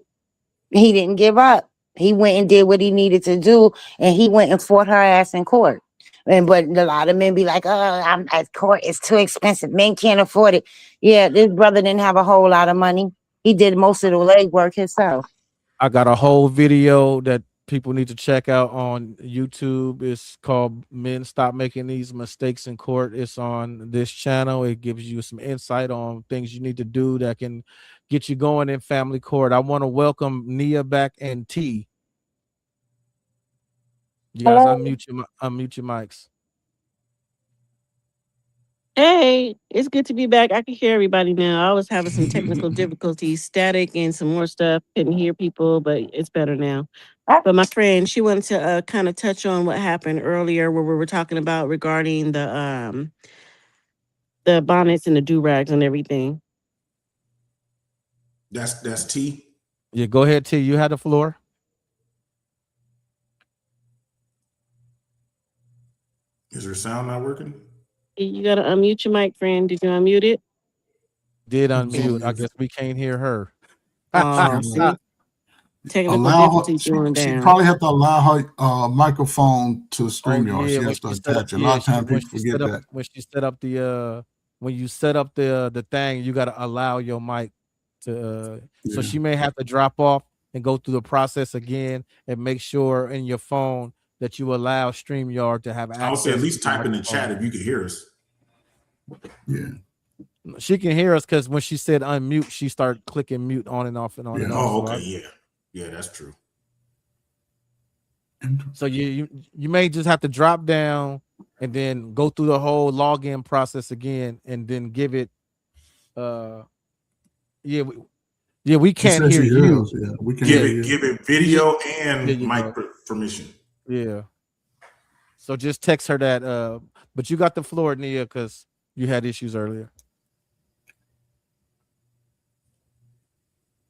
He didn't give up. He went and did what he needed to do, and he went and fought her ass in court. But a lot of men be like, I'm at court, it's too expensive. Men can't afford it. Yeah, this brother didn't have a whole lot of money. He did most of the legwork himself. I got a whole video that people need to check out on YouTube. It's called Men Stop Making These Mistakes in Court. It's on this channel. It gives you some insight on things you need to do that can get you going in family court. I want to welcome Nia back and T. You guys unmute your mics. Hey, it's good to be back. I can hear everybody now. I was having some technical difficulties, static and some more stuff. Couldn't hear people, but it's better now. But my friend, she wanted to kind of touch on what happened earlier where we were talking about regarding the bonnets and the durags and everything. That's T. Yeah, go ahead, T. You had the floor. Is her sound not working? You gotta unmute your mic, friend. Did you unmute it? did unmute. I guess we can't hear her. See, technical Allow her. difficulties going She down. probably have to allow her microphone to StreamYard. Yeah, She has to attach it. A lot of times people forget that. when she set up the when you set up the thing, you gotta allow your mic to so Yeah. she may have to drop off and go through the process again and make sure in your phone that you allow StreamYard to have access. I would say at least to the type in the microphone. chat if you could hear us. Yeah. She can hear us because when she said unmute, she started clicking mute on and off and on and off. Oh, So okay, yeah, that's true. So you may just have to drop down and then go through the whole login process again and then give it we can't hear you. Yeah, we can give it video and mic permission. Yeah. So just text her that but you got the floor, Nia, because you had issues earlier.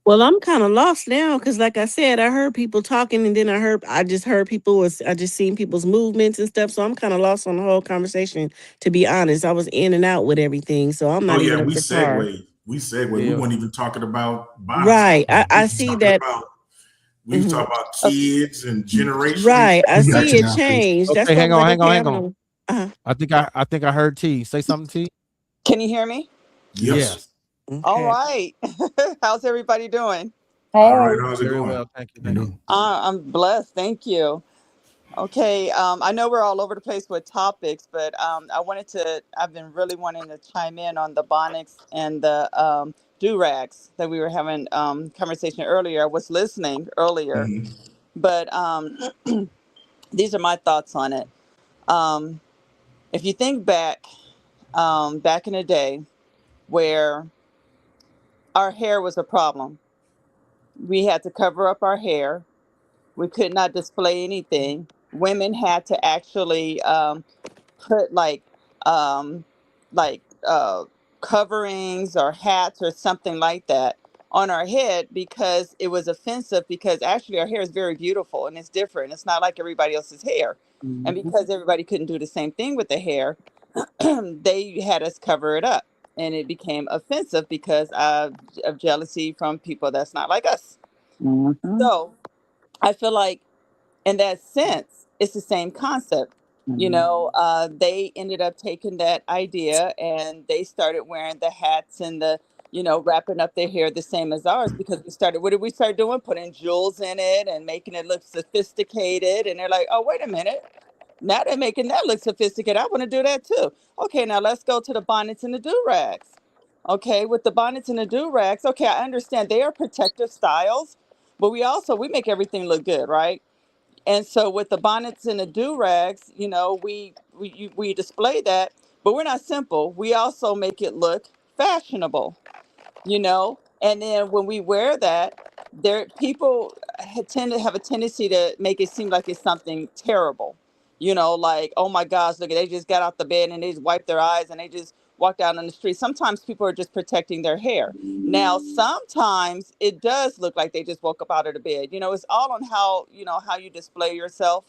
Well, I'm kind of lost now because, like I said, I heard people talking, and then I just seen people's movements and stuff. So I'm kind of lost on the whole conversation. To be honest, I was in and out with everything, so I'm not even. We segued. We weren't even talking about bonnets. Right. I see that. We talk about kids and generations. Right. I see it change. Okay, hang on. I think I heard T. Say something, T. Can you hear me? Yes. Okay. All right. How's everybody doing? All right. How's it going? Well, thank you. I'm blessed. Thank you. Okay. I know we're all over the place with topics, but I've been really wanting to chime in on the bonnets and the durags that we were having conversation earlier. I was listening earlier, but these are my thoughts on it. If you think back in the day where our hair was a problem, we had to cover up our hair. We could not display anything. Women had to actually put coverings or hats or something like that on our head because it was offensive, because actually our hair is very beautiful and it's different. It's not like everybody else's hair. And because everybody couldn't do the same thing with the hair, they had us cover it up. And it became offensive because of jealousy from people that's not like us. So I feel like in that sense, it's the same concept. You know, they ended up taking that idea and they started wearing the hats and the, wrapping up their hair the same as ours, because what did we start doing? Putting jewels in it and making it look sophisticated. And they're like, oh, wait a minute. Now they're making that look sophisticated. I want to do that too. Okay, now let's go to the bonnets and the durags. Okay, with the bonnets and the durags, okay, I understand they are protective styles, but we make everything look good, right? And so with the bonnets and the durags, we display that, but we're not simple. We also make it look fashionable, And then when we wear that, people tend to have a tendency to make it seem like it's something terrible. Like, oh my gosh, look, they just got out the bed and they just wiped their eyes and they just walked out on the street. Sometimes people are just protecting their hair. Now, sometimes it does look like they just woke up out of the bed. It's all on how you display yourself.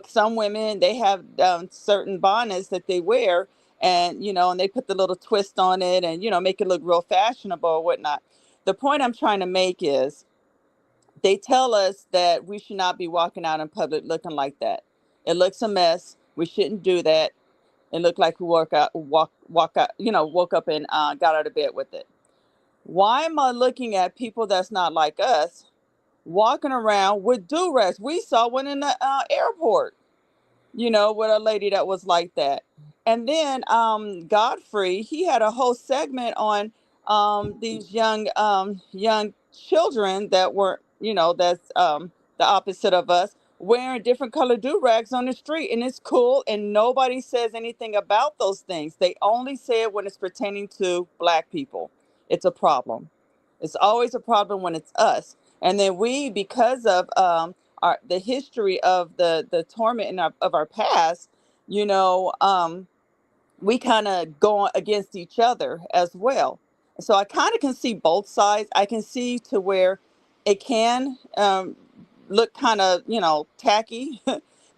Some women, they have certain bonnets that they wear and, and they put the little twist on it and, make it look real fashionable or whatnot. The point I'm trying to make is they tell us that we should not be walking out in public looking like that. It looks a mess. We shouldn't do that. It looked like we woke up and got out of bed with it. Why am I looking at people that's not like us walking around with durags? We saw one in the airport, with a lady that was like that. And then Godfrey, he had a whole segment on these young children that were, that's the opposite of us, wearing different colored do-rags on the street. And it's cool. And nobody says anything about those things. They only say it when it's pertaining to Black people. It's a problem. It's always a problem when it's us. And then we, because of the history of the torment of our past, we kind of go against each other as well. So I kind of can see both sides. I can see to where it can look kind of, tacky,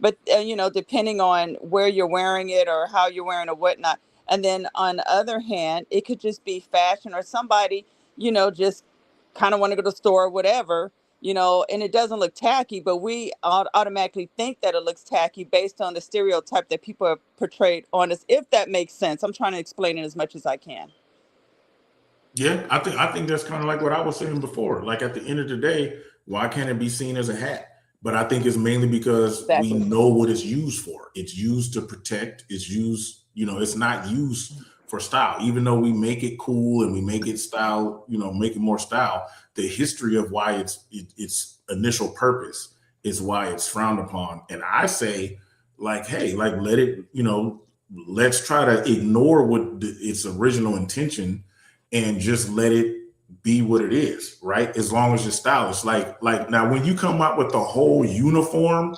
but, depending on where you're wearing it or how you're wearing it or whatnot. And then on the other hand, it could just be fashion or somebody, just kind of want to go to the store or whatever, and it doesn't look tacky, but we automatically think that it looks tacky based on the stereotype that people have portrayed on us, if that makes sense. I'm trying to explain it as much as I can. Yeah, I think that's kind of like what I was saying before. Like at the end of the day, why can't it be seen as a hat? But I think it's mainly because we know what it's used for. It's used to protect. It's used, it's not used for style. Even though we make it cool and we make it style, make it more style, the history of why its initial purpose is why it's frowned upon. And I say, like, hey, like let it, let's try to ignore what its original intention and just let it be what it is, right? As long as it's stylish. Like now when you come up with the whole uniform,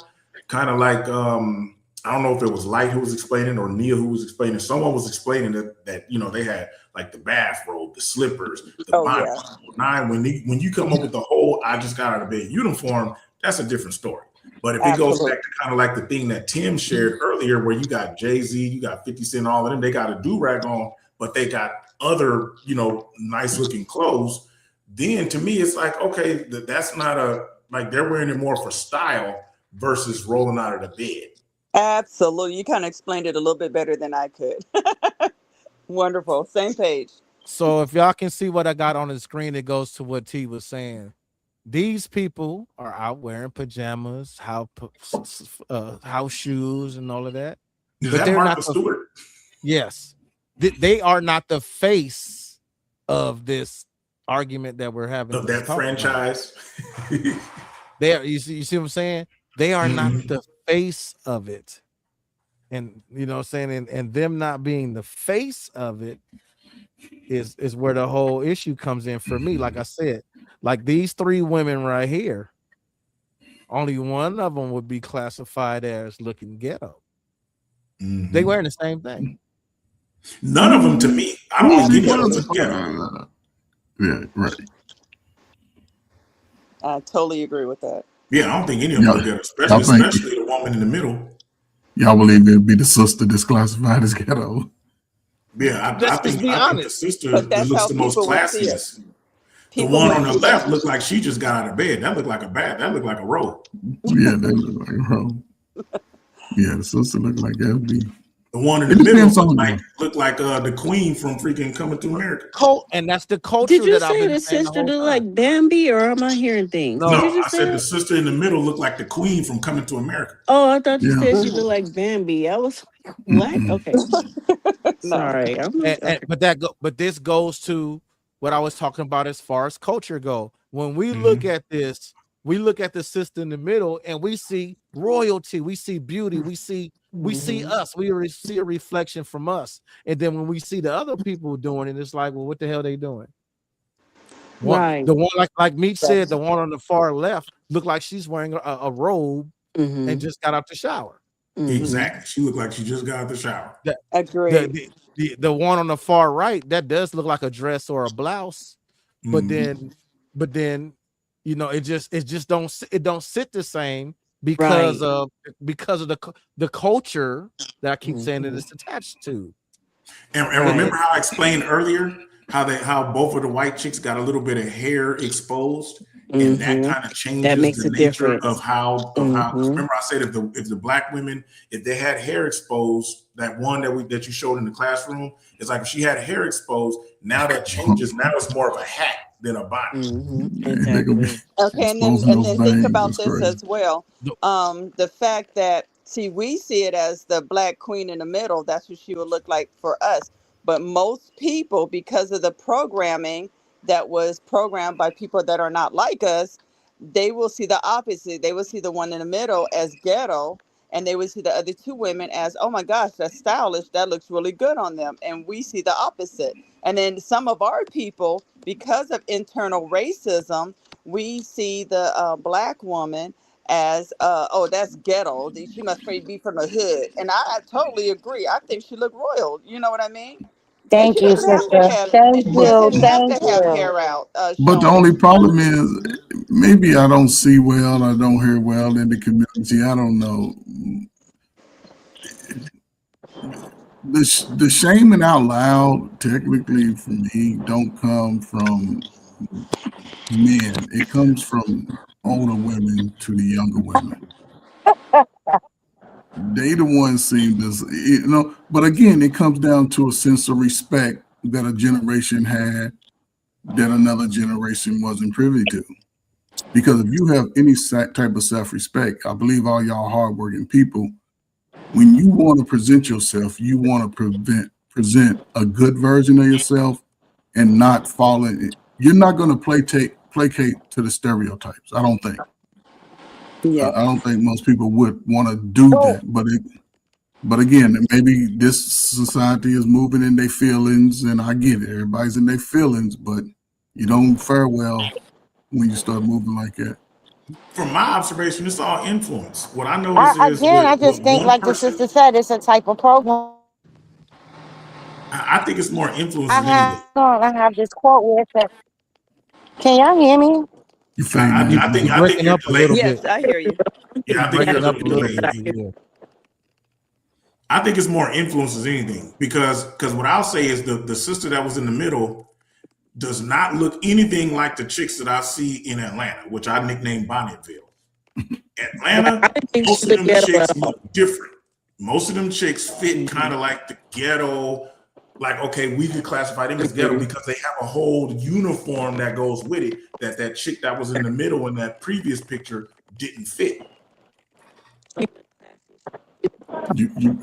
kind of like I don't know if it was Light who was explaining or Nia who was explaining. Someone was explaining that they had like the bathrobe, the slippers, the bonnet. Yeah. When you come up with the whole I just got out of bed uniform, that's a different story. But if it goes back to kind of like the thing that Tim shared earlier, where you got Jay-Z, you got 50 Cent, all of them, they got a do-rag on, but they got other, nice looking clothes, then to me, it's like, okay, that's not they're wearing it more for style versus rolling out of the bed. Absolutely. You kind of explained it a little bit better than I could. Wonderful. Same page. So if y'all can see what I got on the screen, it goes to what T was saying. These people are out wearing pajamas, house shoes, and all of that. Is that Martha Stewart? Yes. They are not the face of this argument that we're having. Of that franchise. You see what I'm saying? They are not the face of it. And you know what I'm saying? And them not being the face of it is where the whole issue comes in for me. Like I said, like these three women right here, only one of them would be classified as looking ghetto. They wearing the same thing. None of them to me. I don't think any of them look ghetto. Yeah, right. I totally agree with that. Yeah, I don't think any of them look ghetto, especially the woman in the middle. Y'all believe it'd be the sister that's classified as ghetto? Yeah, I think the sister that looks the most classiest. The one on the left looked like she just got out of bed. That looked like a robe. Yeah, that looked like a robe. Yeah, the sister looked like that. The one in the middle looked like the queen from freaking Coming to America. And that's the culture. Did you that say the sister looked like Bambi, or am I hearing things? No, I said the sister in the middle looked like the queen from Coming to America. Oh, I thought you said she looked like Bambi. I was like, what? Okay. Sorry. But this goes to what I was talking about as far as culture go. When we look at this, we look at the sister in the middle and we see royalty, we see beauty, we see us, we see a reflection from us. And then when we see the other people doing it, it's like, well, what the hell they doing? Right. The one like Meech said, the one on the far left looked like she's wearing a robe and just got out the shower. Exactly. She looked like she just got out the shower. Agreed. The one on the far right, that does look like a dress or a blouse, but then it just don't sit the same because of the culture that I keep saying that it's attached to. And remember how I explained earlier how both of the white chicks got a little bit of hair exposed, and that kind of changes the nature of how. Remember I said if the black women, if they had hair exposed, that one that you showed in the classroom, it's like if she had hair exposed, now that changes. Now it's more of a hat than a bonnet. Exactly. Okay, and then think about this as well. The fact that we see it as the black queen in the middle. That's what she would look like for us. But most people, because of the programming that was programmed by people that are not like us, they will see the opposite. They will see the one in the middle as ghetto, and they would see the other two women as, oh my gosh, that's stylish. That looks really good on them. And we see the opposite. And then some of our people, because of internal racism, we see the black woman as, oh, that's ghetto. She must be from the hood. And I totally agree. I think she looked royal. You know what I mean? Thank you, sister. Thank you. Thank you. Hair out, but the only problem is maybe I don't see well, I don't hear well in the community. I don't know. The shaming out loud, technically, for me, don't come from men. It comes from older women to the younger women. They the ones seem to, but again, it comes down to a sense of respect that a generation had that another generation wasn't privy to. Because if you have any type of self-respect, I believe all y'all hardworking people, when you want to present yourself, you want to present a good version of yourself and not you're not going to placate to the stereotypes. I don't think. Yeah. I don't think most people would want to do that, but again, maybe this society is moving in their feelings, and I get it. Everybody's in their feelings, but you don't fare well when you start moving like that. From my observation, it's all influence. What I notice is I just think, like the sister said, it's a type of program. I think it's more influence than anything. I have this quote where it says, "Can y'all hear me?" You fading out. I think breaking you're up a little delayed. bit. Yes, I hear you. Yeah, I think you're a Breaking little up a little delayed. bit. Yeah. I think it's more influence than anything because what I'll say is the sister that was in the middle does not look anything like the chicks that I see in Atlanta, which I nicknamed Bonnetville. Atlanta, most of them chicks look different. Most of them chicks fit kind of like the ghetto. Like, okay, we could classify them as ghetto because they have a whole uniform that goes with it that chick that was in the middle in that previous picture didn't fit.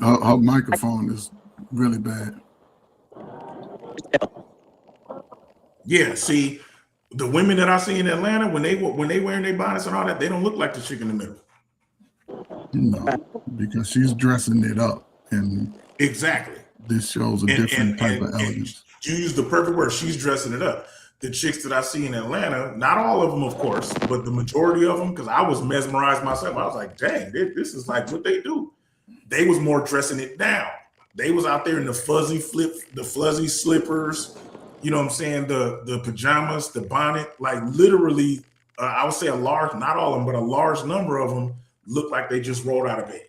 Her microphone is really bad. Yeah, see, the women that I see in Atlanta when they wearing their bonnets and all that, they don't look like the chick in the middle. No, because she's dressing it up, and exactly this shows a different type of elegance. You use the perfect word. She's dressing it up. The chicks that I see in Atlanta, not all of them, of course, but the majority of them, because I was mesmerized myself. I was like, dang, this is like what they do. They was more dressing it down. They was out there in the fuzzy slippers, you know what I'm saying? The pajamas, the bonnet, like literally, I would say a large, not all of them, but a large number of them look like they just rolled out of bed.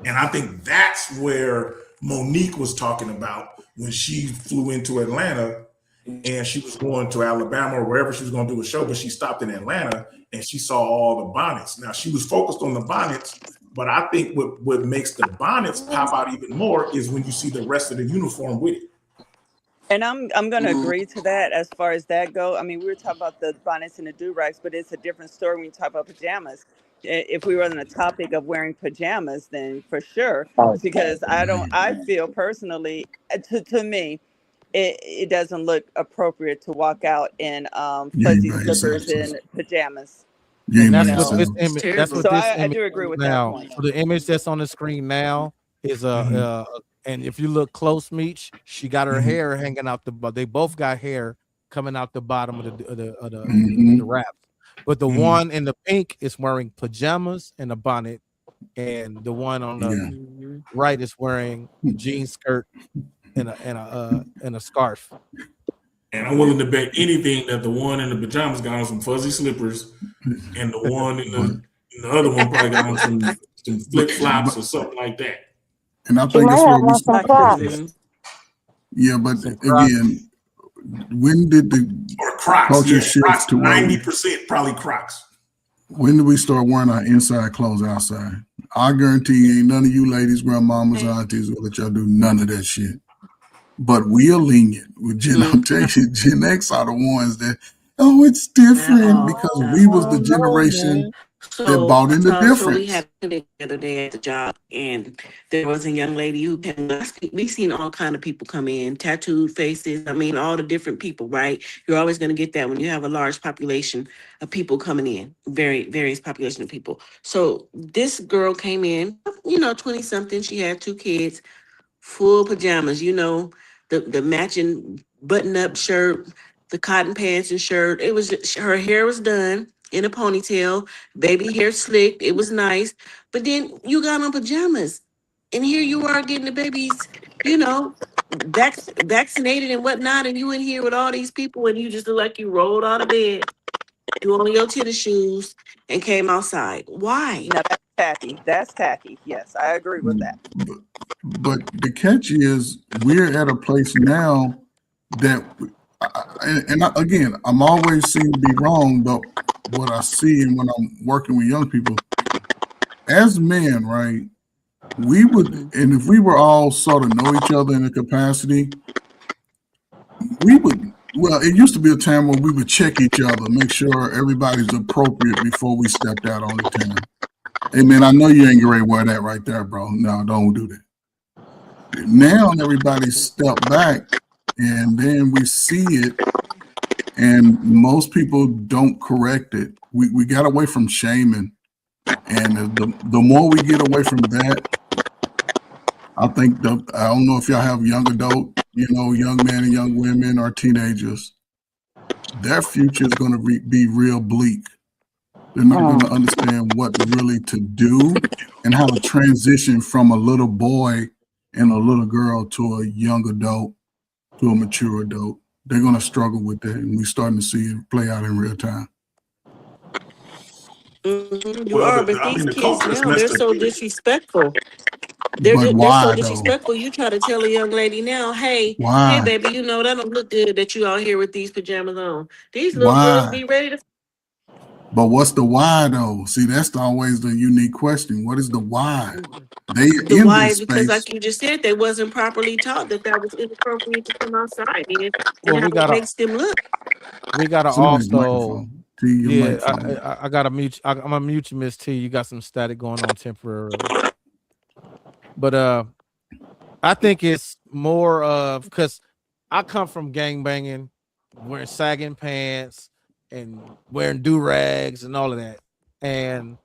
And I think that's where Monique was talking about when she flew into Atlanta and she was going to Alabama or wherever she was going to do a show, but she stopped in Atlanta and she saw all the bonnets. Now she was focused on the bonnets, but I think what makes the bonnets pop out even more is when you see the rest of the uniform with it. And I'm going to agree to that as far as that go. I mean, we were talking about the bonnets and the durags, but it's a different story when you talk about pajamas. If we were on the topic of wearing pajamas, then for sure, because I feel personally, to me, it doesn't look appropriate to walk out in fuzzy slippers and pajamas. And that's what this image. That's what So this I image do agree with now. that point. So the image that's on the screen now is and if you look close, Meech, she got her hair hanging out they both got hair coming out the bottom of the wraps. But the one in the pink is wearing pajamas and a bonnet, and the one on the right is wearing a jean skirt and a scarf. And I'm willing to bet anything that the one in the pajamas got on some fuzzy slippers, and the one in the other one probably got on some flip flops or something like that. And I think that's where we start. Yeah, but again, when did the culture shift to 90% probably Crocs? When did we start wearing our inside clothes outside? I guarantee you, ain't none of you ladies, grandmamas, aunties will let y'all do none of that shit. But we are lenient with Gen. I'm telling you, Gen X are the ones that, it's different because we was the generation that bought into difference. So we had the other day at the job, and there was a young lady who came. We've seen all kind of people come in, tattooed faces. I mean, all the different people, right? You're always going to get that when you have a large population of people coming in, various population of people. So this girl came in, 20 something. She had 2 kids, full pajamas, the matching button up shirt, the cotton pants and shirt. It was her hair was done in a ponytail, baby hair slicked. It was nice. But then you got on pajamas, and here you are getting the babies, vaccinated and whatnot, and you in here with all these people, and you just look like you rolled out of bed, you on your tennis shoes, and came outside. Why? tacky. That's tacky. Yes, I agree with that. But the catch is we're at a place now that, again, I'm always seem to be wrong, but what I see and when I'm working with young people, as men, right, we would, and if we were all sort of know each other in a capacity, we would, well, it used to be a time where we would check each other, make sure everybody's appropriate before we stepped out on the town. Hey, man, I know you ain't ready to wear that right there, bro. No, don't do that. Now everybody step back and then we see it, and most people don't correct it. We got away from shaming, and the more we get away from that, I think I don't know if y'all have young adult, young men and young women or teenagers, their future is going to be real bleak. They're not going to understand what really to do and how to transition from a little boy and a little girl to a young adult, to a mature adult. They're going to struggle with that, and we're starting to see it play out in real time. You are, but these kids now, they're so disrespectful. But They're so why, disrespectful. You try to tell a young lady now, hey, Why? baby, that don't look good that you out here with these pajamas on. These little Why? girls be ready to. But what's the why, though? See, that's always the unique question. What is the why? The why is because, like you just said, they wasn't properly taught that was inappropriate to come outside and Well, how it makes them look. We gotta Somebody's also, microphone. T, your yeah, microphone. I gotta mute. I'm gonna mute you, Miss T. You got some static going on temporarily. But I think it's more of because I come from gang banging, wearing sagging pants and wearing do-rags and all of that. And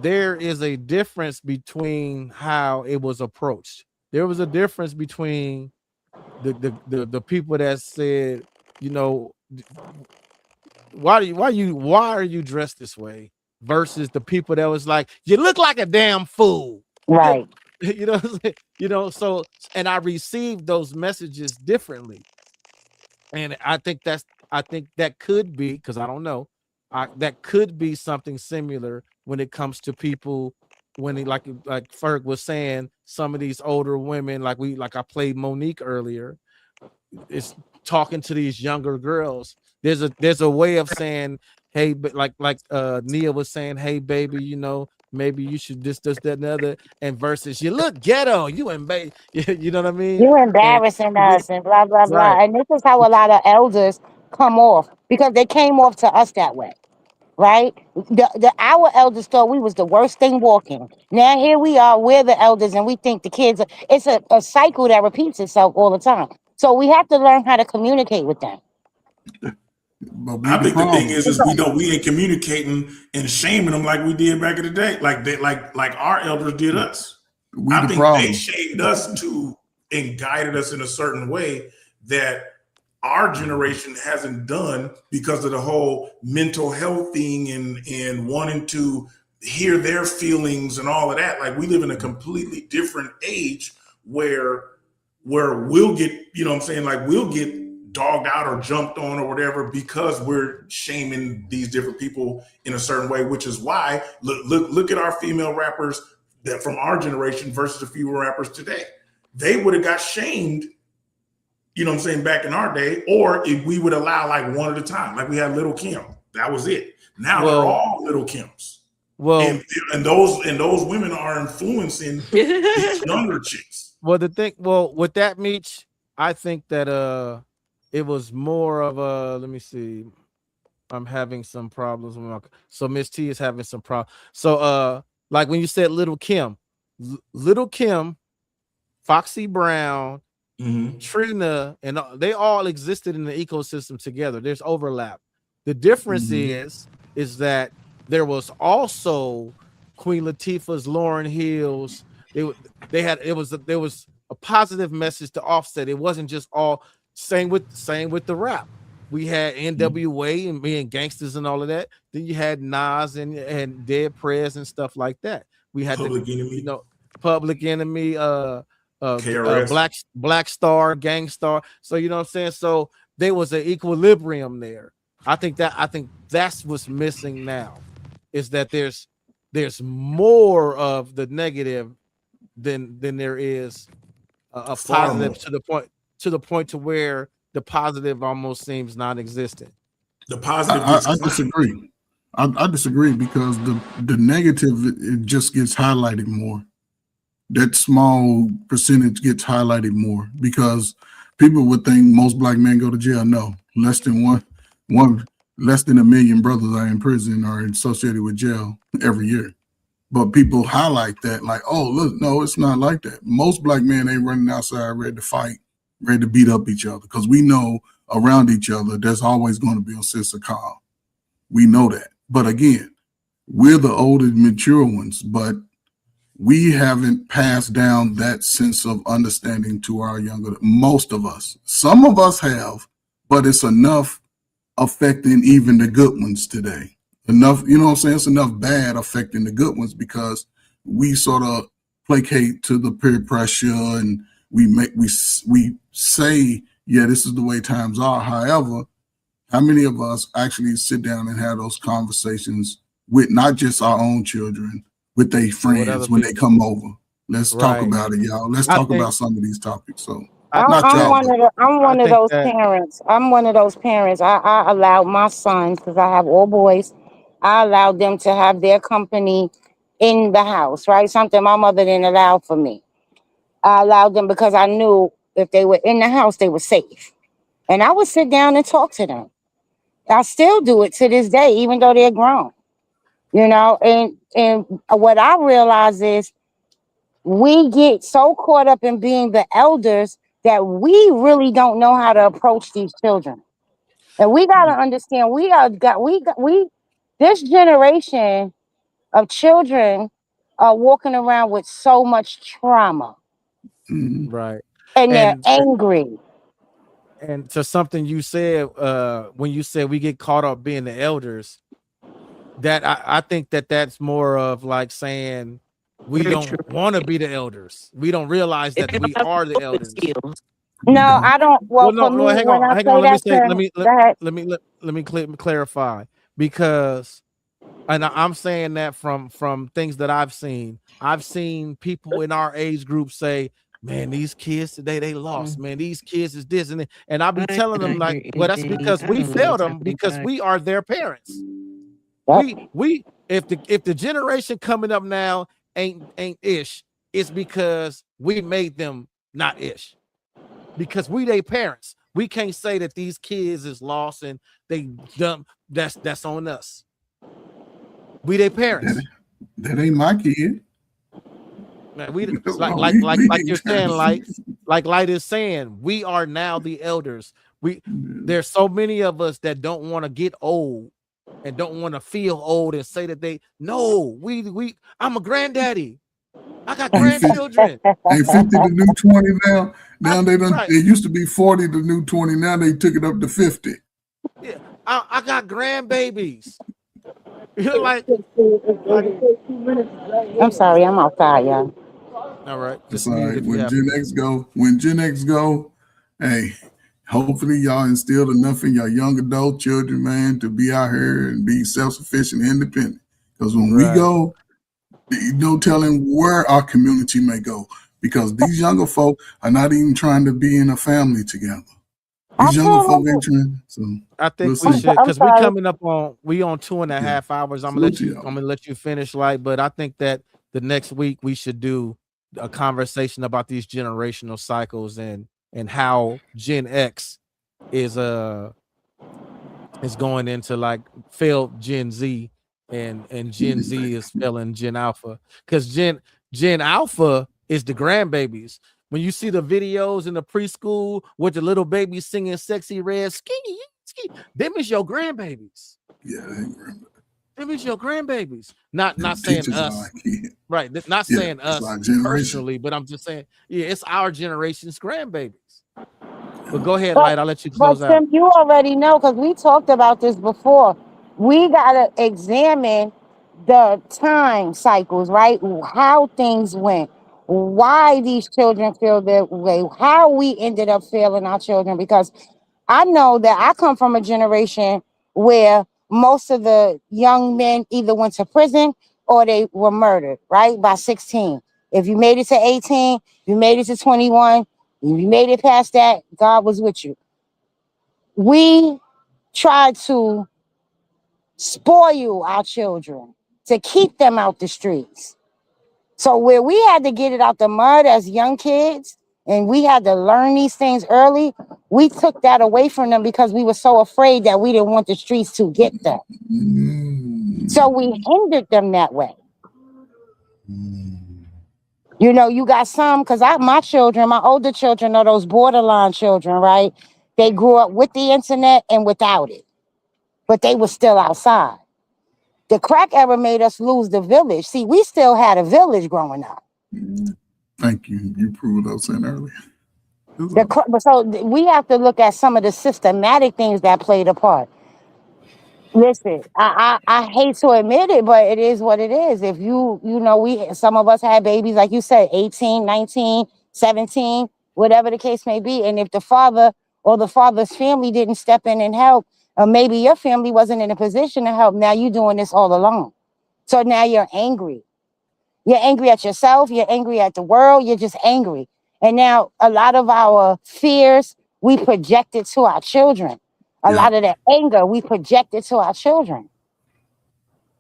there is a difference between how it was approached. There was a difference between the people that said, why are you dressed this way, versus the people that was like, you look like a damn fool. Right. So, and I received those messages differently. And I think that could be, because I don't know, that could be something similar when it comes to people, when they, like Ferg was saying, some of these older women, like I played Monique earlier, is talking to these younger girls. There's a way of saying, hey, but like Nia was saying, hey baby, maybe you should this, that, and the other, and versus you look ghetto, you you know what I mean? You embarrassing us and blah blah blah. Right. And this is how a lot of elders come off, because they came off to us that way, right? Our elders thought we was the worst thing walking. Now here we are, we're the elders, and we think the kids are, it's a cycle that repeats itself all the time. So we have to learn how to communicate with them. I think the thing is we ain't communicating and shaming them like we did back in the day, like our elders did us. I think they shamed us too and guided us in a certain way that our generation hasn't done, because of the whole mental health thing and wanting to hear their feelings and all of that. Like, we live in a completely different age where we'll get, like we'll get dogged out or jumped on or whatever because we're shaming these different people in a certain way, which is why look at our female rappers that from our generation versus the female rappers today. They would have got shamed, back in our day, or if we would allow like one at a time, like we had Little Kim, that was it. Now they're all Little Kims. Well, and those women are influencing these younger chicks. Well, with that, Meech, I think that it was more of a, let me see. I'm having some problems with so Miss T is having some problems. So like when you said Little Kim, Foxy Brown, Trina, and they all existed in the ecosystem together. There's overlap. The difference is that there was also Queen Latifah's, Lauryn Hill's. There was a positive message to Offset. It wasn't just all same with the rap. We had NWA and being gangsters and all of that. Then you had Nas and Dead Prez and stuff like that. We had Public Enemy, Public Enemy, KRS. Black Star, Gang Star. So you know what I'm saying? So there was an equilibrium there. I think that's what's missing now, is that there's there's more of the negative than there is a positive to the point to where the positive almost seems non-existent. The positive. I disagree. I disagree because the negative it just gets highlighted more. That small percentage gets highlighted more because people would think most black men go to jail. No, less than less than 1 million brothers are in prison or associated with jail every year. But people highlight that like, oh, look, no, it's not like that. Most black men ain't running outside ready to fight, ready to beat up each other because we know around each other there's always going to be a sense of calm. We know that. But again, we're the older, mature ones, but we haven't passed down that sense of understanding to our younger, most of us. Some of us have, but it's enough affecting even the good ones today. Enough, you know what I'm saying? It's enough bad affecting the good ones because we sort of placate to the peer pressure and we say, yeah, this is the way times are. However, how many of us actually sit down and have those conversations with not just our own children, with their friends when they come over? Let's talk about it, y'all. Let's talk about some of these topics. So I'm one of those parents. I'm one of those parents. I allowed my sons, because I have all boys, I allowed them to have their company in the house, right? Something my mother didn't allow for me. I allowed them because I knew if they were in the house, they were safe. And I would sit down and talk to them. I still do it to this day, even though they're grown. You know, and what I realize is we get so caught up in being the elders that we really don't know how to approach these children. And we got to understand this generation of children are walking around with so much trauma. Right. And they're angry. And to something you said, when you said we get caught up being the elders, that I think that's more of like saying we don't want to be the elders. We don't realize that we are the elders. No, I don't. Well, no, for me, hang when on. I say that, Let me clarify, because, and I'm saying that from things that I've seen. I've seen people in our age group say, man, these kids today, they lost. Man, these kids is this and I'll be telling them like, well, that's because we failed them because we are their parents. We if the generation coming up now ain't ish, it's because we made them not ish. Because we they parents. We can't say that these kids is lost and they dumb. That's on us. We they parents. That ain't my kid. Man, like you're saying, like Light is saying, we are now the elders. There's so many of us that don't want to get old and don't want to feel old and say that I'm a granddaddy. I got grandchildren. Ain't 50 the new 20 now. Now it used to be 40 the new 20. Now they took it up to 50. Yeah, I got grandbabies. You're like I'm sorry, I'm outside, y'all. All right. It's all right. When Gen X go, hey, hopefully y'all instilled enough in your young adult children, man, to be out here and be self-sufficient and independent. Because when we go, no telling where our community may go, because these younger folk are not even trying to be in a family together. These younger folk ain't trying. So I think we should, because we coming up on 2.5 hours. I'm gonna let you finish, but I think that the next week we should do a conversation about these generational cycles and how Gen X is going into like failed Gen Z and Gen Z is failing Gen Alpha, because Gen Alpha is the grandbabies. When you see the videos in the preschool with the little babies singing "Sexy Red," them is your grandbabies. Yeah, them is your grandbabies. Not saying us, right? Not saying us personally, but I'm just saying, it's our generation's grandbabies. But go ahead, Light. I'll let you close out. Tim, you already know, because we talked about this before. We gotta examine the time cycles, right? How things went, why these children feel that way, how we ended up failing our children. Because I know that I come from a generation where most of the young men either went to prison or they were murdered, right? By 16. If you made it to 18, you made it to 21, if you made it past that, God was with you. We tried to spoil our children to keep them out the streets. So where we had to get it out the mud as young kids and we had to learn these things early, we took that away from them because we were so afraid that we didn't want the streets to get them. So we hindered them that way. You know, you got some, because my children, my older children are those borderline children, right? They grew up with the internet and without it, but they were still outside. The crack era made us lose the village. See, we still had a village growing up. Thank you. You proved what I was saying earlier. So we have to look at some of the systematic things that played a part. Listen, I hate to admit it, but it is what it is. If you know, some of us had babies, like you said, 18, 19, 17, whatever the case may be. And if the father or the father's family didn't step in and help, or maybe your family wasn't in a position to help, now you're doing this all alone. So now you're angry. You're angry at yourself. You're angry at the world. You're just angry. And now a lot of our fears, we project it to our children. A lot of that anger, we project it to our children.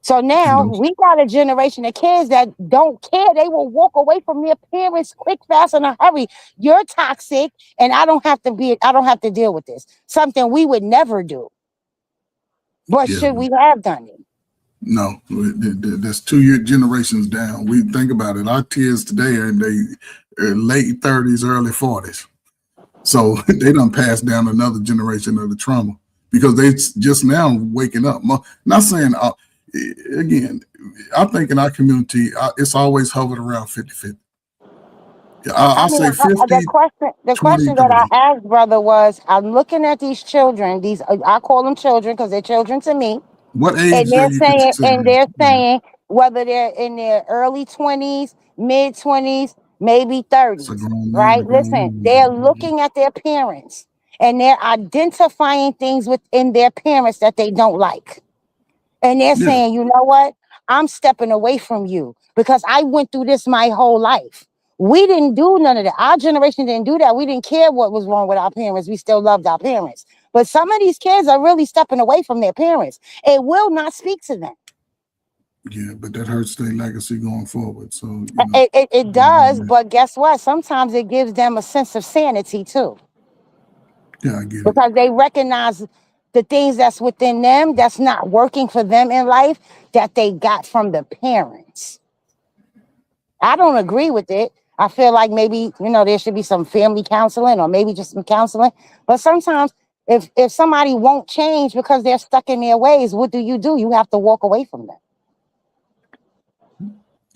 So now we got a generation of kids that don't care. They will walk away from their parents quick, fast, in a hurry. You're toxic, and I don't have to deal with this. Something we would never do. But should we have done it? No, that's 2 generations down. We think about it. Our kids today are in their late 30s, early 40s. So they done passed down another generation of the trauma because they just now waking up. Not saying, again, I think in our community, it's always hovered around 50-50. I'll say 50. The question that I asked, brother, was I'm looking at these children. I call them children because they're children to me. What age? And they're saying whether they're in their early 20s, mid 20s, maybe 30s, right? Listen, they're looking at their parents and they're identifying things within their parents that they don't like. And they're saying, you know what? I'm stepping away from you because I went through this my whole life. We didn't do none of that. Our generation didn't do that. We didn't care what was wrong with our parents. We still loved our parents. But some of these kids are really stepping away from their parents. It will not speak to them. Yeah, but that hurts their legacy going forward. So it does, but guess what? Sometimes it gives them a sense of sanity too. Yeah, I get it. Because they recognize the things that's within them that's not working for them in life that they got from the parents. I don't agree with it. I feel like maybe, there should be some family counseling or maybe just some counseling. But sometimes if somebody won't change because they're stuck in their ways, what do? You have to walk away from them.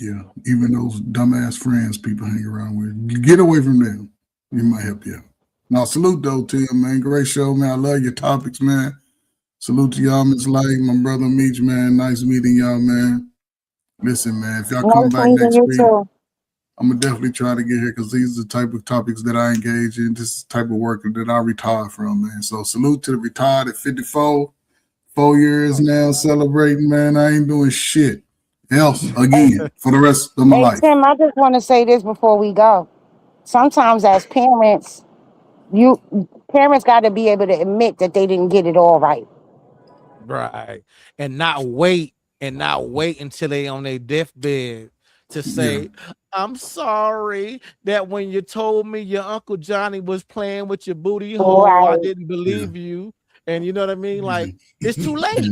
Yeah, even those dumbass friends people hang around with, get away from them. You might help you out. Now, salute though to you, man. Great show, man. I love your topics, man. Salute to y'all, Miss Light, my brother Meech, man. Nice meeting y'all, man. Listen, man, if y'all come back next week, I'm gonna definitely try to get here because these are the type of topics that I engage in. This is the type of work that I retire from, man. So salute to the retired at 54, 4 years now celebrating, man. I ain't doing shit else again for the rest of my life. Tim, I just want to say this before we go. Sometimes as parents, parents got to be able to admit that they didn't get it all right. Right. And not wait until they on their deathbed to say, I'm sorry that when you told me your Uncle Johnny was playing with your booty hole, I didn't believe you. And you know what I mean? Like, it's too late.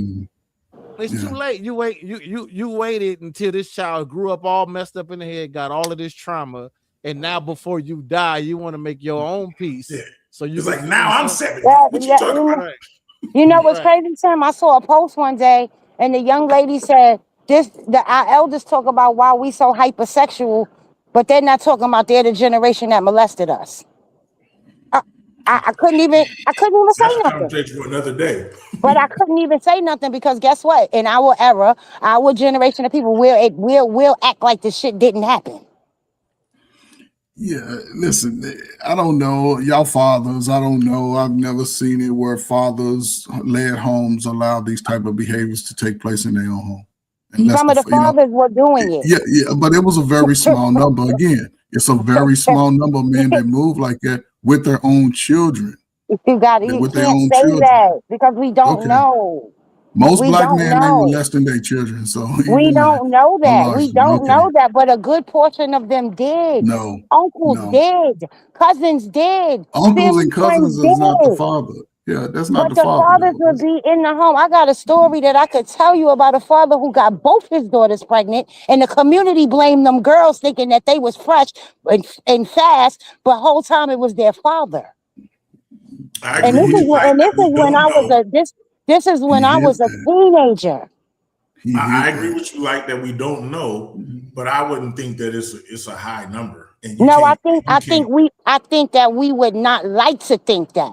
It's too late. You waited until this child grew up all messed up in the head, got all of this trauma, and now before you die, you want to make your own peace. Yeah. So you like, now I'm 70. What you talking about? You know what's crazy, Tim? I saw a post one day, and the young lady said, our elders talk about why we so hypersexual, but they're not talking about they're the generation that molested us. I couldn't even say nothing. For another day. But I couldn't even say nothing because guess what? In our era, our generation of people will act like this shit didn't happen. Yeah, listen, I don't know. Y'all fathers, I don't know. I've never seen it where fathers-led homes allow these type of behaviors to take place in their own home. Unless Some of the fathers were doing it. Yeah, but it was a very small number. Again, it's a very small number of men that move like that with their own children. You With their can't own say children. that because we don't Okay. know. Most We black don't men ain't know. molesting their children, so We even don't know a that. large We number. don't Okay. know that, but a good portion of them did. No, Uncles no. did. Cousins did. Uncles Family and friends cousins is not the did. father. Yeah, that's not But the the father. fathers would be in the home. I got a story that I could tell you about a father who got both his daughters pregnant, and the community blamed them girls thinking that they was fresh and fast, but whole time it was their father. I agree with you. Like that. We don't know. This is when I was a teenager. I agree with you like that. We don't know, but I wouldn't think that it's a high number. And No, I think that we would not like to think that,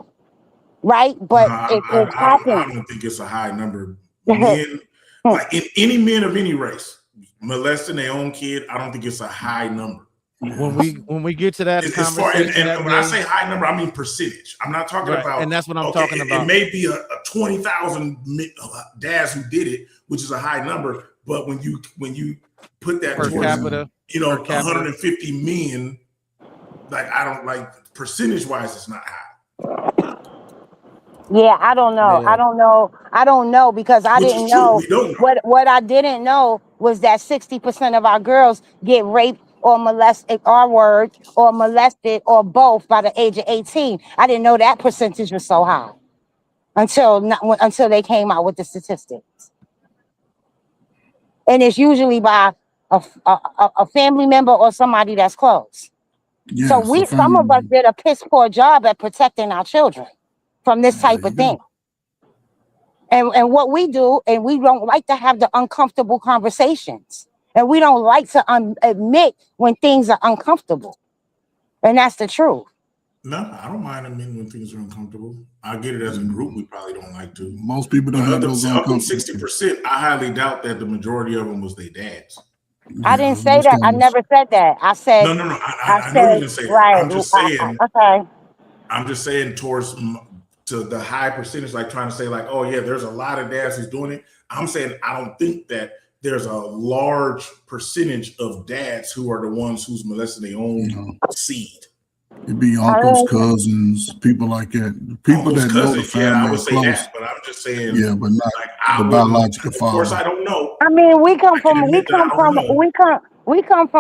right? But it I happens. don't think it's a high number. Men, like any men of any race, molesting their own kid, I don't think it's a high number. When we get to that conversation, and when I say high number, I mean percentage. I'm not talking about, and that's what I'm talking about. It may be a 20,000 dads who did it, which is a high number. But when you put that per towards, capita, 150 men, like I don't like percentage wise, it's not high. Yeah, I don't know. Yeah. I don't know because I Which didn't is true. know. We don't know. What I didn't know was that 60% of our girls get raped or molested, or molested or both by the age of 18. I didn't know that percentage was so high until they came out with the statistics. And it's usually by a family member or somebody that's close. Yes, So some of us did a piss poor job at protecting our children from this type of thing. And what we do, and we don't like to have the uncomfortable conversations. And we don't like to admit when things are uncomfortable. And that's the truth. No, I don't mind admitting when things are uncomfortable. I get it as a group. We probably don't like to. Most people don't have those up to uncomfortable. 60%. I highly doubt that the majority of them was their dads. I didn't say that. I never said that. I said No. I know you didn't say that. right. I'm just saying. Okay. I'm just saying towards to the high percentage, like trying to say like, oh yeah, there's a lot of dads who's doing it. I'm saying I don't think that there's a large percentage of dads who are the ones who's molesting their own seed. It'd be uncles, cousins, people like that. People Uncles, that know the cousins, family I would say close. that, but I'm just saying. Yeah, but not like, the biological father. Of course, I don't know. I mean, we come from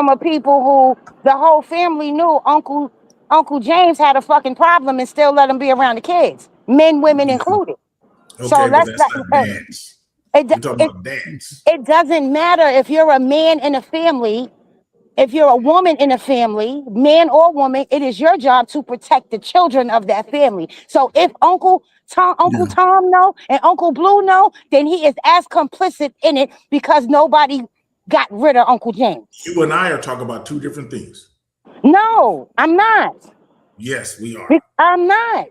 a people who the whole family knew Uncle James had a fucking problem and still let him be around the kids, men, women included. Okay, So but that's not dads. We're talking about dads. It doesn't matter if you're a man in a family, if you're a woman in a family, man or woman, it is your job to protect the children of that family. So if Uncle Tom know and Uncle Blue know, then he is as complicit in it because nobody got rid of Uncle James. You and I are talking about two different things. No, I'm not. Yes, we are. I'm not.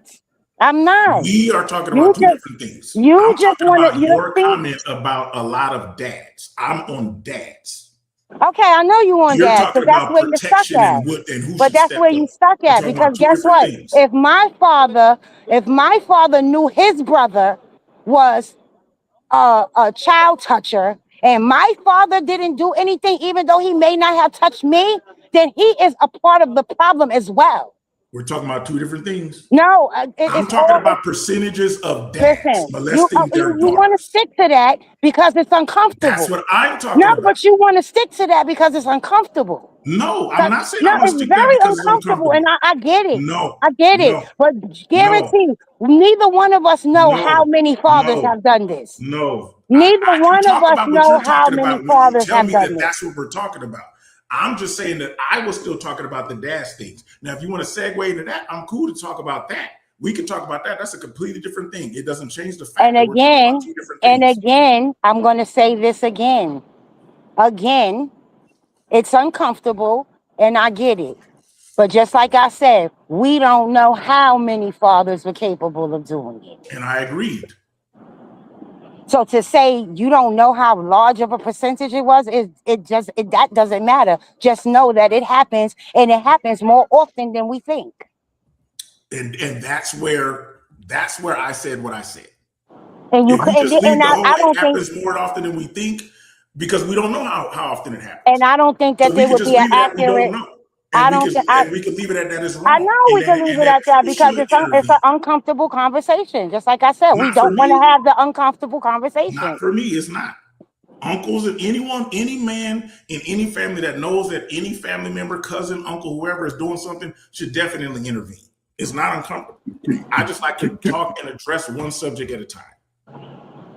We are talking about two different things. I'm talking about your comment about a lot of dads. I'm on dads. Okay, I know you on You're that, talking but that's about where you're stuck protection at. and who But that's where you stuck at because guess what? If my father knew his brother was a child toucher, and my father didn't do anything, even though he may not have touched me, then he is a part of the problem as well. We're talking about two different things. No, I'm talking about percentages of dads molesting their you want to stick to that because it's uncomfortable. That's what I'm talking about. No, but you want to stick to that because it's uncomfortable. No, I'm not saying no, I want to it's stick very there because it's uncomfortable. and I get it. No, I get it. But guarantee, neither one of us know how many fathers have done this. No. Neither one of us know how many fathers have done this. That's what we're talking about. I'm just saying that I was still talking about the dads things. Now, if you want to segue into that, I'm cool to talk about that. We can talk about that. That's a completely different thing. It doesn't change the fact that we're talking about two different things. And again, I'm going to say this again. Again, it's uncomfortable, and I get it. But just like I said, we don't know how many fathers were capable of doing it. And I agreed. So to say you don't know how large of a percentage it was, that doesn't matter. Just know that it happens, and it happens more often than we think. And that's where I said what I said. And if you just leave the whole it happens more often than we think, because we don't know how often it happens. And I don't think that So we there could would just be an leave it at we don't accurate. know. I And we don't. could Th- and we could leave it at that is I wrong. know we can leave it at that because Should it's an intervene. uncomfortable conversation. Just like I said, we Not for don't want to me. have the uncomfortable conversation. Not for me. It's not. Uncles and anyone, any man in any family that knows that any family member, cousin, uncle, whoever is doing something should definitely intervene. It's not uncomfortable. I just like to talk and address one subject at a time.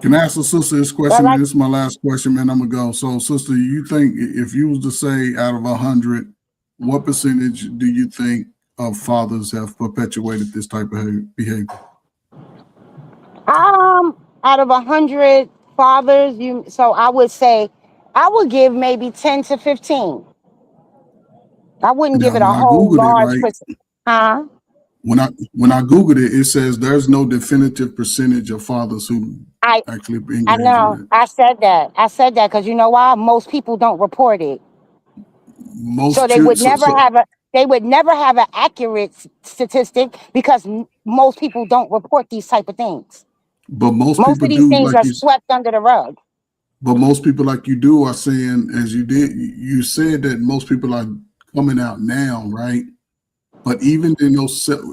Can I ask the sister this question? This is my last question, man. I'm gonna go. So, sister, you think if you was to say out of 100, what percentage do you think of fathers have perpetuated this type of behavior? Out of 100 fathers, so I would say I would give maybe 10 to 15. I wouldn't give it a whole large percentage. Huh? When I Googled it, it says there's no definitive percentage of fathers who actually engage I know. in it. I said that because you know why? Most people don't report it. So they would never have an accurate statistic because most people don't report these type of things. But most of people these do, things like are swept under the rug. But most people, like you do, are saying, as you did, you said that most people are coming out now, right? But even in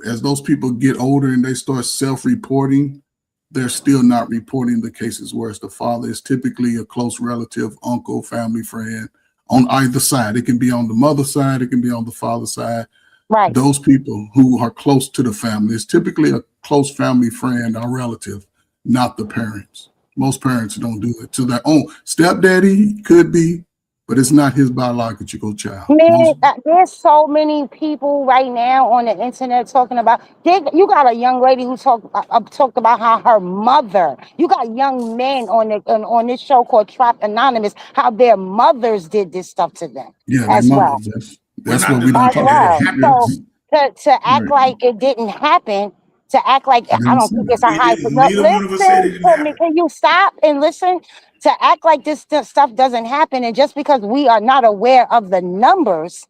as those people get older and they start self-reporting, they're still not reporting the cases where it's the father. It's typically a close relative, uncle, family friend on either side. It can be on the mother side, it can be on the father side. Right. Those people who are close to the family, it's typically a close family friend or relative, not the parents. Most parents don't do it to their own. Stepdaddy could be, but it's not his biological child. Man, there's so many people right now on the internet talking about. You got a young lady who talked about how her mother. You got young men on this show called Trap Anonymous, how their mothers did this stuff to them. Yeah, as well. That's what we don't talk about. So to act like it didn't happen. To act like I don't think it's a high. Neither one of us said it didn't happen. Can you stop and listen? To act like this stuff doesn't happen, and just because we are not aware of the numbers,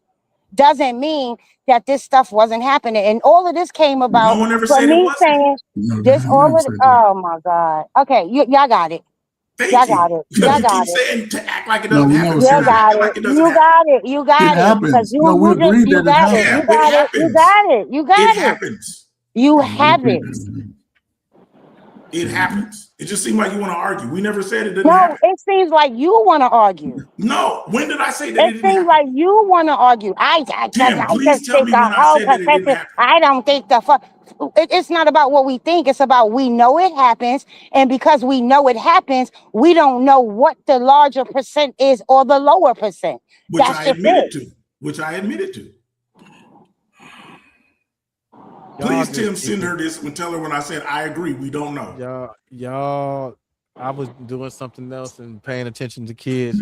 doesn't mean that this stuff wasn't happening. And all of this came about No one ever from said it me wasn't. saying this. All of oh my God. Okay, y'all got it. Y'all got it. Y'all got it. Saying to act like it doesn't happen. You got it. You got it. You got it. Because you got it. You got it. You got it. You got it. It happens. You have it. It happens. It just seems like you want to argue. We never said it didn't happen. No, it seems like you want to argue. No, when did I say that? It seems like you want to argue. I just think I don't think the fuck. It's not about what we think. It's about we know it happens, and because we know it happens, we don't know what the larger percent is or the lower percent. Which I admitted to. Please, Tim, send her this and tell her when I said I agree. We don't know. Y'all, I was doing something else and paying attention to kids.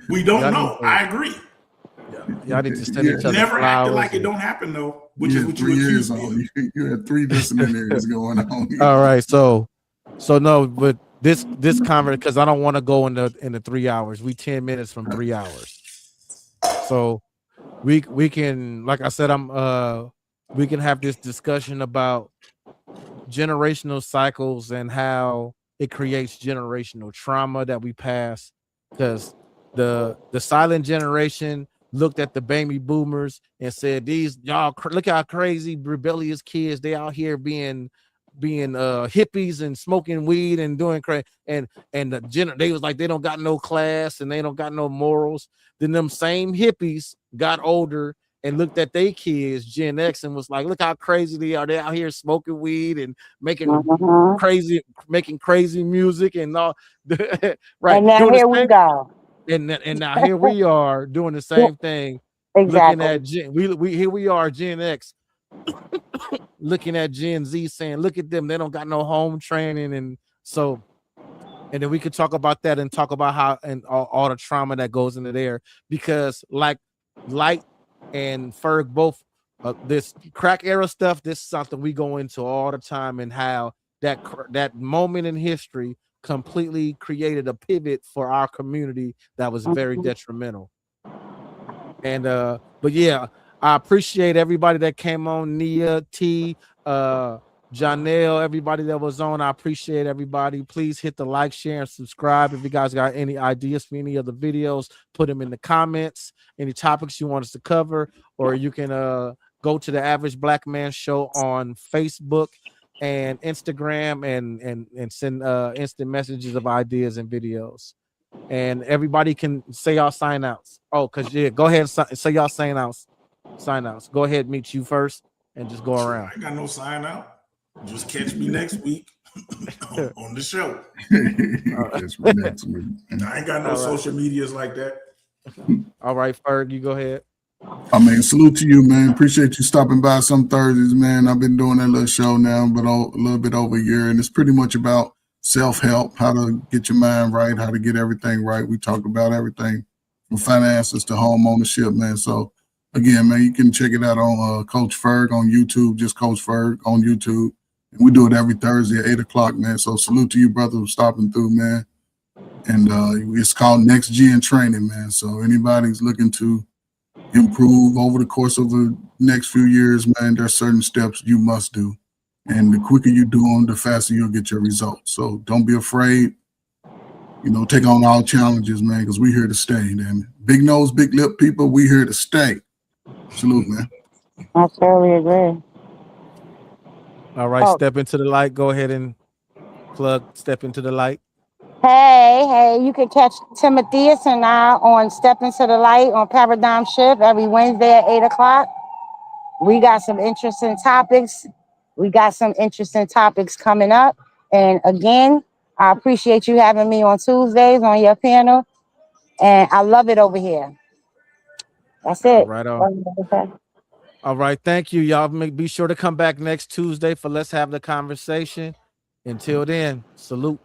We don't know. I agree. Y'all need to send each other Never flowers. acted like it don't happen though. Which is what you accused me of. You had 3 disciplinaries going on. All right, so no, but this conversation, because I don't want to go in the 3 hours. We 10 minutes from 3 hours. So we can, like I said, we can have this discussion about generational cycles and how it creates generational trauma that we pass, because the silent generation looked at the baby boomers and said, these y'all look how crazy rebellious kids, they out here being hippies and smoking weed and doing crazy, and they was like, they don't got no class and they don't got no morals. Then them same hippies got older and looked at their kids, Gen X, and was like, look how crazy they are. They out here smoking weed and making crazy music and all. Right. And now here we go. And now here we are doing the same thing. Exactly. Here we are, Gen X, looking at Gen Z, saying, look at them, they don't got no home training. And then we could talk about that and talk about how and all the trauma that goes into there, because like Light and Ferg both, this crack era stuff, this is something we go into all the time, and how that moment in history completely created a pivot for our community that was very detrimental. And but yeah, I appreciate everybody that came on, Nia, T, Janelle, everybody that was on, I appreciate everybody. Please hit the like, share, and subscribe. If you guys got any ideas for any of the videos, put them in the comments. Any topics you want us to cover, or you can go to the Average Black Man Show on Facebook and Instagram and send instant messages of ideas and videos. And everybody can say y'all sign outs. Oh, because go ahead and say y'all sign outs. Sign outs. Go ahead, meet you first, and just go around. I ain't got no sign out. Just catch me next week on the show. Catch me next week. I ain't got no social medias like that. All right, Ferg, you go ahead. I mean, salute to you, man. Appreciate you stopping by some Thursdays, man. I've been doing that little show now, but a little bit over a year, and it's pretty much about self-help, how to get your mind right, how to get everything right. We talk about everything from finances to home ownership, man. So again, man, you can check it out on Coach Ferg on YouTube, just Coach Ferg on YouTube. And we do it every Thursday at 8 o'clock, man. So salute to you, brother, for stopping through, man. And it's called Next Gen Training, man. So anybody's looking to improve over the course of the next few years, man, there's certain steps you must do. And the quicker you do them, the faster you'll get your results. So don't be afraid. You know, take on all challenges, man, because we're here to stay, man. Big nose, big lip people, we here to stay. Salute, man. I totally agree. All right, step into the light. Go ahead and plug Step Into the Light. Hey, you can catch Timotheus and I on Step Into the Light on Paradigm Shift every Wednesday at 8 o'clock. We got some interesting topics. Coming up. And again, I appreciate you having me on Tuesdays on your panel. And I love it over here. That's it. Right on. All right. Thank you. Y'all be sure to come back next Tuesday for Let's Have the Conversation. Until then, salute.